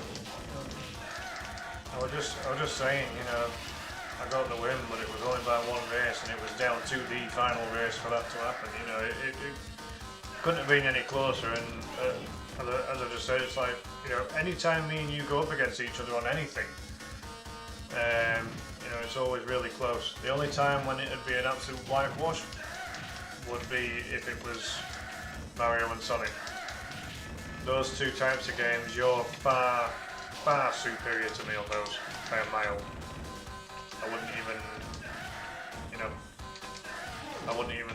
I was just saying, you know, I got the win, but it was only by one race, and it was down to the final race for that to happen. You know, it couldn't have been any closer. And as I just said, it's like, you know, anytime me and you go up against each other on anything, you know, it's always really close. The only time when it'd be an absolute whitewash would be if it was Mario and Sonic. Those two types of games, you're far superior to me on those by a mile. I wouldn't even, you know, I wouldn't even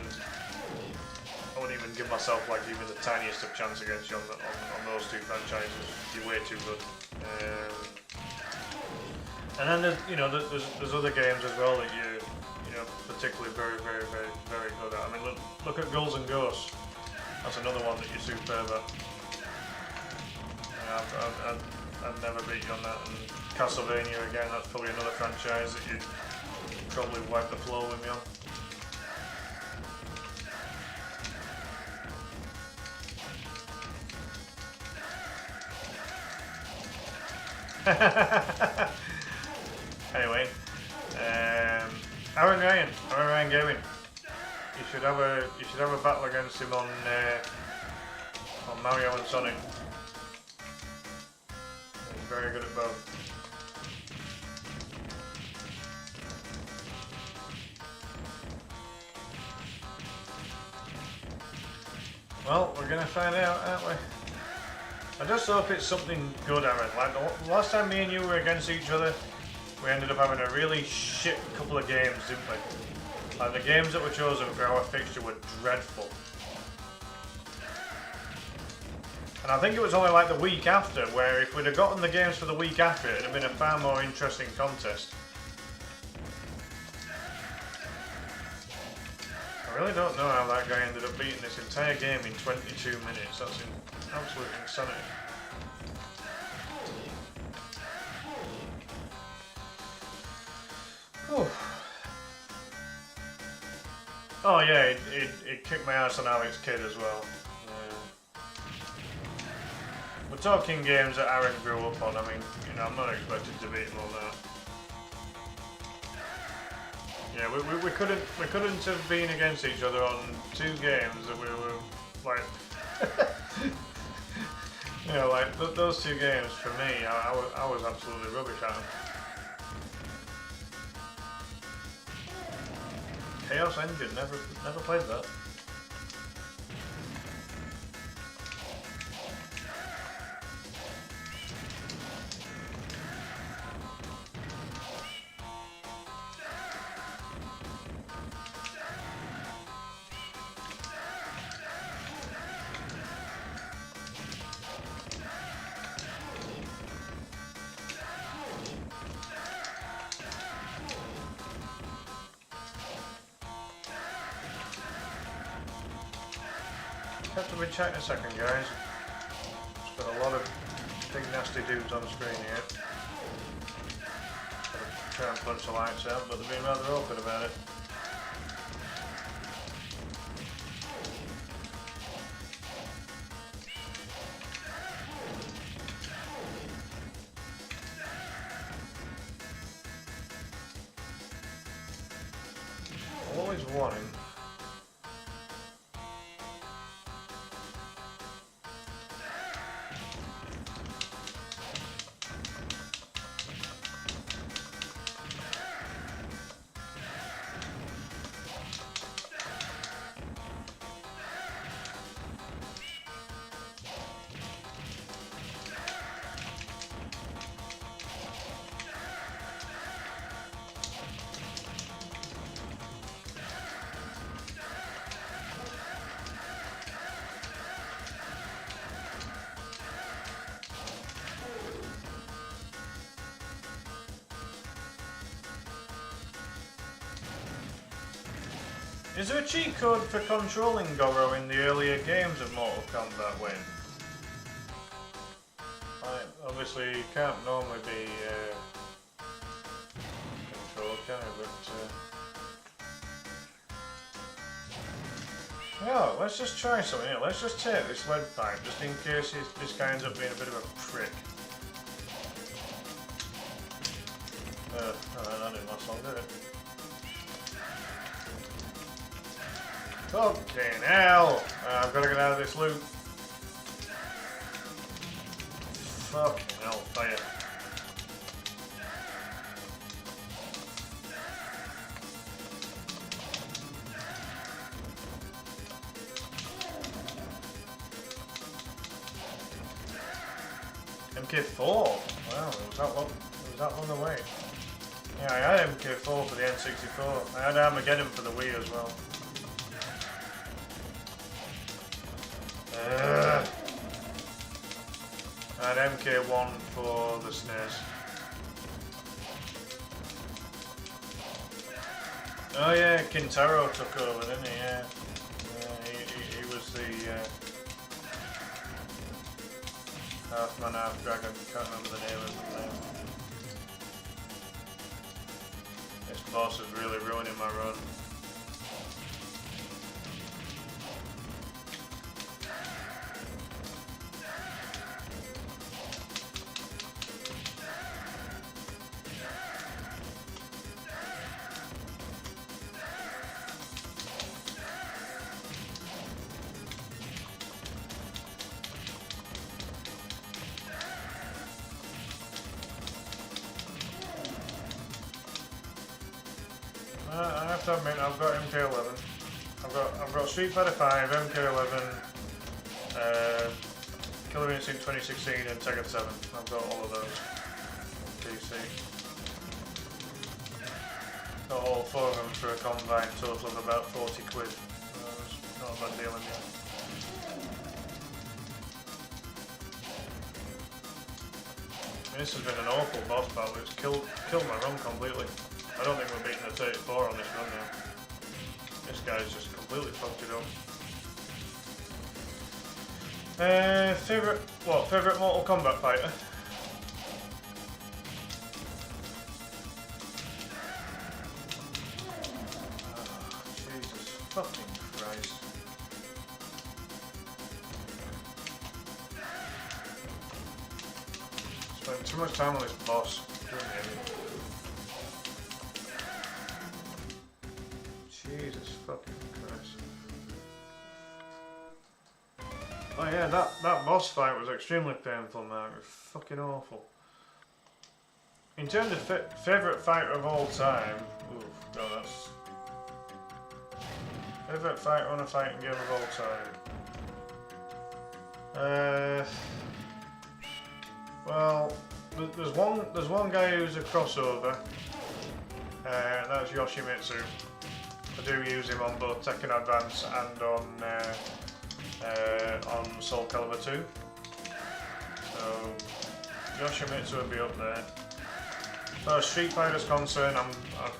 give myself like even the tiniest of chance against you on those two franchises. You're way too good. And then there's other games as well that you know particularly very good at. I mean, look at Ghouls and Ghosts. That's another one that you're superb at. I'd never beat you on that. And Castlevania again, that's probably another franchise that you'd probably wipe the floor with me on. Anyway, Aaron Ryan Gaming. You should have a battle against him on Mario and Sonic. He's very good at both. Well, we're gonna find out, aren't we? I just hope it's something good, Aaron. Like the last time me and you were against each other, we ended up having a really shit couple of games, didn't we? Like the games that were chosen for our fixture were dreadful. And I think it was only like the week after, where if we'd have gotten the games for the week after, it'd have been a far more interesting contest. I really don't know how that guy ended up beating this entire game in 22 minutes. That's absolute insanity. Whew. Oh yeah, it kicked my ass on Alex Kidd as well. Yeah. We're talking games that Aaron grew up on. I mean, you know, I'm not expected to beat him on that. Yeah, we couldn't have been against each other on 2 games that we were like, you know, like those 2 games for me, I was absolutely rubbish at them. Chaos Engine, never played that. Have to be checking a second, guys. Just got a lot of big nasty dudes on the screen here. Gotta try and punch the lights out, but they're being rather awkward about it. Always wanting. Is there a cheat code for controlling Goro in the earlier games of Mortal Kombat Win? Obviously you can't normally be controlled, can you? But oh, let's just try something here. Let's just take this lead pipe, just in case this guy ends up being a bit of a prick. That didn't last long, did it? Fucking hell! I've got to get out of this loop. Fucking hell, fire. MK4? Wow, it was that long away. Yeah, I had MK4 for the N64. I had Armageddon for the Wii as well. I had MK1 for the SNES. Oh yeah, Kintaro took over, didn't he? Yeah, he was the half man, half dragon. Can't remember the name of his name. This boss is really ruining my run. I have to admit, I've got MK11. I've got Street Fighter 5, MK11, Killer Instinct 2016, and Tekken 7. I've got all of those on PC. Got all 4 of them for a combined total of about 40 quid. So it's not a bad deal in the end. This has been an awful boss battle. It's killed my run completely. I don't think we're beating the 34 on this run now. This guy's just completely fucked it up. Favourite Mortal Kombat fighter? Oh, Jesus fucking Christ. Spent too much time on this boss. Jesus fucking Christ. Oh yeah, that boss fight was extremely painful, man. It was fucking awful. In terms of favourite fighter of all time, oof, no, that's... Favourite fighter on a fighting game of all time? Well, there's one guy who's a crossover. That's Yoshimitsu. I do use him on both Tekken Advance and on Soul Calibur 2. So Yoshimitsu would be up there. As far as Street Fighter's concerned, I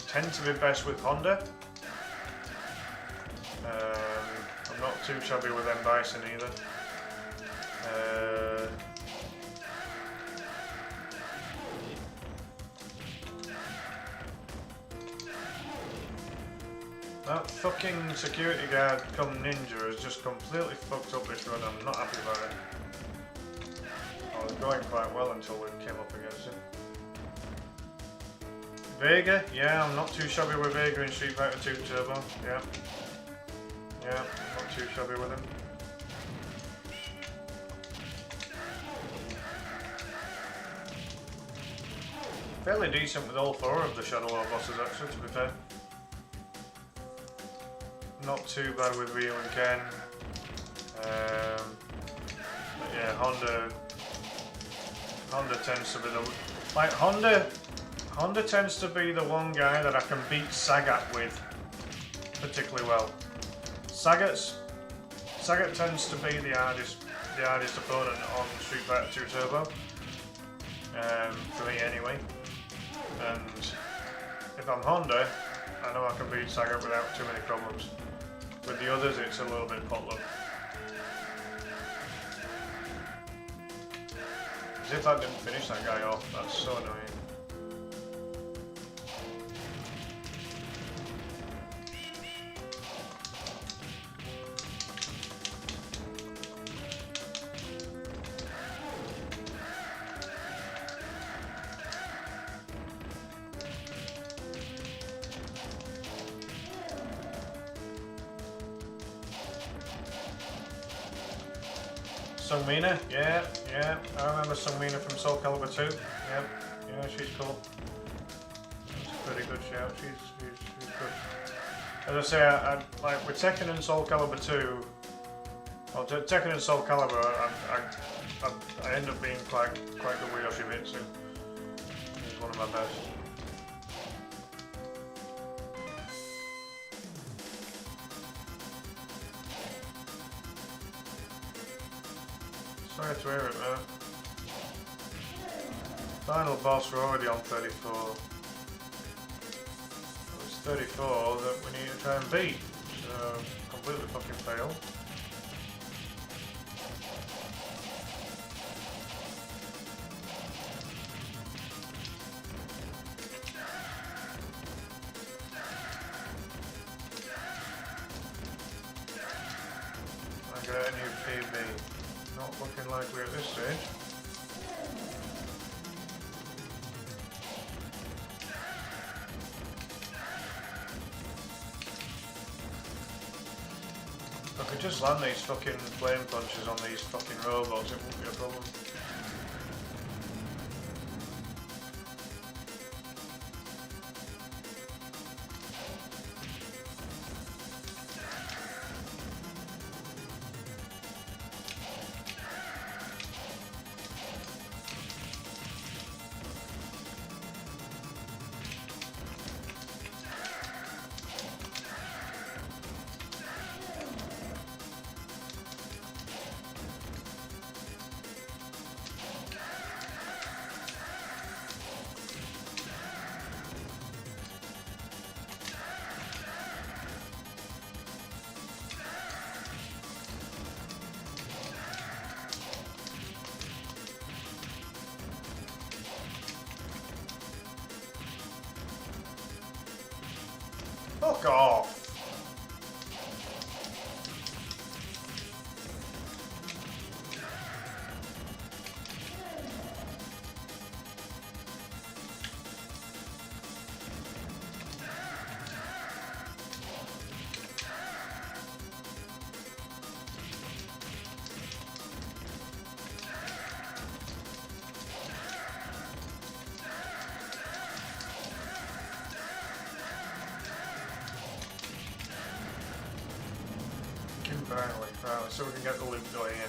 tend to be best with Honda. I'm not too shabby with M. Bison either. That fucking security guard come ninja has just completely fucked up this run. I'm not happy about it. I was going quite well until we came up against him. Vega, yeah, I'm not too shabby with Vega in Street Fighter 2 Turbo. Yeah, not too shabby with him. Fairly decent with all 4 of the Shadow War bosses actually, to be fair. Not too bad with Ryu and Ken. But yeah, Honda tends to be the Honda tends to be the one guy that I can beat Sagat with particularly well. Sagat tends to be the hardest opponent on Street Fighter 2 Turbo. For me anyway. And if I'm Honda, I know I can beat Sagat without too many problems. With the others, it's a little bit potluck. As if that didn't finish that guy off, that's so annoying. Sungmina, yeah, I remember Sungmina from Soul Calibur 2, yeah, she's cool. That's a pretty good shout, she's good. As I say, I like with Tekken and Soul Calibur 2, well, Tekken and Soul Calibur, I end up being quite good with Yoshimitsu. He's one of my best. Sorry to hear it, man. Final boss, we're already on 34. It's 34 that we need to try and beat. So, completely fucking failed. I got a new PB. Not looking likely at this stage. If I could just land these fucking flame punches on these fucking robots, it wouldn't be a problem. Right, so we can get the loot going here.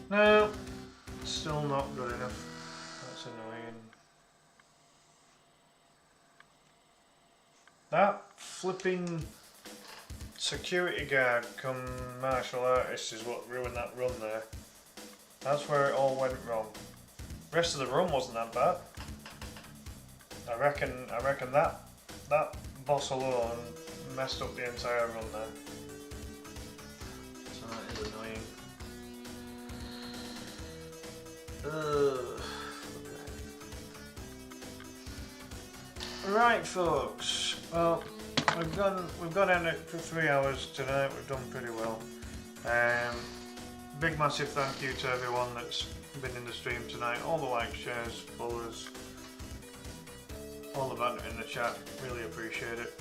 No, still not good enough. That's annoying. That flipping security guard come martial artist is what ruined that run there. That's where it all went wrong. The rest of the run wasn't that bad. I reckon that boss alone messed up the entire run there. So that is annoying. Right, folks. Well, we've gone in it for 3 hours tonight. We've done pretty well. Big massive thank you to everyone that's been in the stream tonight. All the likes, shares, followers, all the banter in the chat. Really appreciate it.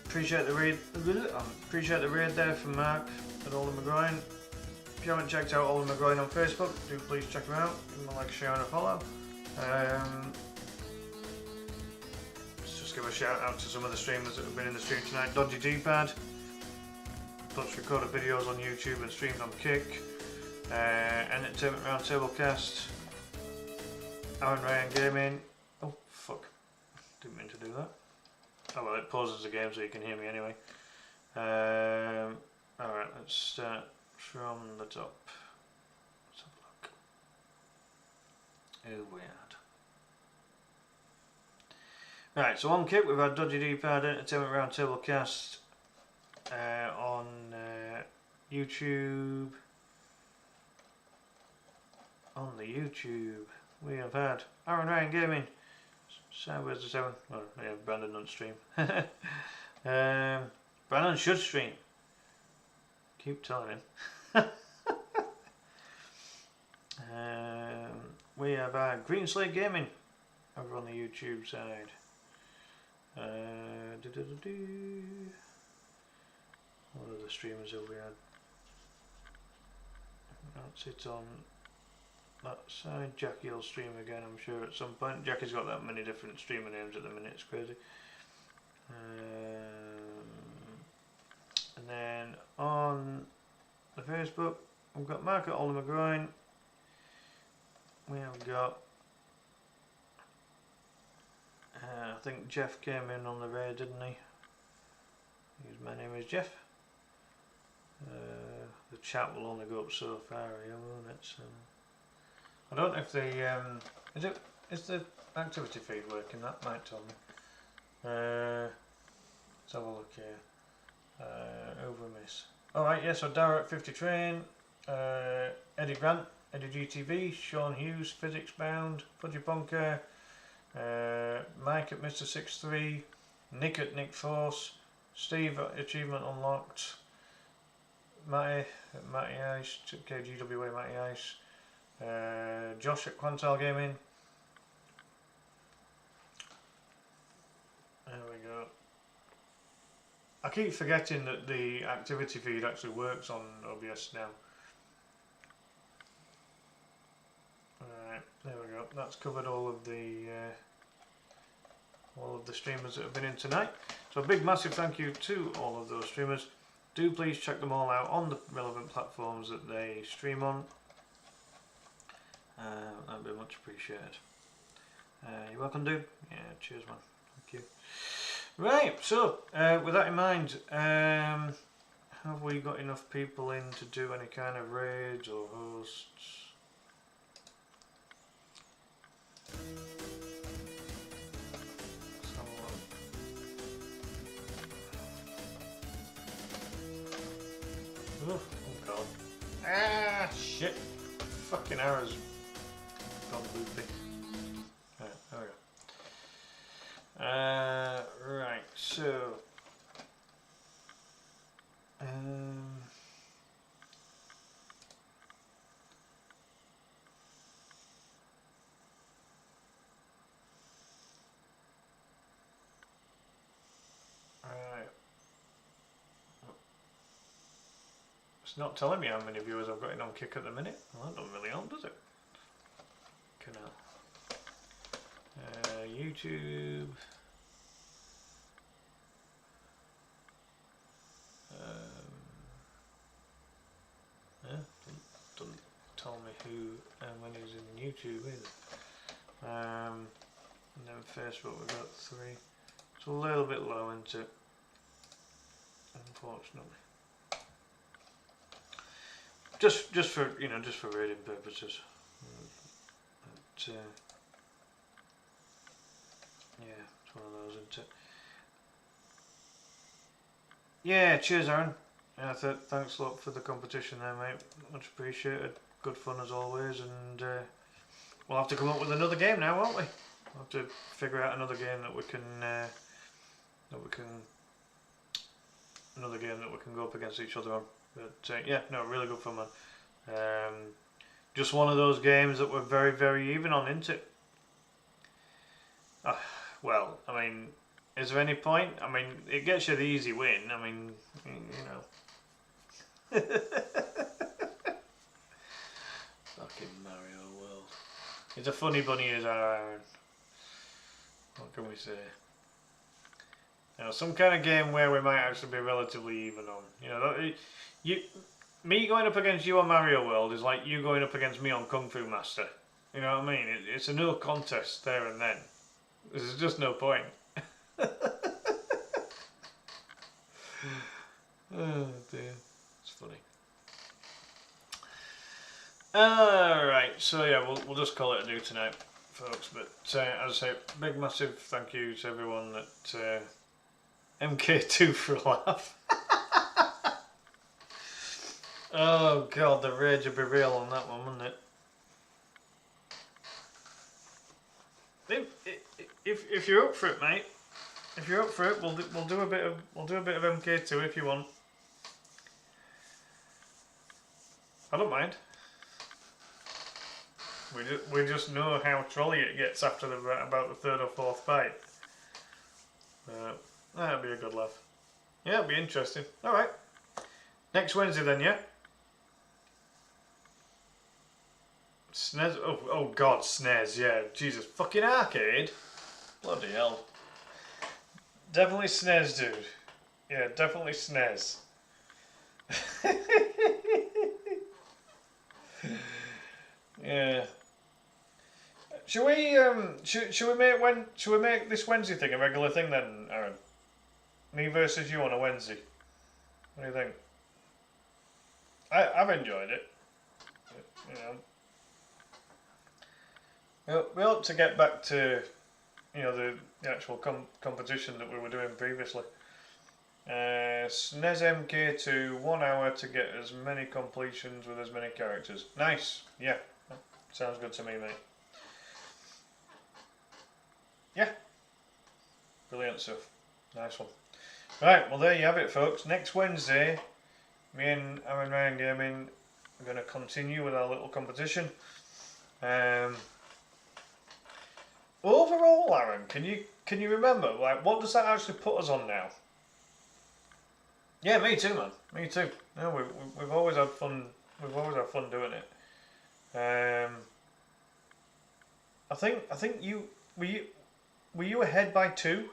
Appreciate the raid there from Mark at Olin McGroin. If you haven't checked out Olin McGroin on Facebook, do please check him out. Give him a like, share and a follow. Let's just give a shout out to some of the streamers that have been in the stream tonight. Dodgy D-Pad, Dutch recorded videos on YouTube and streamed on Kick. Entertainment Roundtable Cast. Aaron Ryan Gaming. Oh fuck, didn't mean to do that. Oh well, it pauses the game so you can hear me anyway. Alright, let's start from the top. Let's have a look. Who we had. Right, so on Kick we've had Dodgy D-Pad, Entertainment Roundtable Cast on YouTube. On the YouTube we have had Aaron Ryan Gaming. Where's the 7? Oh, yeah, Brandon doesn't stream. Brandon should stream. Keep telling him. We have Green Slate Gaming over on the YouTube side. What are the streamers have we had? That's it on that side. Jackie will stream again, I'm sure, at some point. Jackie's got that many different streamer names at the minute, it's crazy. And then on the Facebook, we've got Mark at Olin McGroin. We have got, I think Jeff came in on the raid, didn't he? My name is Jeff. The chat will only go up so far here, won't it? So I don't know if the is the activity feed working? That might tell me. Let's have a look here. Overmiss. Alright, yeah, so Dara at 50 Train, Eddie Grant, Eddie GTV, Sean Hughes, Physics Bound, Fudgy Punker, Mike at Mr. 63, Nick at Nick Force, Steve at Achievement Unlocked, Matty at Matty Ice, KGWA Matty Ice, Josh at Quantal Gaming. There we go. I keep forgetting that the activity feed actually works on OBS now. Alright, there we go. That's covered all of the streamers that have been in tonight. So a big massive thank you to all of those streamers. Do please check them all out on the relevant platforms that they stream on. that'd be much appreciated. You're welcome, dude. Yeah, cheers, man. Thank you. Right, so with that in mind, have we got enough people in to do any kind of raids or hosts? Oh god. Ah, shit. Fucking arrows gone loopy. Right, there we go. Right, so. Right. It's not telling me how many viewers I've got in on Kick at the minute. Well, that doesn't really help, does it? Canal. YouTube. Yeah, doesn't tell me who and when he's in YouTube either. And then Facebook we've got 3. It's a little bit low, isn't it? Unfortunately. Just for just for rating purposes. But, yeah, it's one of those, isn't it? Yeah, cheers, Aaron. Thanks a lot for the competition there, mate. Much appreciated. Good fun as always, and we'll have to come up with another game now, won't we? We'll have to figure out another game that we can go up against each other on. But yeah, no, really good fun, man. Just one of those games that we're very, very even on, isn't it? Well, I mean, is there any point? I mean, it gets you the easy win. I mean, you know. Fucking Mario World. He's a funny bunny, is Aaron. What can we say? Some kind of game where we might actually be relatively even on. Me going up against you on Mario World is like you going up against me on Kung Fu Master. You know what I mean? It's a no contest there and then. There's just no point. Oh dear, it's funny. Alright, so yeah, we'll just call it a do tonight, folks. But as I say, big massive thank you to everyone that MK2 for a laugh. Oh god, the rage would be real on that one, wouldn't it? If you're up for it, mate. If you're up for it, we'll do a bit of MK2 if you want. I don't mind. We just know how trolley it gets after about the 3rd or 4th fight. That'd be a good laugh. Yeah, it'd be interesting. All right. Next Wednesday then, yeah. SNES. Oh God, SNES. Yeah, Jesus, fucking arcade. Bloody hell. Definitely SNES, dude. Yeah, definitely SNES. Yeah. Should we make this Wednesday thing a regular thing then, Aaron? Me versus you on a Wednesday. What do you think? I've enjoyed it. We ought to get back to the actual competition that we were doing previously. SNES MK2, 1 hour to get as many completions with as many characters. Nice. Yeah, sounds good to me, mate. Yeah, brilliant stuff. Nice one. Right, well there you have it, folks. Next Wednesday, me and Aaron Ryan Gaming are going to continue with our little competition. Overall, Aaron, can you remember, like, what does that actually put us on now? Yeah, me too, man. Me too. No, we've always had fun. We've always had fun doing it. I think you were you ahead by 2?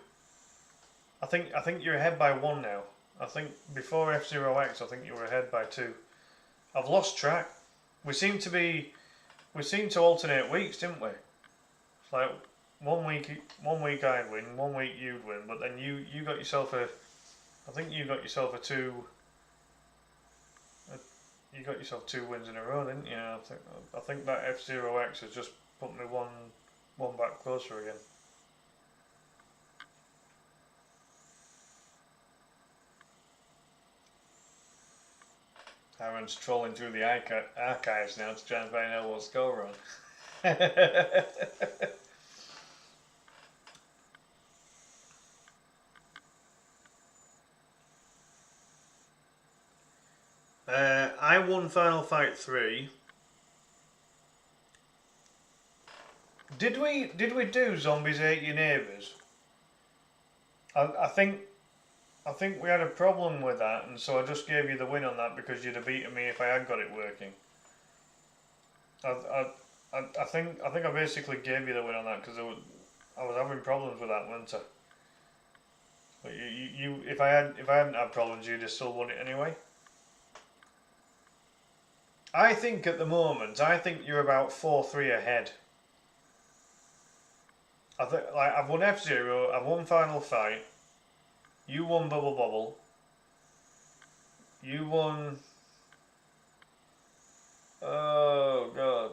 I think you're ahead by 1 now. I think before F-Zero X, I think you were ahead by 2. I've lost track. We seem to be we seemed to alternate weeks, didn't we? It's like one week I'd win, one week you'd win, but then you got yourself a, I think you got yourself you got yourself 2 wins in a row, didn't you? I think that F-Zero X has just put me one back closer again. Aaron's trolling through the archives now to try and find out what's going on. I won Final Fight 3. Did we do Zombies Ate Your Neighbours? I think we had a problem with that, and so I just gave you the win on that because you'd have beaten me if I had got it working. I think I basically gave you the win on that because I was having problems with that, wasn't I? But if I hadn't had problems, you'd have still won it anyway. I think at the moment, you're about 4-3 ahead. I think like I've won F-Zero, I've won Final Fight. You won Bubble Bobble. You won. Oh god.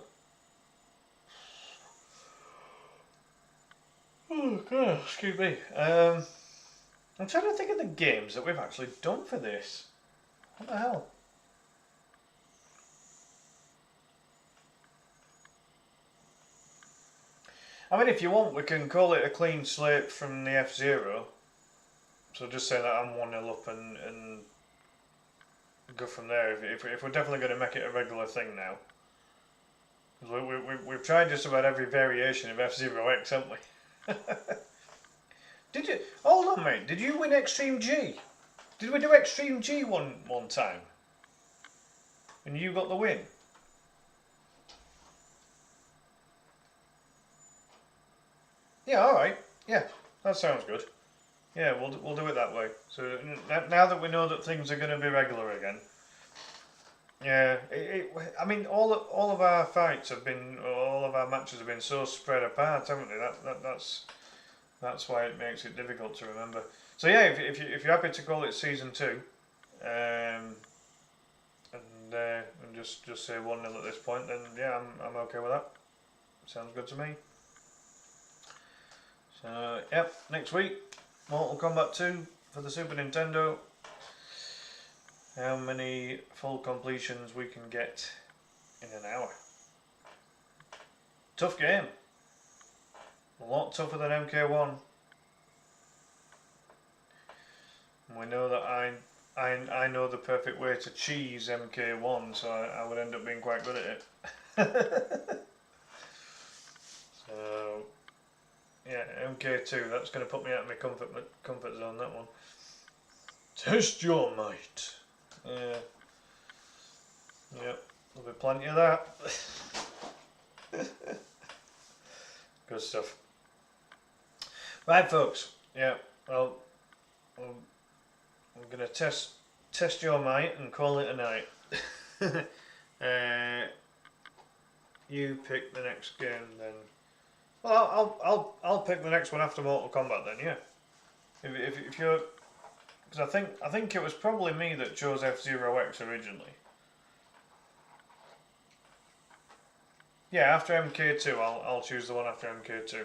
Oh god, excuse me. I'm trying to think of the games that we've actually done for this. What the hell? I mean, if you want, we can call it a clean slate from the F-Zero. So just say that I'm 1-0 up and go from there. If we're definitely going to make it a regular thing now. We've tried just about every variation of F-Zero X, haven't we? Did you? Hold on, mate. Did you win Extreme G? Did we do Extreme G one time? And you got the win? Yeah, alright. Yeah, that sounds good. Yeah, we'll do it that way. So now that we know that things are going to be regular again. Yeah, I mean, all of our fights have been, all of our matches have been so spread apart, haven't they? That's why it makes it difficult to remember. So yeah, if you're happy to call it season 2, and just say 1-0 at this point, then yeah, I'm okay with that. Sounds good to me. So yep, next week, Mortal Kombat 2 for the Super Nintendo. How many full completions we can get in an hour. Tough game. A lot tougher than MK1. And we know that I know the perfect way to cheese MK1, so I would end up being quite good at it. So yeah, MK2, that's going to put me out of my comfort zone, that one. Test your might. Yeah. Yep, there'll be plenty of that. Good stuff. Right, folks. Yeah, well, I'm going to test your might and call it a night. You pick the next game then. Well, I'll pick the next one after Mortal Kombat then. Yeah. If you're, because I think it was probably me that chose F-Zero X originally. Yeah, after MK2, I'll choose the one after MK2.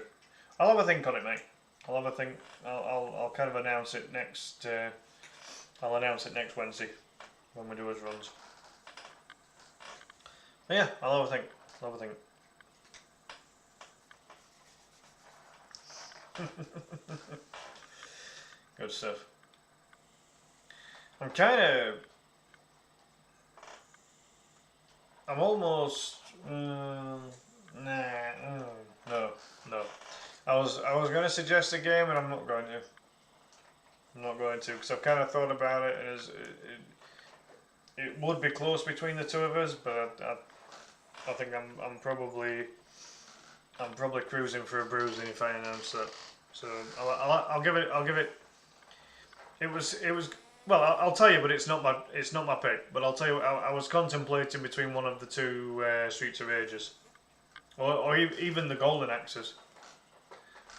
I'll have a think on it, mate. I'll have a think. I'll kind of announce it next. I'll announce it next Wednesday when we do his runs. But yeah, I'll have a think. I'll have a think. Good stuff. I'm almost no. I was going to suggest a game, and I'm not going to. Because I've kind of thought about it, and it would be close between the two of us, but I think I'm probably cruising for a bruising if I announce that. So I'll give it. It was. Well, I'll tell you, but it's not my pick. But I'll tell you, I was contemplating between one of the two Streets of Rages. or even the golden axes.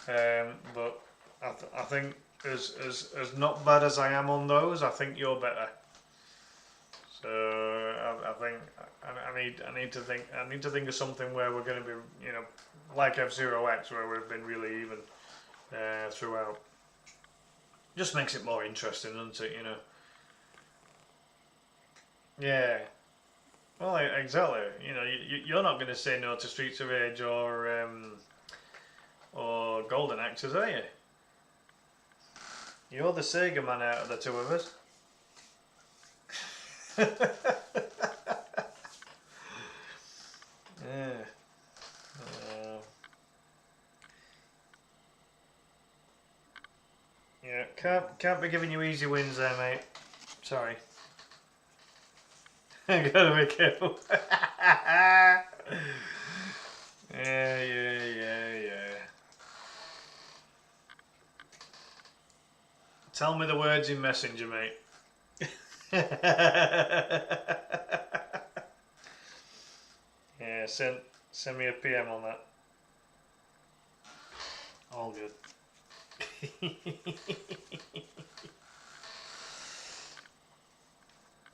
But I think as not bad as I am on those, I think you're better. So I think I need to think of something where we're going to be, you know, like F-Zero X, where we've been really even throughout. Just makes it more interesting, doesn't it? You know. Yeah. Well, exactly. You know, you're not going to say no to Streets of Rage or Golden Axes, are you? You're the Sega man out of the two of us. Yeah. Yeah. Can't be giving you easy wins there, mate. Sorry. Gotta be careful. Yeah. Tell me the words in Messenger, mate. Yeah, send me a PM on that. All good.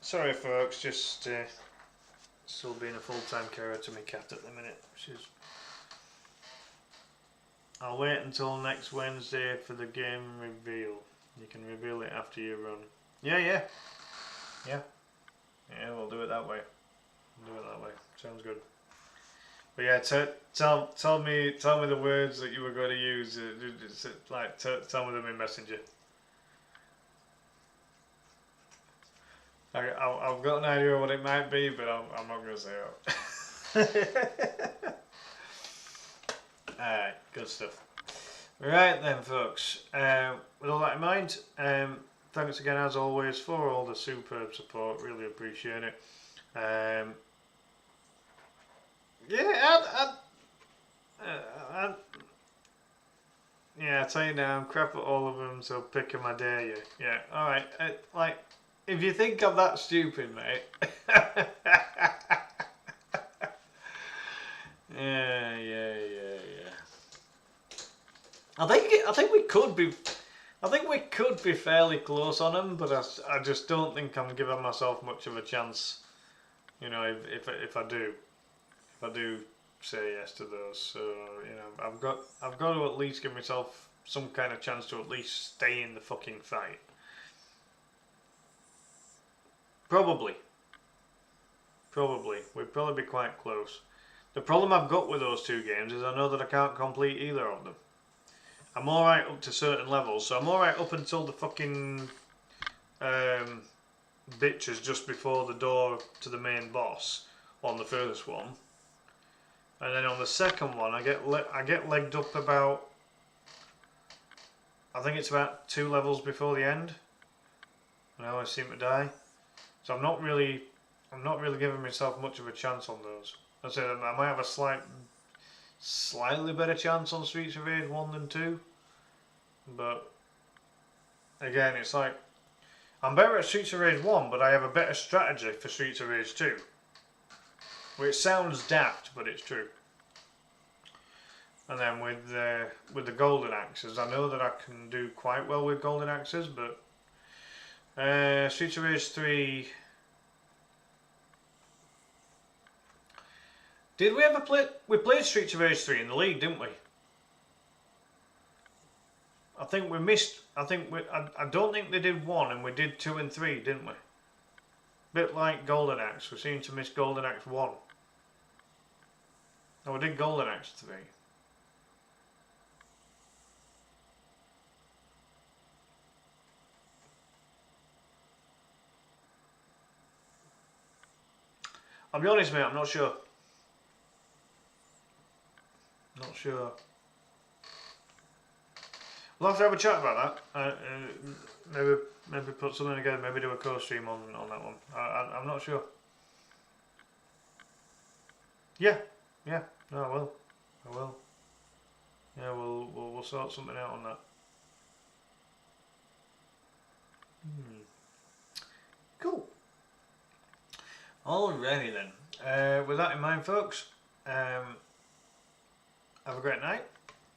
Sorry, folks. Just still being a full-time carer to my cat at the minute. I'll wait until next Wednesday for the game reveal. You can reveal it after you run. Yeah. We'll do it that way. Sounds good. But yeah, tell me the words that you were going to use. Like tell me them in Messenger. I've got an idea of what it might be, but I'm not going to say it. Alright, good stuff. Right then, folks. With all that in mind, thanks again as always for all the superb support. Really appreciate it. I tell you now, I'm crap at all of them, so pick 'em, I dare you. Yeah, alright. Like, if you think I'm that stupid, mate. Yeah. I think we could be fairly close on them, but I just don't think I'm giving myself much of a chance. You know, if I do say yes to those, so you know, I've got to at least give myself some kind of chance to at least stay in the fucking fight. Probably. We'd probably be quite close. The problem I've got with those two games is I know that I can't complete either of them. I'm alright up to certain levels, so I'm alright up until the fucking bitches just before the door to the main boss on the furthest one. And then on the second one, I get legged up about, I think it's about 2 levels before the end, and I always seem to die. So I'm not really giving myself much of a chance on those. I say I might have a slightly better chance on Streets of Rage 1 than 2, but again, it's like I'm better at Streets of Rage 1, but I have a better strategy for Streets of Rage 2. Which sounds daft, but it's true. And then with the golden axes, I know that I can do quite well with golden axes, but Streets of Rage 3. Did we ever play? We played Streets of Rage 3 in the league, didn't we? I think we missed. I don't think they did 1, and we did 2 and 3, didn't we? Bit like Golden Axe, we seem to miss Golden Axe 1. No, we did Golden Axe 3. I'll be honest, mate, I'm not sure. Not sure. We'll have to have a chat about that. Maybe put something together. Maybe do a co-stream on that one. I'm not sure. Yeah. No, I will. Yeah, we'll sort something out on that. Cool. Alrighty then. With that in mind, folks, Have a great night.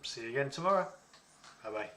See you again tomorrow. Bye bye.